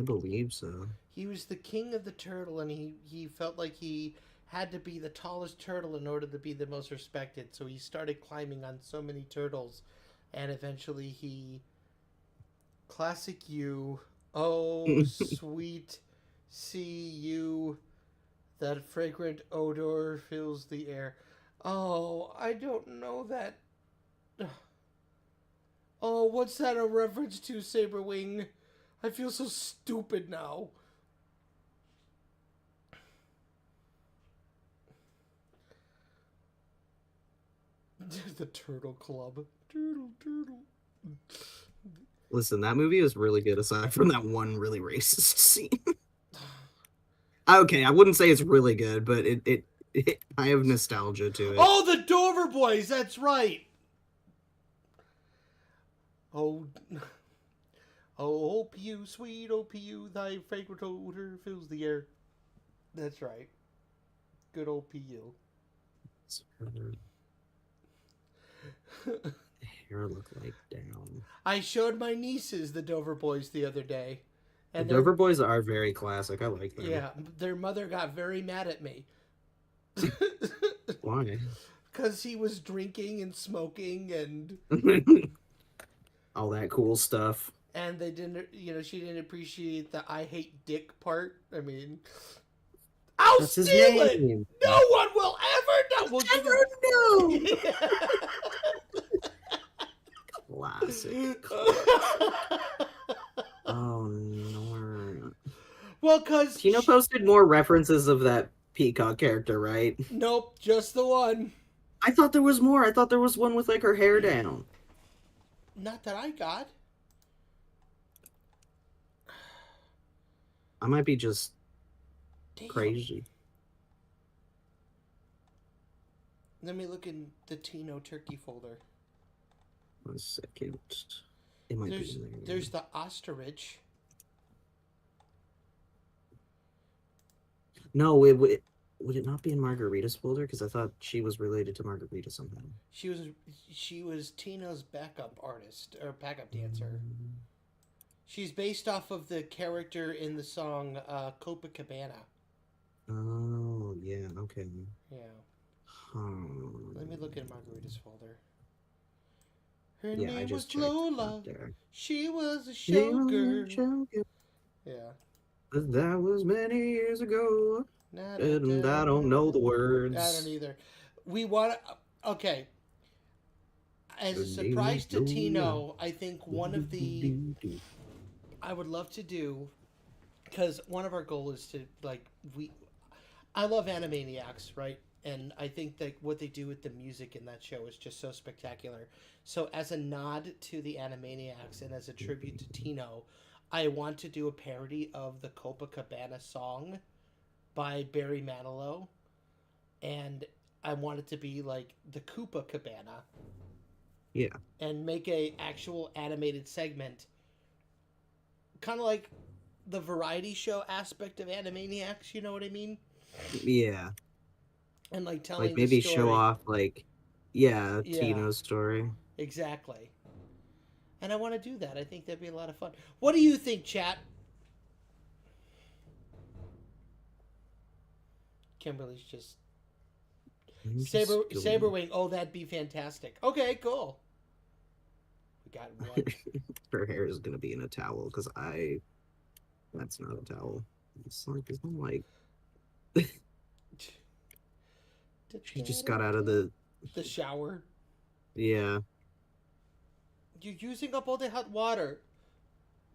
believe so. He was the king of the turtle, and he felt like he had to be the tallest turtle in order to be the most respected. So he started climbing on so many turtles, and eventually he... Classic you. Oh, sweet see you. That fragrant odor fills the air. Oh, I don't know that. Oh, what's that a reference to, Saberwing? I feel so stupid now. The Turtle Club. Turtle. Listen, that movie is really good aside from that one really racist scene. Okay, I wouldn't say it's really good, but it I have nostalgia to it. Oh, the Dover Boys, that's right. Oh, OPU, sweet OPU, thy fragrant odor fills the air. That's right. Good old PU. Hair look like down. I showed my nieces the Dover Boys the other day. And the Dover Boys are very classic. I like them. Yeah, their mother got very mad at me. Why? Because he was drinking and smoking and... all that cool stuff. And they didn't, she didn't appreciate the I hate dick part. I mean... I'll That's steal it! No one will ever know! Classic. Oh, no. Well, because... Tino posted more references of that Peacock character, right? Nope, just the one. I thought there was more. I thought there was one with, like, her hair down. Not that I got. I might be just... Damn. crazy. Let me look in the Tino Turkey folder. 1 second. It might be in there. There's the ostrich. No, would it not be in Margarita's folder? Because I thought she was related to Margarita somehow. She was Tino's backup artist or backup dancer. She's based off of the character in the song Copacabana. Oh, yeah, okay. Yeah. Let me look in Margarita's folder. Her Yeah, name was Lola. She was a showgirl. Yeah. That was many years ago. And I don't know the words. I don't either. We want to... Okay. As a surprise to Tino, I think one of the... I would love to do... Because one of our goals is to, like... I love Animaniacs, right? And I think that what they do with the music in that show is just so spectacular. So as a nod to the Animaniacs and as a tribute to Tino, I want to do a parody of the Copacabana song by Barry Manilow. And I want it to be like the Koopa Cabana. Yeah. And make a actual animated segment. Kind of like the variety show aspect of Animaniacs, you know what I mean? Yeah. And like telling maybe the story. show off Tino's story. Exactly. And I want to do that. I think that'd be a lot of fun. What do you think, chat? Kimberly's just Saberwing. Oh, that'd be fantastic. Okay, cool. We got one. Her hair is gonna be in a towel because that's not a towel. It's like she just got out of the shower. Yeah. You're using up all the hot water.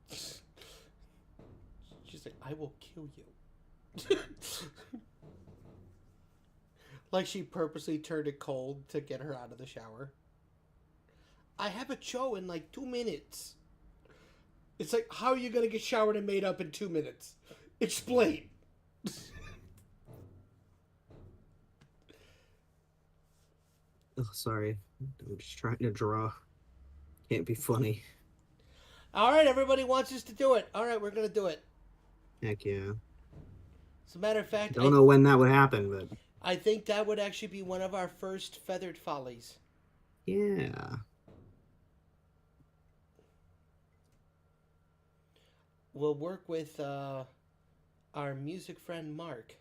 She's like, I will kill you. Like she purposely turned it cold to get her out of the shower. I have a show in like 2 minutes. It's like, how are you going to get showered and made up in 2 minutes? Explain. Oh, sorry. I'm just trying to draw. Can't be funny. All right, everybody wants us to do it. All right, we're gonna do it. Heck yeah. As a matter of fact, Don't know when that would happen, but I think that would actually be one of our first feathered follies. yeah. We'll work with our music friend Mark.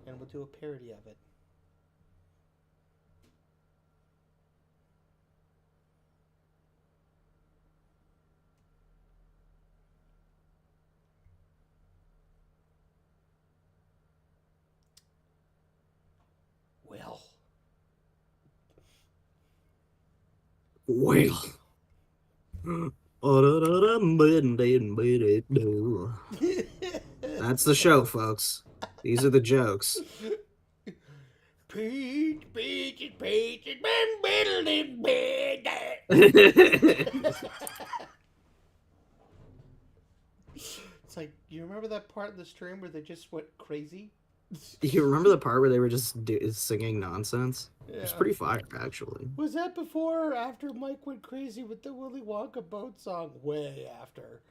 And we'll do a parody of it. Well. That's the show, folks. These are the jokes. Peach, it's like, you remember that part in the stream where they just went crazy? You remember the part where they were just singing nonsense? Yeah. It's pretty fire, actually. Was that before or after Mike went crazy with the Willy Wonka boat song? Way after.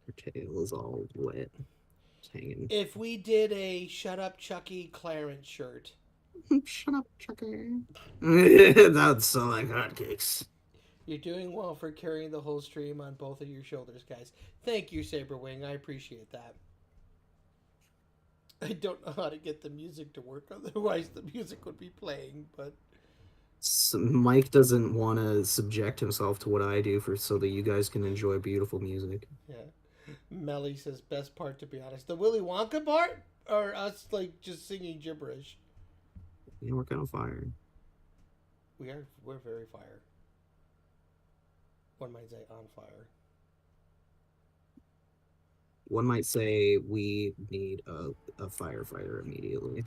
Her tail is all wet. It's hanging. If we did a Shut Up Chucky Clarence shirt. Shut up, Chucky. That'd sound like hotcakes. You're doing well for carrying the whole stream on both of your shoulders, guys. Thank you, Saberwing. I appreciate that. I don't know how to get the music to work, otherwise the music would be playing, but... So Mike doesn't want to subject himself to what I do so that you guys can enjoy beautiful music. Yeah. Melly says, best part, to be honest. The Willy Wonka part? Or us, like, just singing gibberish? Yeah, we're kind of fire. We're very fire. One might say on fire. One might say we need a firefighter immediately.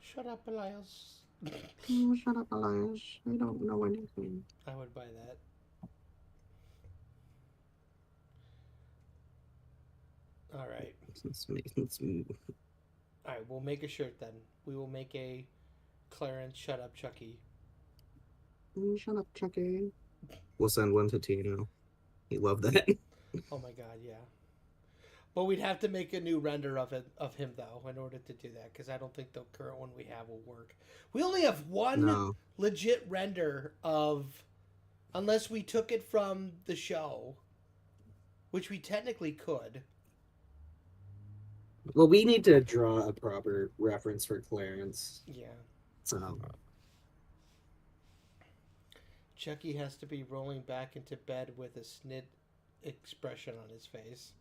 Shut up, Elias. Oh, shut up, Elias. I don't know anything. I would buy that. All right. All right, we'll make a shirt then. We will make a Clarence Shut Up Chucky. Shut up, Chucky. We'll send one to Tino. He loved that. Oh my god, yeah. But we'd have to make a new render of him though in order to do that, because I don't think the current one we have will work. We only have one legit render of, unless we took it from the show, which we technically could. Well, we need to draw a proper reference for Clarence. Yeah. So Chucky has to be rolling back into bed with a snid expression on his face.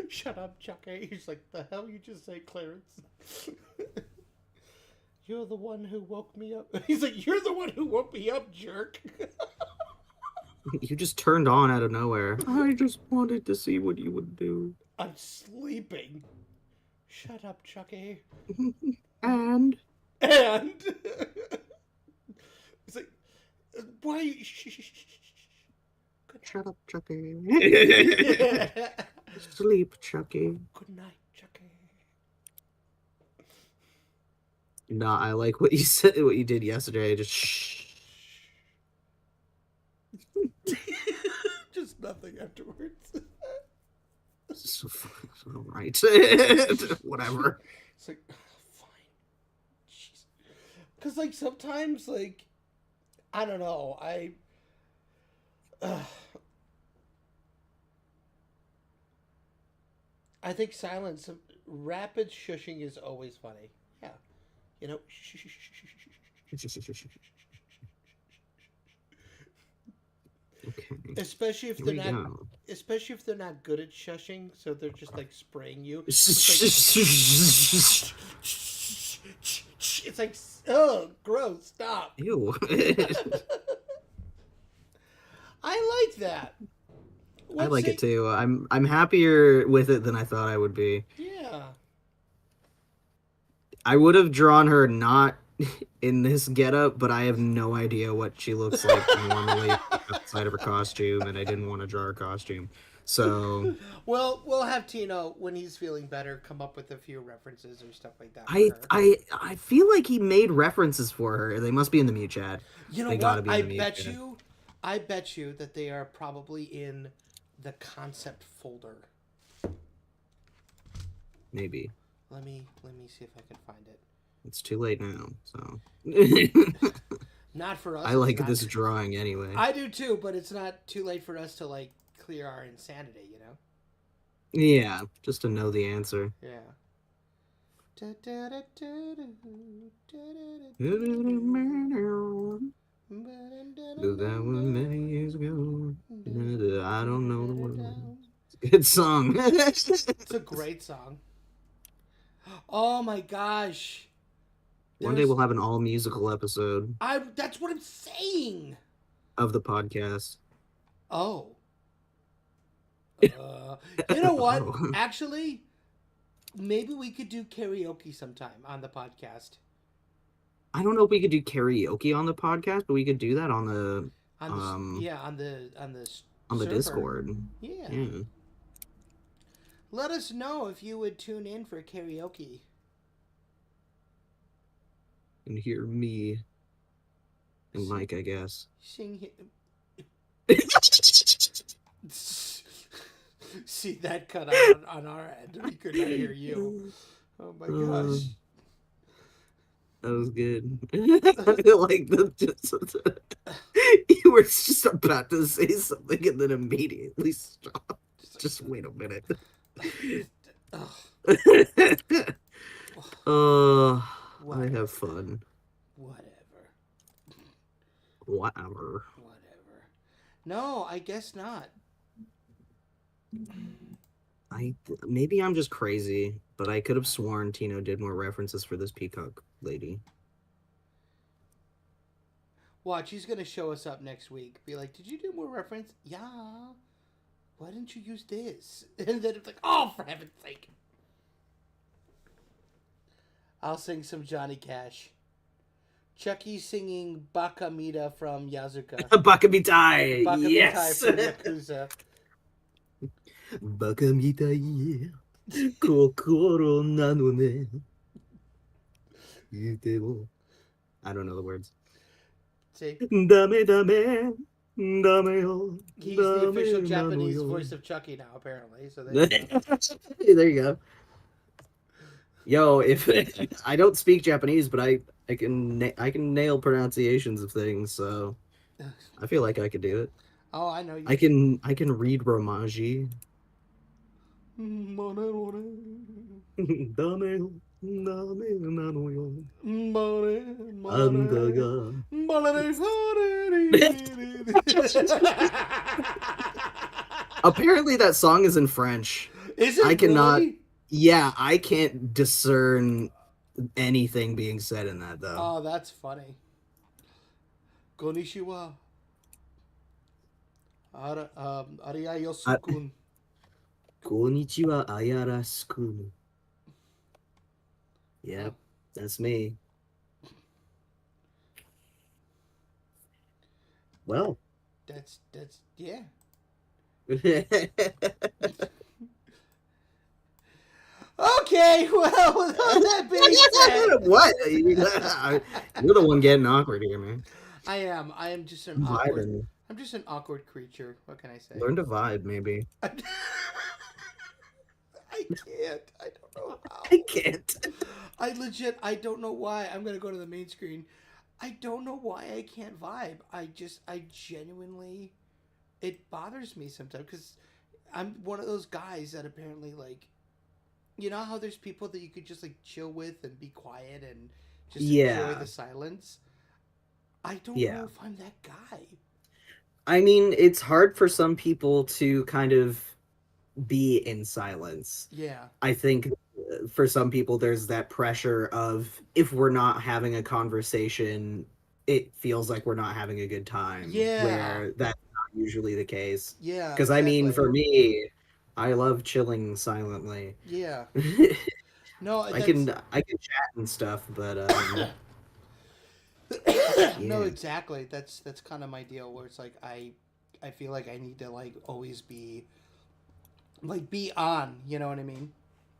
Shut up, Chucky. He's like, the hell you just say, Clarence? You're the one who woke me up. He's like, you're the one who woke me up, jerk. You just turned on out of nowhere. I just wanted to see what you would do. I'm sleeping. Shut up, Chucky. And? It's like, why? Shut up, Chucky. Sleep, Chucky. Good night, Chucky. Nah, I like what you said. What you did yesterday. Just shh. Just nothing afterwards. All right. Whatever. It's like, fine. Jeez. Because, like, sometimes, like, I don't know. I think silence, rapid shushing is always funny. Yeah. You know, Okay. Especially if they're not good at shushing, so they're just like spraying you. It's like, oh, gross! Stop. Ew. I like that. I like it too. I'm happier with it than I thought I would be. Yeah. I would have drawn her not in this getup, but I have no idea what she looks like normally outside of her costume, and I didn't want to draw her costume. So we'll have Tino when he's feeling better come up with a few references or stuff like that. I feel like he made references for her. They must be in the mute chat. You know they what? Gotta be in I the mute bet chat. I bet you that they are probably in the concept folder. Maybe. Let me see if I can find it. It's too late now, so. Not for us. I like this drawing anyway. I do too, but it's not too late for us to like clear our insanity, you know? Yeah, just to know the answer. Yeah. That was many years ago. I don't know the words. It's a good song. It's a great song. Oh my gosh. One day we'll have an all musical episode. That's what I'm saying. Of the podcast. Oh. You know what? Actually, maybe we could do karaoke sometime on the podcast. I don't know if we could do karaoke on the podcast, but we could do that on the on the server. Discord. Yeah. Yeah. Let us know if you would tune in for karaoke. And hear me and Mike, I guess. Sing. See that cut out on our end. We could not hear you. Oh my gosh. That was good. Like you were just about to say something and then immediately stopped. Just wait a minute. I have fun. Whatever. No, I guess not. Maybe I'm just crazy, but I could have sworn Tino did more references for this peacock lady. Watch, he's gonna show us up next week. Be like, did you do more reference? Yeah. Why didn't you use this? And then it's like, oh, for heaven's sake. I'll sing some Johnny Cash. Chucky singing Bakamita from Yazuka. Bakamitai! Bakamitai Yes! from Yakuza. Bakamitai kokoro nano ne. I don't know the words. See? Dame dame. Dame yo. He's the official Japanese voice of Chucky now, apparently. So there you go. There you go. Yo, if I don't speak Japanese, but I can nail pronunciations of things, so I feel like I could do it. Oh, I know you. I can read Romaji. Apparently that song is in French. Is it? I cannot. Really? Yeah, I can't discern anything being said in that though. Oh, that's funny. Konnichiwa. Ariayosukun. Konnichiwa ayarasku. Yep, that's me. Well. That's yeah. Okay, well, with all that being said, what? You're the one getting awkward here, man. I am just an awkward. I'm just an awkward creature. What can I say? Learn to vibe, maybe. I can't. I don't know how. I can't. I don't know why. I'm gonna go to the main screen. I don't know why I can't vibe. I genuinely, it bothers me sometimes because I'm one of those guys that apparently like, you know how there's people that you could just like chill with and be quiet and just enjoy the silence. I don't know if I'm that guy. I mean, it's hard for some people to kind of be in silence. Yeah. I think for some people there's that pressure of if we're not having a conversation, it feels like we're not having a good time. Yeah. Where that's not usually the case. Yeah. Because I mean, for me, I love chilling silently. Yeah. No, I can chat and stuff, but no, yeah. exactly. That's kind of my deal. Where it's like I feel like I need to like always be be on. You know what I mean?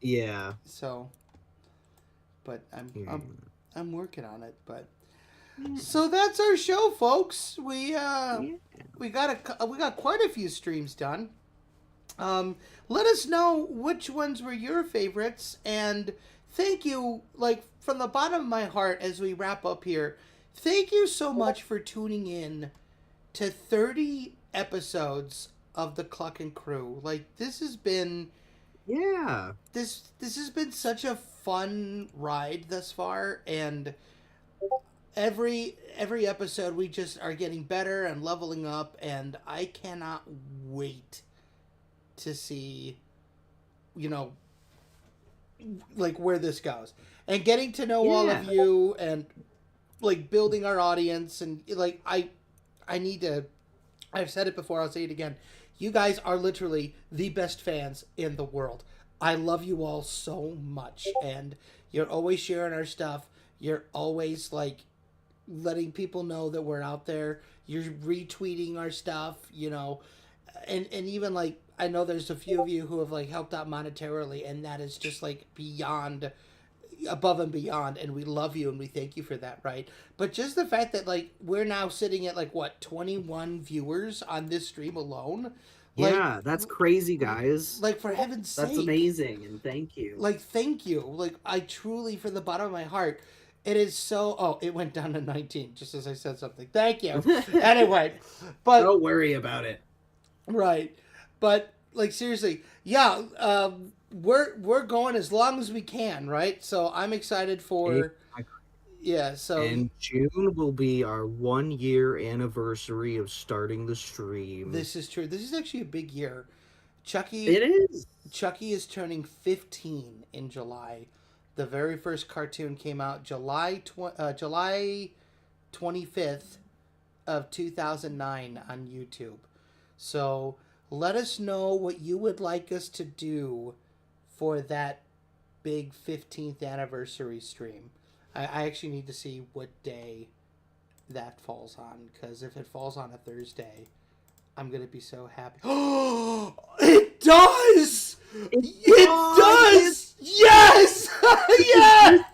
Yeah. So, but Yeah. I'm working on it. But so that's our show, folks. We got quite a few streams done. Let us know which ones were your favorites, and thank you, like from the bottom of my heart, as we wrap up here. Thank you so much for tuning in to 30 episodes of the Cluckin Crew. Like this has been this has been such a fun ride thus far, and every episode we just are getting better and leveling up, and I cannot wait to see, you know, like where this goes, and getting to know all of you, and like building our audience, and like I need to. I've said it before. I'll say it again. You guys are literally the best fans in the world. I love you all so much, and you're always sharing our stuff. You're always like letting people know that we're out there. You're retweeting our stuff, you know, and even like I know there's a few of you who have like helped out monetarily, and that is just like beyond, above and beyond, and we love you and we thank you for that, right? But just the fact that like we're now sitting at like what 21 viewers on this stream alone. Yeah, that's crazy, guys. Like for heaven's sake. That's amazing, and thank you. Like thank you. Like I truly, from the bottom of my heart, it is so. Oh, it went down to 19 just as I said something. Thank you. Anyway, but don't worry about it. Right, but like seriously, yeah. We're going as long as we can, right? So I'm excited for. Yeah. So. And June will be our 1-year anniversary of starting the stream. This is true. This is actually a big year. Chucky. It is. Chucky is turning 15 in July. The very first cartoon came out July 25th of 2009 on YouTube. So let us know what you would like us to do for that big 15th anniversary stream. I actually need to see what day that falls on, because if it falls on a Thursday, I'm going to be so happy. Oh, it does! It does! Yes! Yes!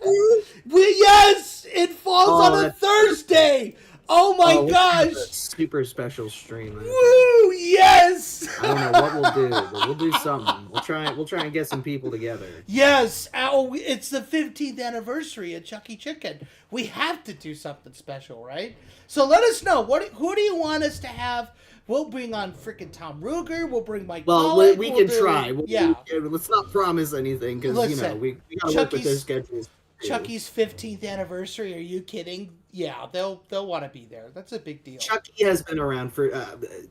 Yes! It falls on a Thursday! Oh my gosh! Super special stream. Woo! Yes! I don't know what we'll do, but we'll do something. We'll try and get some people together. Yes! Oh, it's the 15th anniversary of Chucky Chicken. We have to do something special, right? So let us know. Who do you want us to have? We'll bring on freaking Tom Ruger. We'll bring Mike. Well, Pollock. we can try. Yeah. Let's not promise anything, because you know we gotta work with their schedules. Chucky's 15th anniversary. Are you kidding? Yeah, they'll want to be there. That's a big deal. Chucky has been around for.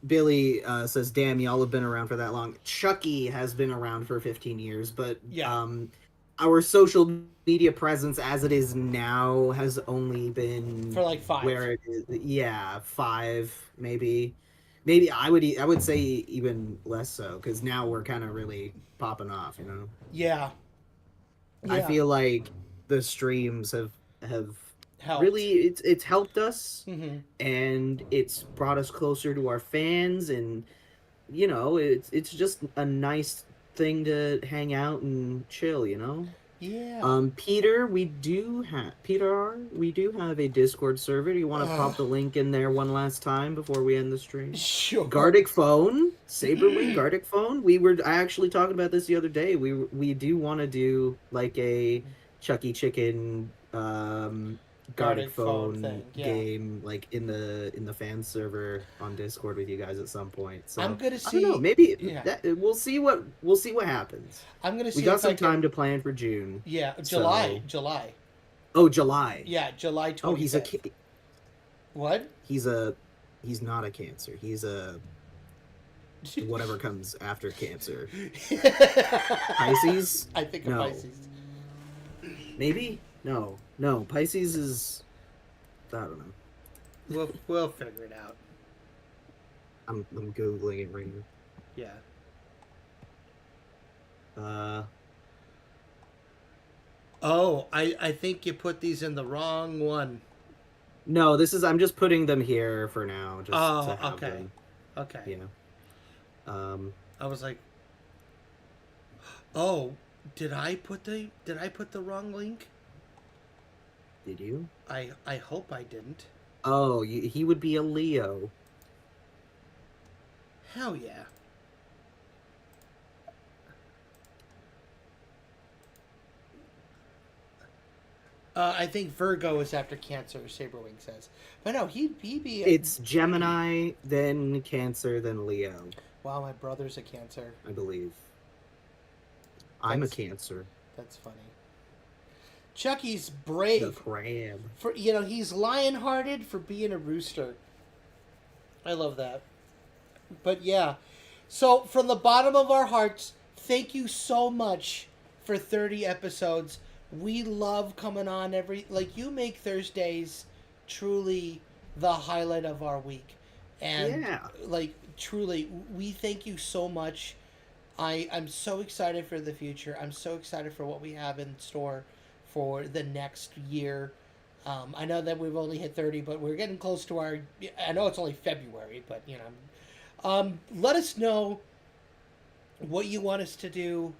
Billy says, "Damn, y'all have been around for that long." Chucky has been around for 15 years, but our social media presence as it is now has only been for like 5. Where it is, 5 maybe. Maybe I would say even less so, because now we're kind of really popping off, you know. Yeah. I feel like the streams have helped. Really it's helped us, and it's brought us closer to our fans, and you know it's just a nice thing to hang out and chill, you know. Yeah. Peter, we do have a Discord server. Do you want to pop the link in there one last time before we end the stream? Sure. Gardic Phone, Saberwing, Gardic Phone. I actually talked about this the other day. We do want to do like a Chucky Chicken Gardic Phone game, like in the fan server on Discord with you guys at some point. So I'm gonna see. I don't know, maybe we'll see what happens. I'm gonna see. We got some time to plan for June. Yeah, July. Oh, July. Yeah, July 25th. Oh, he's a kid. What? He's not a Cancer. He's a whatever comes after Cancer. Pisces? I think a Pisces. Maybe? No, Pisces is. I don't know. We'll figure it out. I'm googling it right now. Yeah. Oh, I think you put these in the wrong one. No, I'm just putting them here for now, just to have okay. them. Okay. Yeah. I was like, oh, did I put the wrong link? Did you? I hope I didn't. Oh, he would be a Leo. Hell yeah. I think Virgo is after Cancer, Saberwing says. But no, he'd be... It's Gemini, then Cancer, then Leo. Wow, my brother's a Cancer. I believe. I'm a Cancer. That's funny. Chucky's brave. The crab. He's lion-hearted for being a rooster. I love that. But yeah. So, from the bottom of our hearts, thank you so much for 30 episodes. We love coming on you make Thursdays truly the highlight of our week. And truly, we thank you so much. I'm so excited for the future. I'm so excited for what we have in store for the next year. I know that we've only hit 30, but we're getting close to I know it's only February, but let us know what you want us to do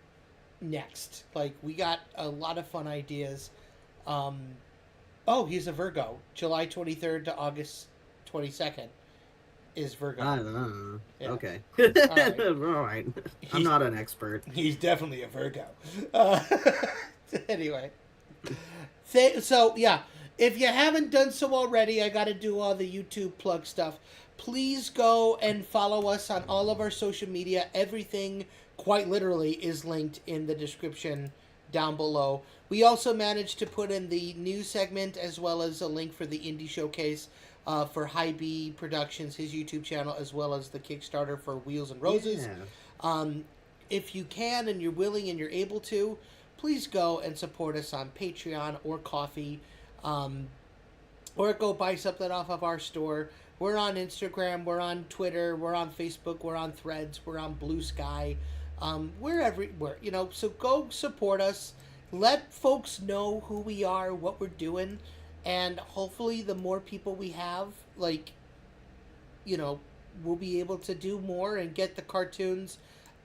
next. We got a lot of fun ideas. He's a Virgo. July 23rd to August 22nd is Virgo. I don't know. Yeah. Okay. All right. I'm not an expert. He's definitely a Virgo. Anyway. So, yeah. If you haven't done so already, I got to do all the YouTube plug stuff. Please go and follow us on all of our social media. Everything, quite literally, is linked in the description down below. We also managed to put in the news segment as well as a link for the Indie Showcase for High B Productions, his YouTube channel, as well as the Kickstarter for Wheels and Roses. Yeah. If you can and you're willing and you're able to, please go and support us on Patreon or Ko-fi, or go buy something off of our store. We're on Instagram, we're on Twitter, we're on Facebook, we're on Threads, we're on Blue Sky. We're everywhere, so go support us. Let folks know who we are, what we're doing, and hopefully the more people we have, we'll be able to do more and get the cartoons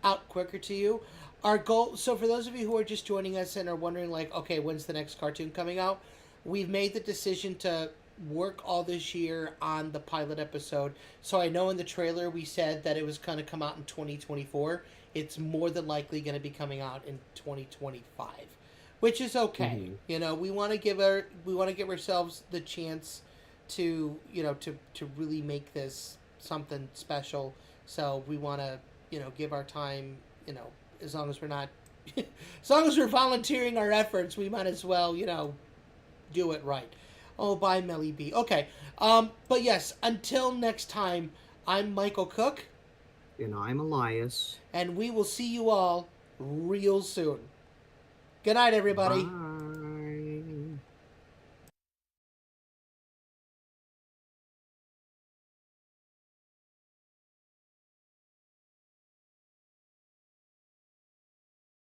out quicker to you. Our goal, so for those of you who are just joining us and are wondering, okay, when's the next cartoon coming out? We've made the decision to work all this year on the pilot episode. So I know in the trailer we said that it was going to come out in 2024. It's more than likely going to be coming out in 2025, which is okay. Mm-hmm. We want to give ourselves the chance to to really make this something special. So we want to give our time. As long as we're not, as long as we're volunteering our efforts, we might as well do it right. Oh, bye, Melly B. Okay. But yes, until next time, I'm Michael Cook. And I'm Elias. And we will see you all real soon. Good night, everybody. Bye.